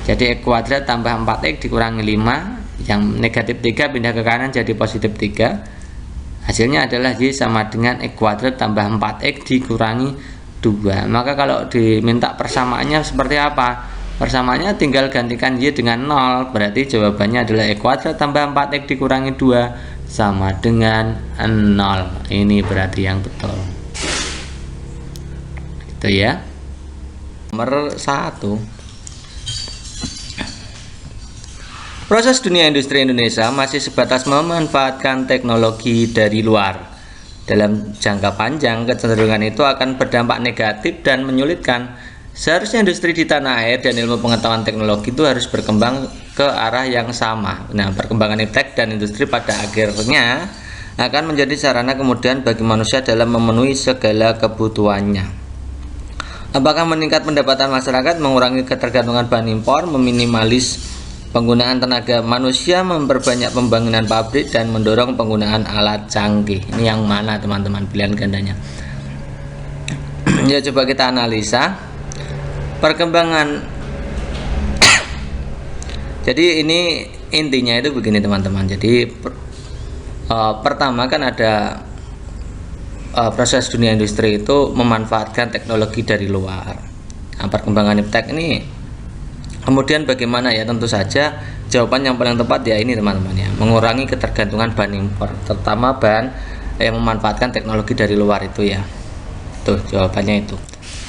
Jadi X kuadrat tambah 4X dikurangi 5, yang negatif 3 pindah ke kanan jadi positif 3. Hasilnya adalah Y sama dengan X kuadrat tambah 4X dikurangi 2. Maka kalau diminta persamaannya seperti apa? Persamaannya tinggal gantikan Y dengan 0. Berarti jawabannya adalah X kuadrat tambah 4X dikurangi 2 sama dengan 0. Ini berarti yang betul. Itu ya. Nomor 1. Proses dunia industri Indonesia masih sebatas memanfaatkan teknologi dari luar. Dalam jangka panjang, kecenderungan itu akan berdampak negatif dan menyulitkan. Seharusnya industri di tanah air dan ilmu pengetahuan teknologi itu harus berkembang ke arah yang sama. Nah, perkembangan iptek dan industri pada akhirnya akan menjadi sarana kemudahan bagi manusia dalam memenuhi segala kebutuhannya. Apakah meningkat pendapatan masyarakat, mengurangi ketergantungan bahan impor, meminimalis penggunaan tenaga manusia, memperbanyak pembangunan pabrik, dan mendorong penggunaan alat canggih? Ini yang mana teman-teman pilihan gandanya? Ya, coba kita analisa perkembangan. Jadi ini intinya itu begini teman-teman. Jadi pertama kan ada proses dunia industri itu memanfaatkan teknologi dari luar. Nah, perkembangan iptek ini kemudian bagaimana ya? Tentu saja jawaban yang paling tepat ya ini teman-teman ya, mengurangi ketergantungan bahan impor, terutama bahan yang memanfaatkan teknologi dari luar itu ya. Tuh jawabannya itu.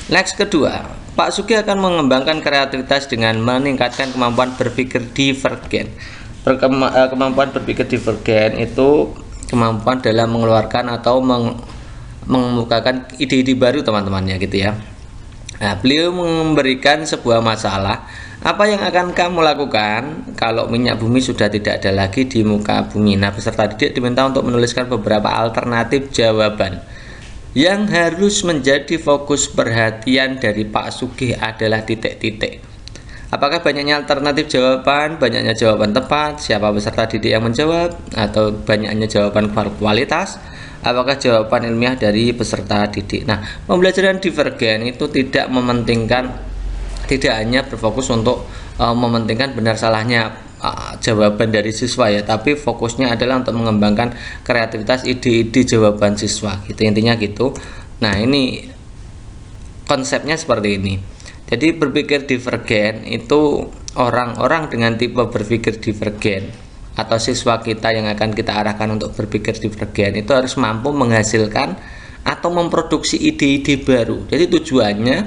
Next, kedua, Pak Sugi akan mengembangkan kreativitas dengan meningkatkan kemampuan berpikir divergen. Kemampuan berpikir divergen itu kemampuan dalam mengeluarkan atau mengemukakan ide-ide baru teman-teman ya gitu ya. Nah, beliau memberikan sebuah masalah. Apa yang akan kamu lakukan kalau minyak bumi sudah tidak ada lagi di muka bumi? Nah, peserta didik diminta untuk menuliskan beberapa alternatif jawaban. Yang harus menjadi fokus perhatian dari Pak Sugih adalah titik-titik. Apakah banyaknya alternatif jawaban, banyaknya jawaban tepat, siapa peserta didik yang menjawab, atau banyaknya jawaban kualitas? Apakah jawaban ilmiah dari peserta didik? Nah, pembelajaran divergen itu tidak mementingkan, tidak hanya berfokus untuk mementingkan benar salahnya jawaban dari siswa ya, tapi fokusnya adalah untuk mengembangkan kreativitas ide-ide jawaban siswa gitu, intinya gitu. Nah, ini konsepnya seperti ini. Jadi berpikir divergen itu orang-orang dengan tipe berpikir divergen atau siswa kita yang akan kita arahkan untuk berpikir divergen itu harus mampu menghasilkan atau memproduksi ide-ide baru. Jadi tujuannya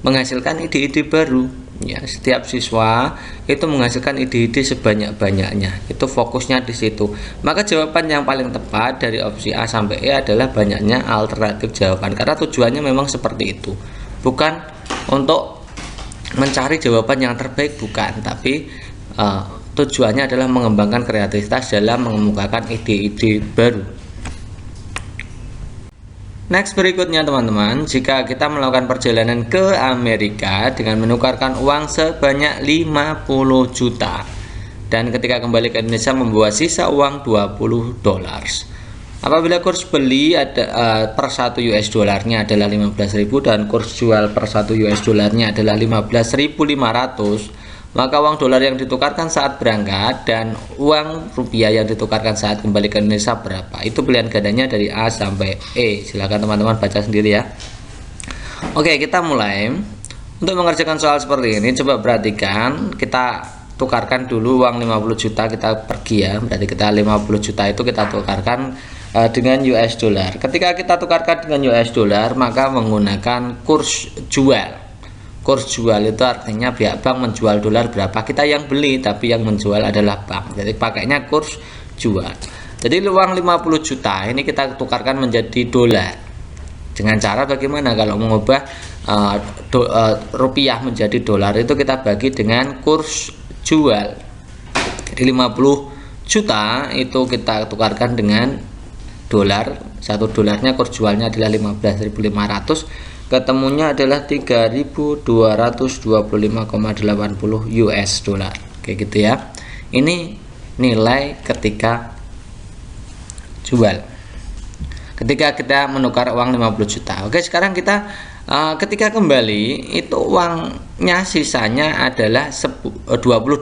menghasilkan ide-ide baru ya. Setiap siswa itu menghasilkan ide-ide sebanyak-banyaknya. Itu fokusnya di situ. Maka jawaban yang paling tepat dari opsi A sampai E adalah banyaknya alternatif jawaban, karena tujuannya memang seperti itu. Bukan untuk mencari jawaban yang terbaik, bukan, tapi tujuannya adalah mengembangkan kreativitas dalam mengemukakan ide-ide baru. Next, berikutnya teman-teman, jika kita melakukan perjalanan ke Amerika dengan menukarkan uang sebanyak 50 juta dan ketika kembali ke Indonesia membawa sisa uang 20 dolar. Apabila kurs beli per 1 US dollarnya adalah 15.000 dan kurs jual per 1 US dollarnya adalah 15.500, maka uang dolar yang ditukarkan saat berangkat dan uang rupiah yang ditukarkan saat kembali ke Indonesia berapa? Itu pilihan gandanya dari A sampai E. Silahkan teman-teman baca sendiri ya. Oke, kita mulai. Untuk mengerjakan soal seperti ini, coba perhatikan. Kita tukarkan dulu uang 50 juta, kita pergi ya. Berarti kita 50 juta itu kita tukarkan dengan US dollar. Ketika kita tukarkan dengan US dollar, maka menggunakan kurs jual. Kurs jual itu artinya pihak bank menjual dolar berapa, kita yang beli tapi yang menjual adalah bank. Jadi pakainya kurs jual. Jadi uang 50 juta ini kita tukarkan menjadi dolar. Dengan cara bagaimana? Kalau mengubah rupiah menjadi dolar itu kita bagi dengan kurs jual. Jadi 50 juta itu kita tukarkan dengan dolar. 1 dolarnya kurs jualnya adalah 15.500. ketemunya adalah 3.225,80 US dollar. Kayak gitu ya. Ini nilai ketika jual, ketika kita menukar uang 50 juta. Oke, sekarang kita ketika kembali itu uangnya sisanya adalah 20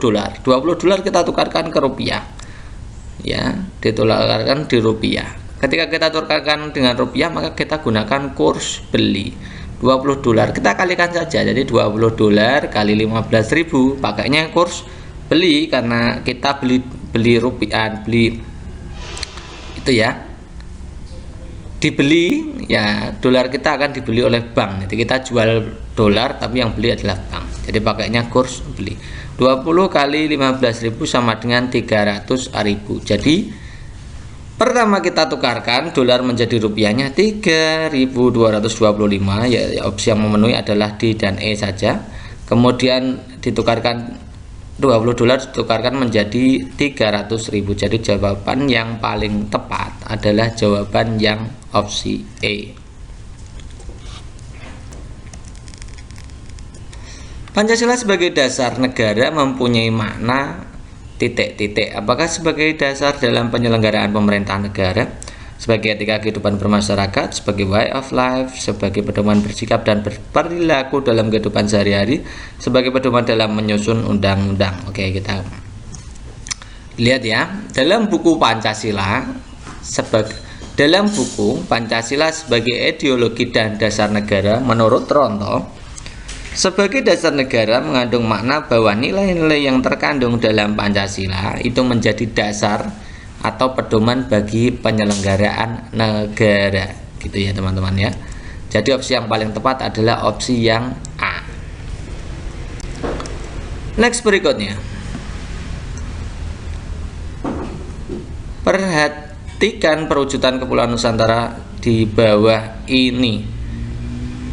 dolar. 20 dolar kita tukarkan ke rupiah. Ya, ditukarkan di rupiah. Ketika kita tukarkan dengan rupiah, maka kita gunakan kurs beli 20 dolar. Kita kalikan saja. Jadi 20 dolar kali 15.000, pakainya kurs beli karena kita beli rupiah, beli itu ya. Dibeli ya, dolar kita akan dibeli oleh bank. Jadi kita jual dolar tapi yang beli adalah bank. Jadi pakainya kurs beli. 20 kali 15.000 sama dengan 300.000. Jadi pertama kita tukarkan dolar menjadi rupiahnya 3.225 ya, opsi yang memenuhi adalah D dan E saja. Kemudian ditukarkan 20 dolar ditukarkan menjadi 300.000. Jadi jawaban yang paling tepat adalah jawaban yang opsi E. Pancasila sebagai dasar negara mempunyai makna titik-titik. Apakah sebagai dasar dalam penyelenggaraan pemerintahan negara, sebagai etika kehidupan bermasyarakat, sebagai way of life, sebagai pedoman bersikap dan berperilaku dalam kehidupan sehari-hari, sebagai pedoman dalam menyusun undang-undang. Oke, kita lihat ya, dalam buku Pancasila sebagai ideologi dan dasar negara menurut Tronto, sebagai dasar negara mengandung makna bahwa nilai-nilai yang terkandung dalam Pancasila itu menjadi dasar atau pedoman bagi penyelenggaraan negara, gitu ya teman-teman ya. Jadi opsi yang paling tepat adalah opsi yang A. Next, berikutnya, perhatikan perwujudan Kepulauan Nusantara di bawah ini.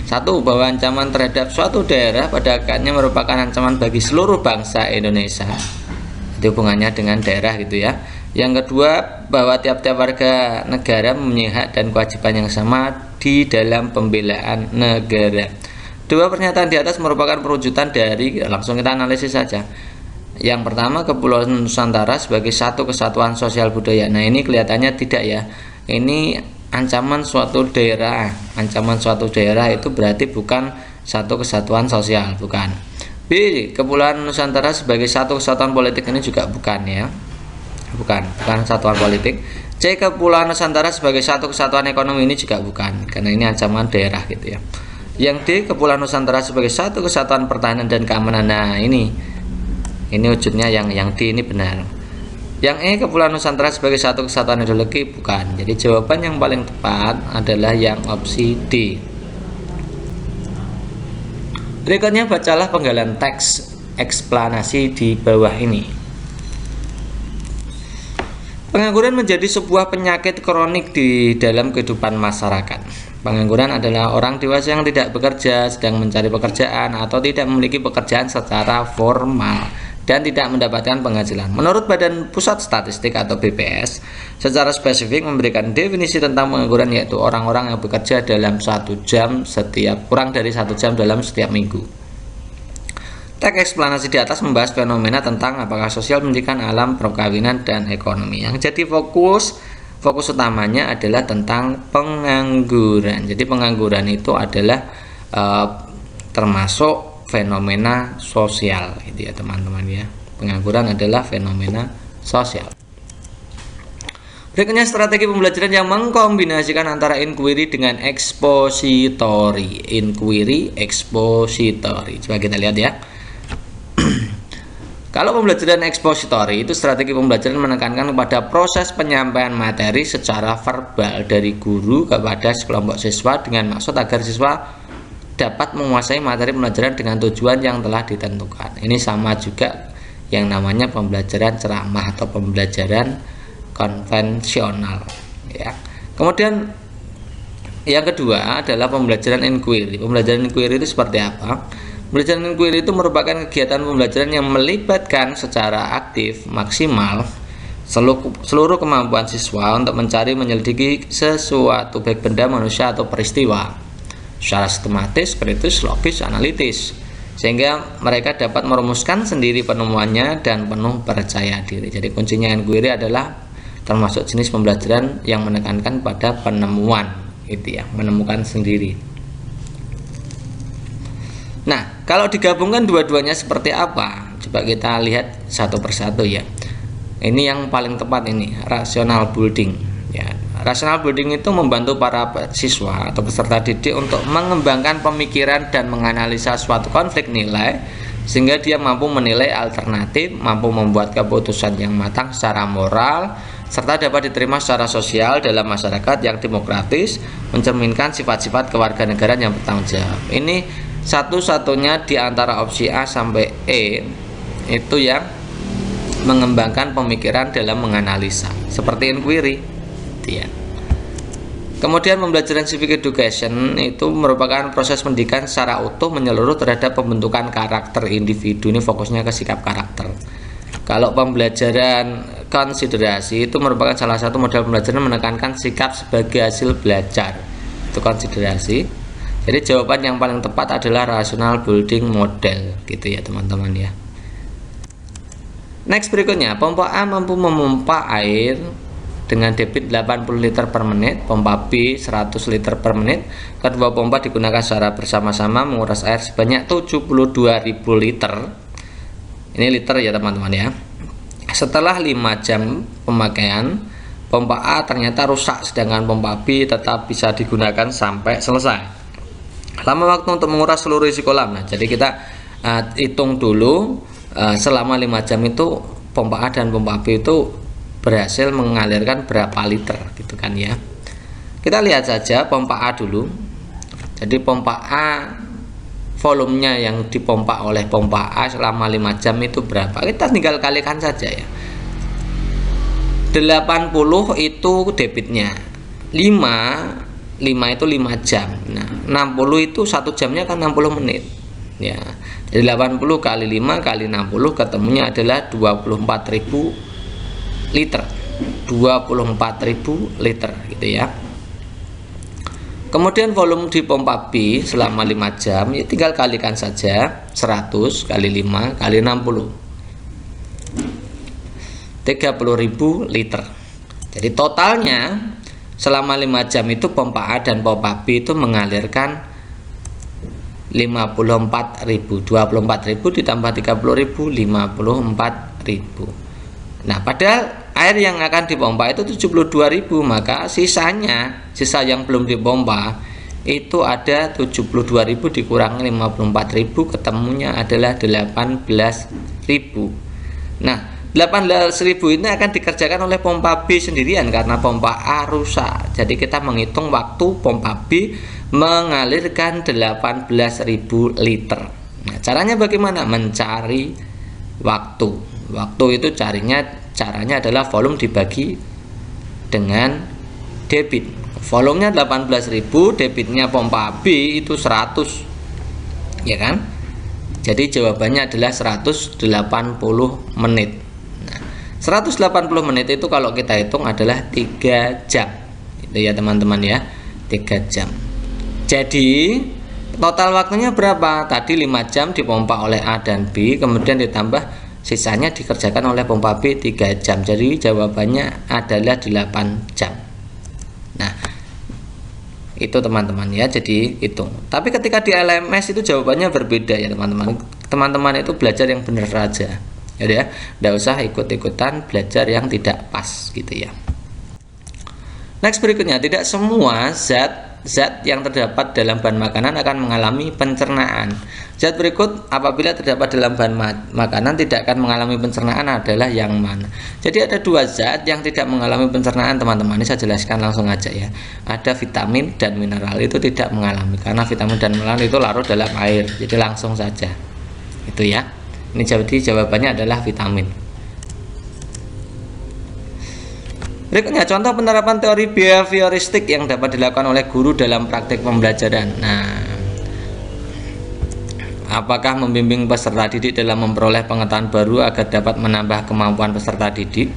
1. Bahwa ancaman terhadap suatu daerah pada akhirnya merupakan ancaman bagi seluruh bangsa Indonesia. Itu hubungannya dengan daerah gitu ya. Yang kedua, bahwa tiap-tiap warga negara mempunyai hak dan kewajiban yang sama di dalam pembelaan negara. Dua pernyataan di atas merupakan perwujudan dari, langsung kita analisis saja. Yang pertama, Kepulauan Nusantara sebagai satu kesatuan sosial budaya. Nah, ini kelihatannya tidak ya. Ini ancaman suatu daerah. Ancaman suatu daerah itu berarti bukan satu kesatuan sosial, bukan. B. Kepulauan Nusantara sebagai satu kesatuan politik, ini juga bukan ya. Bukan satuan politik. C. Kepulauan Nusantara sebagai satu kesatuan ekonomi, ini juga bukan, karena ini ancaman daerah gitu ya. Yang D. Kepulauan Nusantara sebagai satu kesatuan pertahanan dan keamanan. Nah, ini wujudnya yang D ini benar. Yang E. Kepulauan Nusantara sebagai satu kesatuan ideologi, bukan. Jadi jawaban yang paling tepat adalah yang opsi D. Berikutnya bacalah penggalan teks eksplanasi di bawah ini. Pengangguran menjadi sebuah penyakit kronik di dalam kehidupan masyarakat. Pengangguran adalah orang dewasa yang tidak bekerja, sedang mencari pekerjaan, atau tidak memiliki pekerjaan secara formal dan tidak mendapatkan penghasilan. Menurut Badan Pusat Statistik atau BPS, secara spesifik memberikan definisi tentang pengangguran, yaitu orang-orang yang bekerja dalam kurang dari 1 jam dalam setiap minggu. Teks eksplanasi di atas membahas fenomena tentang apakah sosial, pendidikan, alam, perkawinan, dan ekonomi. Yang jadi fokus utamanya adalah tentang pengangguran. Jadi pengangguran itu adalah termasuk fenomena sosial, gitu ya teman-teman ya. Pengangguran adalah fenomena sosial. Berikutnya strategi pembelajaran yang mengkombinasikan antara inquiry dengan expository. Inquiry, expository. Coba kita lihat ya. Kalau pembelajaran expository itu strategi pembelajaran menekankan kepada proses penyampaian materi secara verbal dari guru kepada sekelompok siswa dengan maksud agar siswa dapat menguasai materi pembelajaran dengan tujuan yang telah ditentukan. Ini sama juga yang namanya pembelajaran ceramah atau pembelajaran konvensional ya. Kemudian yang kedua adalah pembelajaran inquiry. Pembelajaran inquiry itu seperti apa? Pembelajaran inquiry itu merupakan kegiatan pembelajaran yang melibatkan secara aktif maksimal seluruh kemampuan siswa untuk mencari menyelidiki sesuatu, baik benda, manusia, atau peristiwa. secara sistematis, kritis, logis, analitis, sehingga mereka dapat merumuskan sendiri penemuannya dan penuh percaya diri. Jadi kuncinya inquiry adalah termasuk jenis pembelajaran yang menekankan pada penemuan, itu ya, menemukan sendiri. Nah, kalau digabungkan dua-duanya seperti apa? Coba kita lihat satu persatu ya. Ini yang paling tepat ini, rational building ya. Rational building itu membantu para siswa atau peserta didik untuk mengembangkan pemikiran dan menganalisa suatu konflik nilai, sehingga dia mampu menilai alternatif, mampu membuat keputusan yang matang secara moral, serta dapat diterima secara sosial dalam masyarakat yang demokratis, mencerminkan sifat-sifat kewarganegaraan yang bertanggung jawab. Ini satu-satunya di antara opsi A sampai E itu yang mengembangkan pemikiran dalam menganalisa, seperti inquiry. Ya. Kemudian pembelajaran civic education itu merupakan proses pendidikan secara utuh menyeluruh terhadap pembentukan karakter individu. Ini fokusnya ke sikap karakter. Kalau pembelajaran konsiderasi itu merupakan salah satu model pembelajaran menekankan sikap sebagai hasil belajar. Itu konsiderasi. Jadi jawaban yang paling tepat adalah rational building model, gitu ya teman-teman ya. Next berikutnya, pompa A mampu memompa air dengan debit 80 liter per menit, pompa B 100 liter per menit. Kedua pompa digunakan secara bersama-sama menguras air sebanyak 72.000 liter. Ini liter ya teman-teman ya. Setelah 5 jam pemakaian, pompa A ternyata rusak, sedangkan pompa B tetap bisa digunakan sampai selesai. Lama waktu untuk menguras seluruh isi kolam. Nah, jadi kita hitung dulu selama 5 jam itu pompa A dan pompa B itu berhasil mengalirkan berapa liter, gitu kan ya. Kita lihat saja pompa A dulu. Jadi pompa A, volumenya yang dipompa oleh pompa A selama 5 jam itu berapa? Kita tinggal kalikan saja ya. 80 itu debitnya, 5 itu 5 jam. Nah, 60 itu 1 jamnya kan 60 menit ya. Jadi 80 kali 5 kali 60 ketemunya adalah 24.000 liter, 24.000 liter gitu ya. Kemudian volume di pompa B selama 5 jam ya tinggal kalikan saja, 100 kali 5 kali 60, 30.000 liter. Jadi totalnya selama 5 jam itu pompa A dan pompa B itu mengalirkan 54.000, 24.000 ditambah 30.000, 54.000. Nah, padahal air yang akan dipompa itu 72.000, maka sisa yang belum dipompa itu ada 72.000 dikurangi 54.000, ketemunya adalah 18.000. Nah, 18.000 ini akan dikerjakan oleh pompa B sendirian karena pompa A rusak. Jadi kita menghitung waktu pompa B mengalirkan 18.000 liter. Nah, caranya bagaimana? Mencari waktu. Waktu itu caranya adalah volume dibagi dengan debit. Volumenya 18.000, debitnya pompa B itu 100. Ya kan? Jadi jawabannya adalah 180 menit. Nah, 180 menit itu kalau kita hitung adalah 3 jam. Itu ya teman-teman ya, 3 jam. Jadi total waktunya berapa? Tadi 5 jam dipompa oleh A dan B, kemudian ditambah sisanya dikerjakan oleh pompa B 3 jam. Jadi jawabannya adalah 8 jam. Nah, itu teman-teman ya, jadi hitung. Tapi ketika di LMS itu jawabannya berbeda ya teman-teman. Teman-teman itu belajar yang benar saja. Ya, tidak usah ikut-ikutan belajar yang tidak pas gitu ya. Next berikutnya, tidak semua zat yang terdapat dalam bahan makanan akan mengalami pencernaan. Zat berikut apabila terdapat dalam bahan makanan tidak akan mengalami pencernaan adalah yang mana? Jadi ada 2 zat yang tidak mengalami pencernaan teman-teman. Ini saya jelaskan langsung aja ya. Ada vitamin dan mineral, itu tidak mengalami karena vitamin dan mineral itu larut dalam air. Jadi langsung saja. Itu ya. Ini jadi jawabannya adalah vitamin. Berikutnya contoh penerapan teori behavioristik yang dapat dilakukan oleh guru dalam praktik pembelajaran. Nah, apakah membimbing peserta didik dalam memperoleh pengetahuan baru agar dapat menambah kemampuan peserta didik?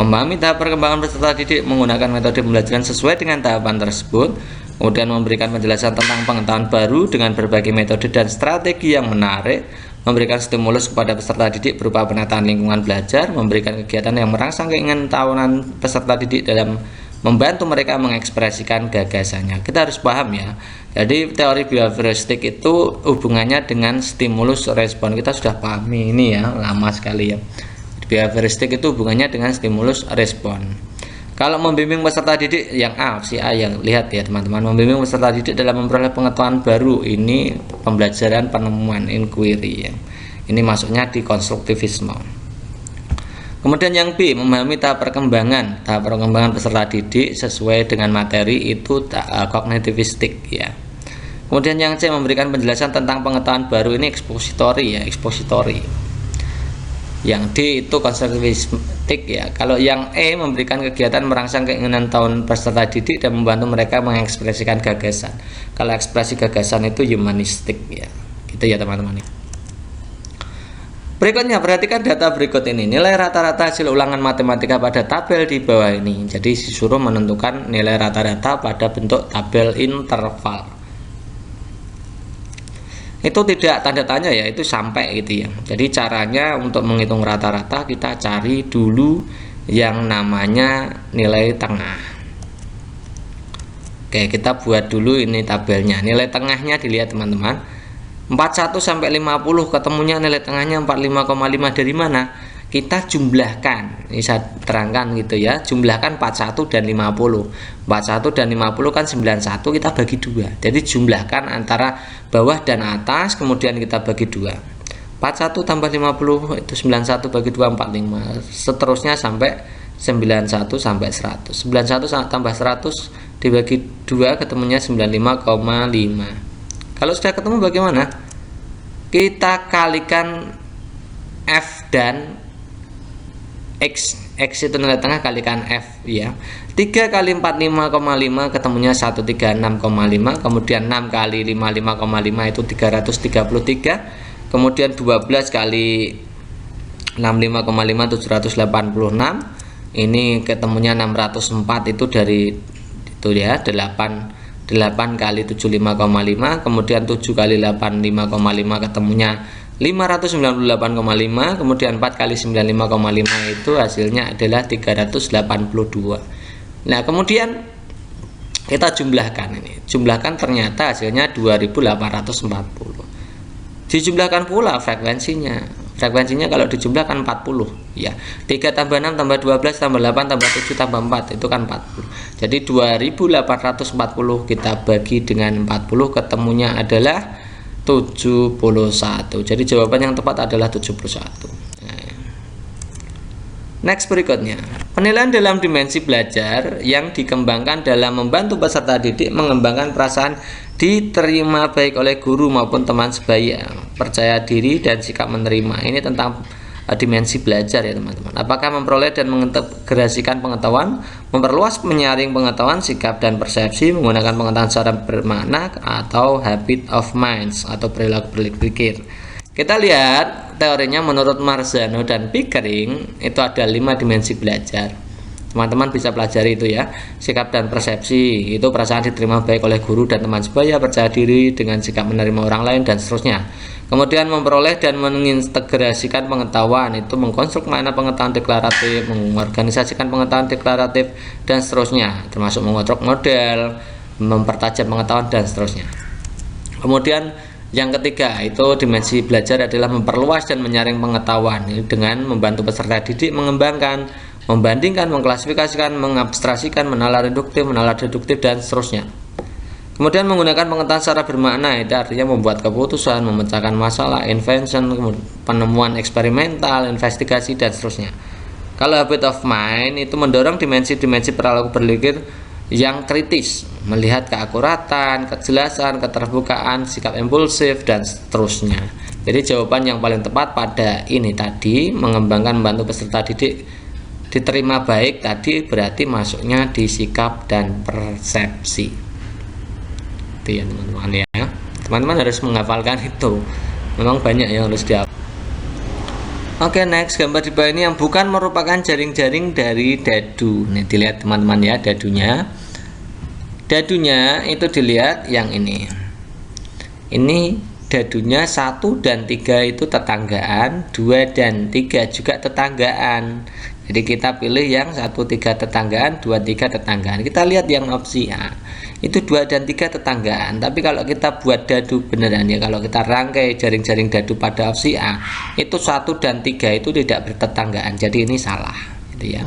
Memahami tahap perkembangan peserta didik menggunakan metode pembelajaran sesuai dengan tahapan tersebut. Kemudian memberikan penjelasan tentang pengetahuan baru dengan berbagai metode dan strategi yang menarik, memberikan stimulus kepada peserta didik berupa penataan lingkungan belajar, memberikan kegiatan yang merangsang keinginan tahunan peserta didik dalam membantu mereka mengekspresikan gagasannya. Kita harus paham ya. Jadi teori behavioristik itu hubungannya dengan stimulus respon. Kita sudah pahami ini ya, lama sekali ya. Behavioristik itu hubungannya dengan stimulus respon. Kalau membimbing peserta didik yang A, si A yang lihat ya teman-teman, membimbing peserta didik dalam memperoleh pengetahuan baru, ini pembelajaran penemuan, inquiry ya. Ini masuknya di konstruktivisme. Kemudian yang B, memahami tahap perkembangan peserta didik sesuai dengan materi, itu kognitivistik ya. Kemudian yang C, memberikan penjelasan tentang pengetahuan baru, ini ekspositori ya, ekspositori. Yang D itu konstruktivistik ya. Kalau yang E, memberikan kegiatan merangsang keinginan tahun peserta didik dan membantu mereka mengekspresikan gagasan. Kalau ekspresi gagasan itu humanistik ya. Gitu ya teman-teman. Berikutnya, perhatikan data berikut ini. Nilai rata-rata hasil ulangan matematika pada tabel di bawah ini. Jadi disuruh menentukan nilai rata-rata pada bentuk tabel interval. Itu tidak tanda tanya ya, itu sampai gitu ya. Jadi caranya untuk menghitung rata-rata, kita cari dulu yang namanya nilai tengah. Oke, kita buat dulu ini tabelnya. Nilai tengahnya dilihat teman-teman. 41 sampai 50 ketemunya nilai tengahnya 45,5 dari mana? Kita jumlahkan. Ini saya terangkan gitu ya. Jumlahkan 41 dan 50. 41 dan 50 kan 91, kita bagi 2. Jadi jumlahkan antara bawah dan atas, kemudian kita bagi 2. 41 tambah 50 itu 91 bagi 2 45. Seterusnya sampai 91 sampai 100. 91 tambah 100 dibagi 2 ketemunya 95,5. Kalau sudah ketemu bagaimana? Kita kalikan F dan X. X itu nilai tengah kalikan F ya. 3 kali 45,5 ketemunya 136,5. Kemudian 6 kali 55,5 itu 333. Kemudian 12 kali 65,5 786. Ini ketemunya 604, itu dari itu ya, 8 kali 75,5, kemudian 7 kali 85,5 ketemunya 598,5, kemudian 4 kali 95,5 itu hasilnya adalah 382. Nah, kemudian kita jumlahkan ini. Jumlahkan ternyata hasilnya 2840. Dijumlahkan pula frekuensinya. Frekuensinya kalau dijumlahkan 40 ya. 3 tambah 6 tambah 12 tambah 8 tambah 7 tambah 4 itu kan 40. Jadi 2840 kita bagi dengan 40 ketemunya adalah 71. Jadi jawaban yang tepat adalah 71. Next berikutnya, penilaian dalam dimensi belajar yang dikembangkan dalam membantu peserta didik mengembangkan perasaan diterima baik oleh guru maupun teman sebaya, percaya diri dan sikap menerima. Ini tentang dimensi belajar ya teman-teman. Apakah memperoleh dan mengintegrasikan pengetahuan, memperluas menyaring pengetahuan, sikap dan persepsi, menggunakan pengetahuan secara bermakna atau habit of minds atau perilaku berpikir. Kita lihat teorinya menurut Marzano dan Pickering itu ada 5 dimensi belajar. Teman-teman bisa pelajari itu ya. Sikap dan persepsi itu perasaan diterima baik oleh guru dan teman sebaya, percaya diri dengan sikap menerima orang lain dan seterusnya. Kemudian memperoleh dan mengintegrasikan pengetahuan itu mengkonstruk makna pengetahuan deklaratif, mengorganisasikan pengetahuan deklaratif dan seterusnya, termasuk mengotrok model, mempertajam pengetahuan dan seterusnya. Kemudian yang ketiga itu dimensi belajar adalah memperluas dan menyaring pengetahuan dengan membantu peserta didik mengembangkan, membandingkan, mengklasifikasikan, mengabstraksikan, menalar induktif, menalar deduktif dan seterusnya. Kemudian menggunakan pengetahuan secara bermakna, itu artinya membuat keputusan, memecahkan masalah, invention, penemuan eksperimental, investigasi dan seterusnya. Kalau habit of mind itu mendorong dimensi-dimensi perilaku berpikir yang kritis, melihat keakuratan, kejelasan, keterbukaan, sikap impulsif dan seterusnya. Jadi jawaban yang paling tepat pada ini tadi, mengembangkan membantu peserta didik diterima baik tadi berarti masuknya di sikap dan persepsi. Itu ya teman-teman ya. Teman-teman harus menghafalkan itu. Memang banyak yang harus dihafal. Oke, next gambar di bawah ini yang bukan merupakan jaring-jaring dari dadu. Nih dilihat teman-teman ya dadunya. Dadunya itu dilihat yang ini dadunya 1 dan 3 itu tetanggaan, 2 dan 3 juga tetanggaan. Jadi kita pilih yang 1, 3 tetanggaan, 2, 3 tetanggaan. Kita lihat yang opsi A itu 2 dan 3 tetanggaan. Tapi kalau kita buat dadu beneran ya, kalau kita rangkai jaring-jaring dadu pada opsi A itu 1 dan 3 itu tidak bertetanggaan. Jadi ini salah gitu ya.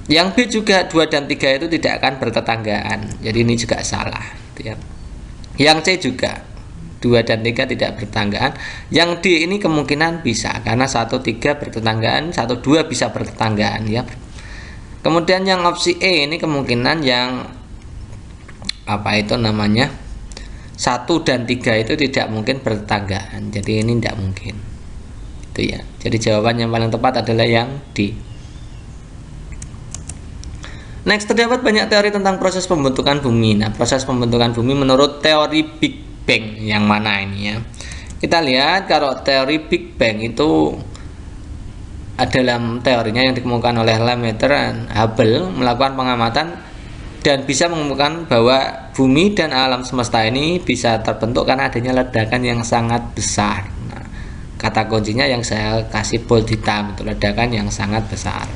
Yang B juga 2 dan 3 itu tidak akan bertetanggaan. Jadi ini juga salah gitu ya. Yang C juga 2 dan 3 tidak bertetanggaan. Yang D ini kemungkinan bisa karena 1, 3 bertetanggaan, 1, 2 bisa bertetanggaan ya. Kemudian yang opsi E ini kemungkinan yang apa itu namanya 1 dan 3 itu tidak mungkin bertetanggaan. Jadi ini tidak mungkin. Itu ya. Jadi jawaban yang paling tepat adalah yang D. Next, terdapat banyak teori tentang proses pembentukan bumi. Nah, proses pembentukan bumi menurut teori Big Bang yang mana ini ya? Kita lihat kalau teori Big Bang itu dalam teorinya yang dikemukakan oleh Lemaitre dan Hubble melakukan pengamatan dan bisa menemukan bahwa bumi dan alam semesta ini bisa terbentuk karena adanya ledakan yang sangat besar. Nah, kata kuncinya yang saya kasih bold hitam itu ledakan yang sangat besar.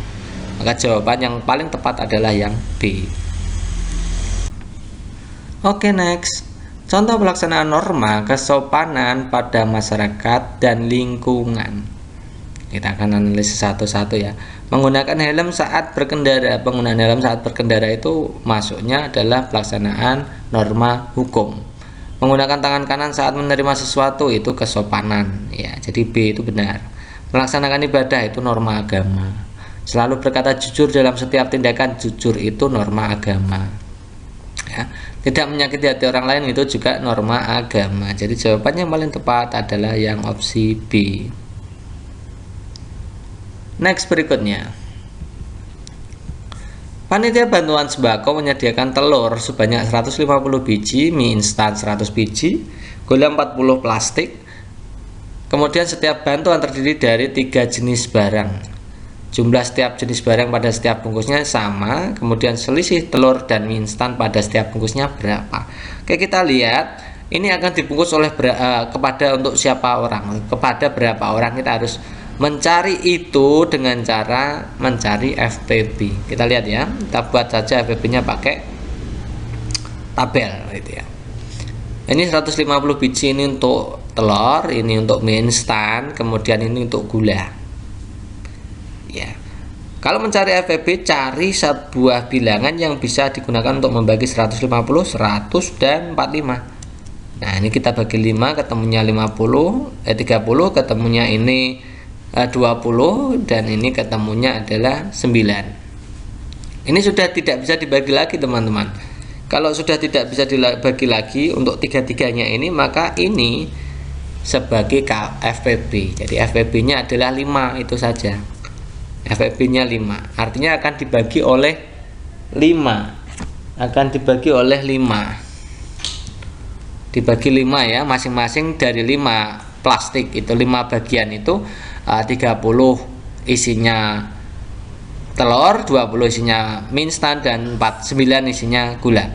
Maka jawaban yang paling tepat adalah yang B. Oke, next. Contoh pelaksanaan norma kesopanan pada masyarakat dan lingkungan. Kita akan analisis satu-satu ya. Menggunakan helm saat berkendara. Penggunaan helm saat berkendara itu masuknya adalah pelaksanaan norma hukum. Menggunakan tangan kanan saat menerima sesuatu itu kesopanan ya. Jadi B itu benar. Melaksanakan ibadah itu norma agama. Selalu berkata jujur dalam setiap tindakan, jujur itu norma agama ya. Tidak menyakiti hati orang lain itu juga norma agama. Jadi jawabannya yang paling tepat adalah yang opsi B. Next, berikutnya. Panitia bantuan sembako menyediakan telur sebanyak 150 biji, mie instan 100 biji, gula 40 plastik. Kemudian setiap bantuan terdiri dari 3 jenis barang. Jumlah setiap jenis barang pada setiap bungkusnya sama, kemudian selisih telur dan mie instan pada setiap bungkusnya berapa. Oke, kita lihat ini akan dibungkus oleh kepada untuk siapa orang, kepada berapa orang. Kita harus mencari itu dengan cara mencari FPB. Kita lihat ya, kita buat saja FPB-nya pakai tabel gitu ya. Ini 150 biji ini untuk telur, ini untuk mie instan, kemudian ini untuk gula. Ya. Kalau mencari FPB, cari sebuah bilangan yang bisa digunakan untuk membagi 150, 100 dan 45. Nah, ini kita bagi 5 ketemunya 30 ketemunya ini 20 dan ini ketemunya adalah 9. Ini sudah tidak bisa dibagi lagi teman-teman. Kalau sudah tidak bisa dibagi lagi untuk tiga-tiganya ini, maka ini sebagai FPB. Jadi FPB-nya adalah 5 itu saja. FPB-nya 5, artinya akan dibagi oleh 5, dibagi 5 ya, masing-masing dari 5 plastik itu 5 bagian itu 30 isinya telur, 20 isinya mie instan dan 9 isinya gula.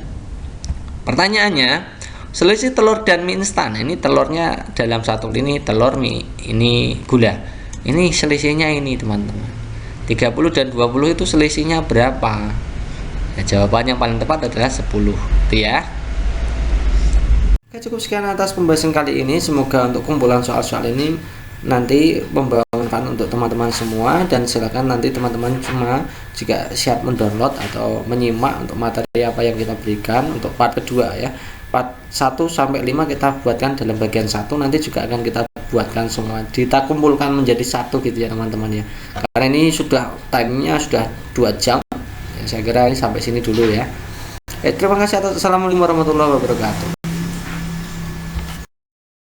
Pertanyaannya, selisih telur dan mie instan, ini telurnya dalam satu ini telur, mie ini gula, ini selisihnya ini teman-teman 30 dan 20 itu selisihnya berapa? Nah, jawaban yang paling tepat adalah 10 itu ya. Oke, cukup sekian atas pembahasan kali ini. Semoga untuk kumpulan soal-soal ini nanti membawa manfaat untuk teman-teman semua, dan silakan nanti teman-teman semua jika siap mendownload atau menyimak untuk materi apa yang kita berikan untuk part kedua ya. Part 1 sampai 5 kita buatkan dalam bagian 1, nanti juga akan kita buatkan semua, kita kumpulkan menjadi satu gitu ya teman-teman ya. Karena ini sudah timenya sudah 2 jam ya, saya kira ini sampai sini dulu ya. Terima kasih atas. Assalamualaikum warahmatullahi wabarakatuh.